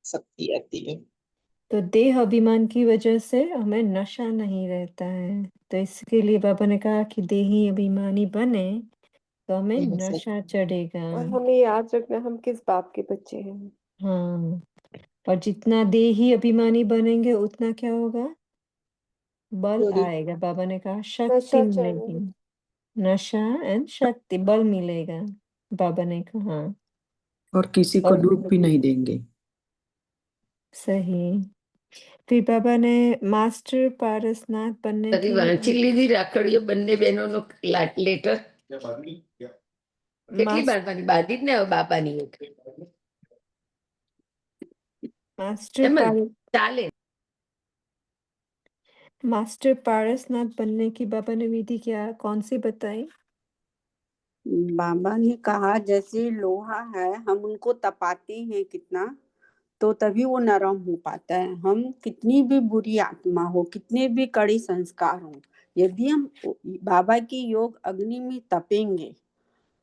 Speaker 6: शक्ति आती है।
Speaker 4: तो देह अभिमान की वजह से हमें नशा नहीं रहता है। तो इसके लिए बाबा ने कहा कि देही अभिमानी बने तो हमें नशा चढ़ेगा।
Speaker 15: और हमें याद रखना हम किस बाप के बच्चे हैं।
Speaker 4: हाँ, और जितना देही अभिमानी बनेंगे उतना क्या होगा? बल आएगा। बाबा ने कहा शक्ति
Speaker 15: नशा
Speaker 4: मिलेगी। नशा एंड शक्ति, बल मिलेगा, बाबा ने कहा।
Speaker 7: और किसी को दुख भी नहीं देंगे।
Speaker 4: सही। फिर बाबा ने मास्टर पारसनाथ बनने की
Speaker 8: વાંચી લીધી રાખડીઓ બંને બહેનોનો લેટર કેટલી બાંધવાની બાંધી જ ને હવે બાપાની એક
Speaker 4: मास्टर
Speaker 8: ચાલે
Speaker 4: मास्टर पारसनाथ बनने की बाबा ने विधि क्या कौन सी बताई?
Speaker 14: बाबा ने कहा जैसे लोहा है, हम उनको तपाते हैं कितना, तो तभी वो नरम हो पाता है। हम कितनी भी बुरी आत्मा हो, कितने भी कड़े संस्कार हो, यदि हम बाबा की योग अग्नि में तपेंगे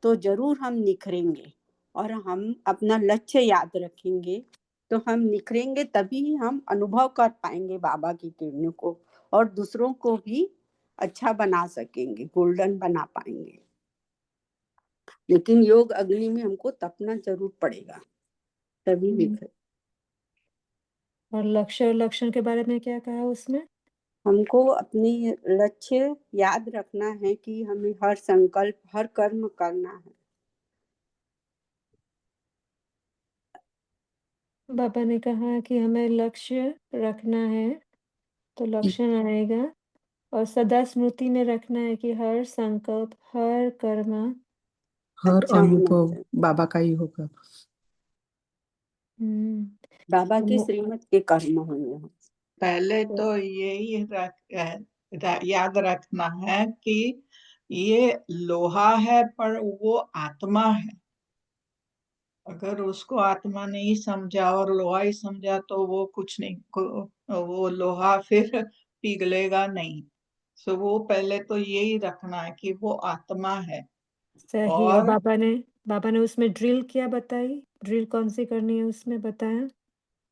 Speaker 14: तो जरूर हम निखरेंगे। और हम अपना लक्ष्य याद रखेंगे तो हम निखरेंगे, तभी हम अनुभव कर पाएंगे बाबा की किरणों को और दूसरों को भी अच्छा बना सकेंगे, गोल्डन बना पाएंगे। लेकिन योग अग्नि में हमको तपना जरूर पड़ेगा, तभी निखरे।
Speaker 4: और लक्ष्य और लक्षण के बारे में क्या कहा उसमें?
Speaker 14: हमको अपनी लक्ष्य याद रखना है कि हमें हर संकल्प, हर कर्म करना है।
Speaker 4: बाबा ने कहा कि हमें लक्ष्य रखना है तो लक्षण आएगा, और सदा स्मृति में रखना है कि हर संकल्प, हर कर्म
Speaker 7: हर
Speaker 14: अच्छा
Speaker 7: अनुभव बाबा का ही होगा।
Speaker 14: बाबा की श्रीमत के कर्म होंगे।
Speaker 6: पहले तो यही याद रखना है कि ये लोहा है पर वो आत्मा है। अगर उसको आत्मा नहीं समझा और लोहा ही समझा तो वो कुछ नहीं, वो लोहा फिर पिघलेगा नहीं। सो वो पहले तो यही रखना है कि वो आत्मा है।
Speaker 4: सही। और बाबा ने उसमें ड्रिल क्या बताई? ड्रिल कौन सी करनी है उसमें बताया?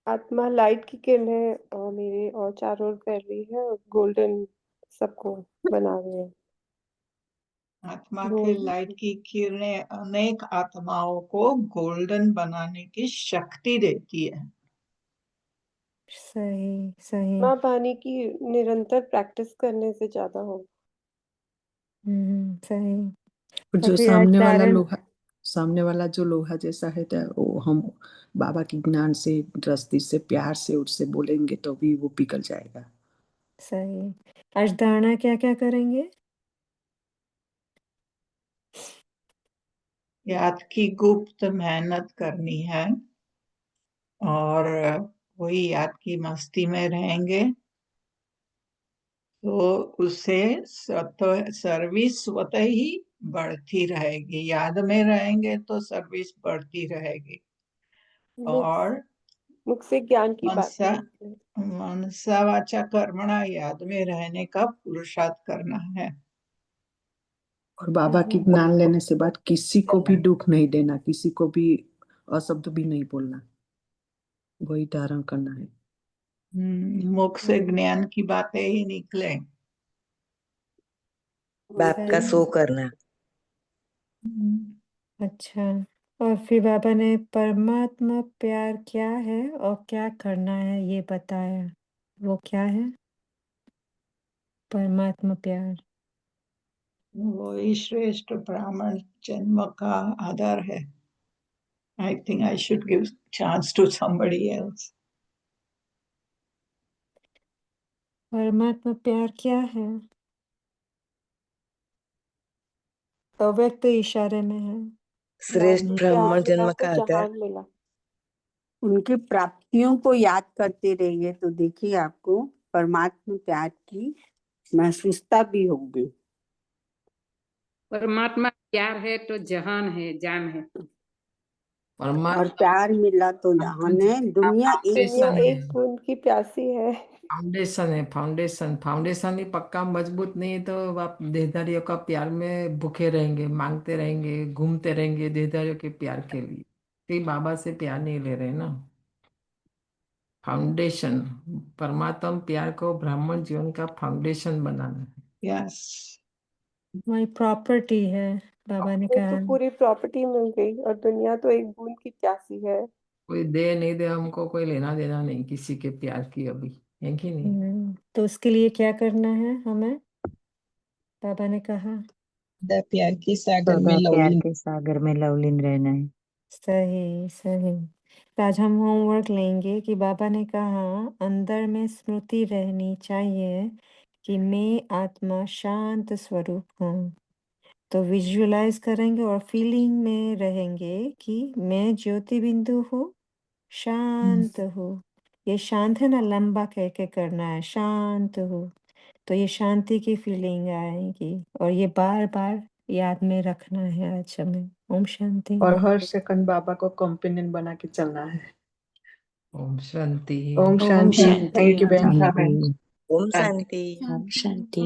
Speaker 15: आत्मा लाइट की किरणें और मेरे और चारों ओर फैल रही है और गोल्डन सबको बना रहे हैं।
Speaker 6: आत्मा के लाइट की किरणें अनेक आत्माओं को गोल्डन बनाने की शक्ति देती है।
Speaker 4: सही सही।
Speaker 15: माँ पानी की निरंतर प्रैक्टिस करने से ज्यादा हो।
Speaker 4: सही।
Speaker 7: जो सामने वाला लोहा सामने वाला जो लोहा जैसा है तो वो हम बाबा की ज्ञान से, दृष्टि से, प्यार से उससे बोलेंगे तो भी वो पिघल जाएगा।
Speaker 4: सही। आज धारणा क्या क्या करेंगे?
Speaker 6: याद की गुप्त मेहनत करनी है और वही याद की मस्ती में रहेंगे तो उससे सर्विस स्वतः ही बढ़ती रहेगी। याद में रहेंगे तो सर्विस बढ़ती रहेगी। और
Speaker 15: मुख से ज्ञान की
Speaker 6: मनसा
Speaker 15: बातें।
Speaker 6: मनसा वाचा कर्मणा याद में रहने का पुरुषार्थ करना है।
Speaker 7: और बाबा की ज्ञान लेने से बाद किसी को भी दुख नहीं देना, किसी को भी अशब्द भी नहीं बोलना, वही धारण करना है।
Speaker 6: मुख से ज्ञान की बातें ही निकले।
Speaker 13: बाप का शो करना।
Speaker 4: अच्छा, और फिर बाबा ने परमात्मा प्यार क्या है और क्या करना है ये बताया। वो क्या है परमात्मा प्यार?
Speaker 6: वही श्रेष्ठ ब्राह्मण जन्म का आधार है। I think I should give chance to somebody else.
Speaker 4: परमात्मा प्यार क्या है? अव्यक्त इशारे में है।
Speaker 13: श्रेष्ठ ब्राह्मण जन्म का आधार।
Speaker 15: जहान मिला।
Speaker 14: उनकी प्राप्तियों को याद करते रहिए तो देखिए आपको परमात्मा प्यार की महसूसता भी होगी।
Speaker 16: परमात्मा प्यार है तो जहान है, जान है।
Speaker 3: परमात्मा
Speaker 14: और प्यार मिला तो जहान है। दुनिया
Speaker 15: दुनिया
Speaker 3: फाउंडेशन है,
Speaker 15: एक खून की प्यासी है।
Speaker 3: फाउंडेशन है, फाउंडेशन। फाउंडेशन ही पक्का मजबूत नहीं है तो आप देहधारियों का प्यार में भूखे रहेंगे, मांगते रहेंगे, घूमते रहेंगे देहधारियों के प्यार के लिए। कई बाबा से प्यार नहीं ले रहे ना। फाउंडेशन, परमात्मा प्यार को ब्राह्मण जीवन का फाउंडेशन बनाना है।
Speaker 6: Yes.
Speaker 4: वही प्रॉपर्टी है बाबा ने
Speaker 15: वो
Speaker 4: कहा।
Speaker 15: तो पूरी प्रॉपर्टी मिल गई और दुनिया तो एक बूंद की प्यासी है।
Speaker 3: कोई दे नहीं दे, हमको कोई लेना देना नहीं किसी के प्यार की अभी, है कि नहीं?
Speaker 4: तो उसके लिए क्या करना है हमें? बाबा ने कहा
Speaker 17: प्यार के सागर में
Speaker 1: सदा प्यार
Speaker 17: लवलीन।
Speaker 1: के सागर में लवलीन रहना है।
Speaker 4: सही सही। तो आज हम होमवर्क लेंगे कि बाबा ने कहा अंदर में स्मृति रहनी चाहिए कि मैं आत्मा शांत स्वरूप हूँ। तो विजुअलाइज करेंगे और फीलिंग में रहेंगे कि मैं ज्योति बिंदु हूँ, शांत हूँ। ये शांत है ना, लंबा कह के करना है, शांत हूँ। तो ये शांति की फीलिंग आएगी और ये बार बार याद में रखना है आज हमें। ओम शांति।
Speaker 7: और हर सेकंड बाबा को कंपेनियन बना के चलना है।
Speaker 3: ओम शांति।
Speaker 7: ओम शांति। थैंक यू बहन।
Speaker 1: शांति।
Speaker 13: ओम शांति।
Speaker 1: ओम शांति।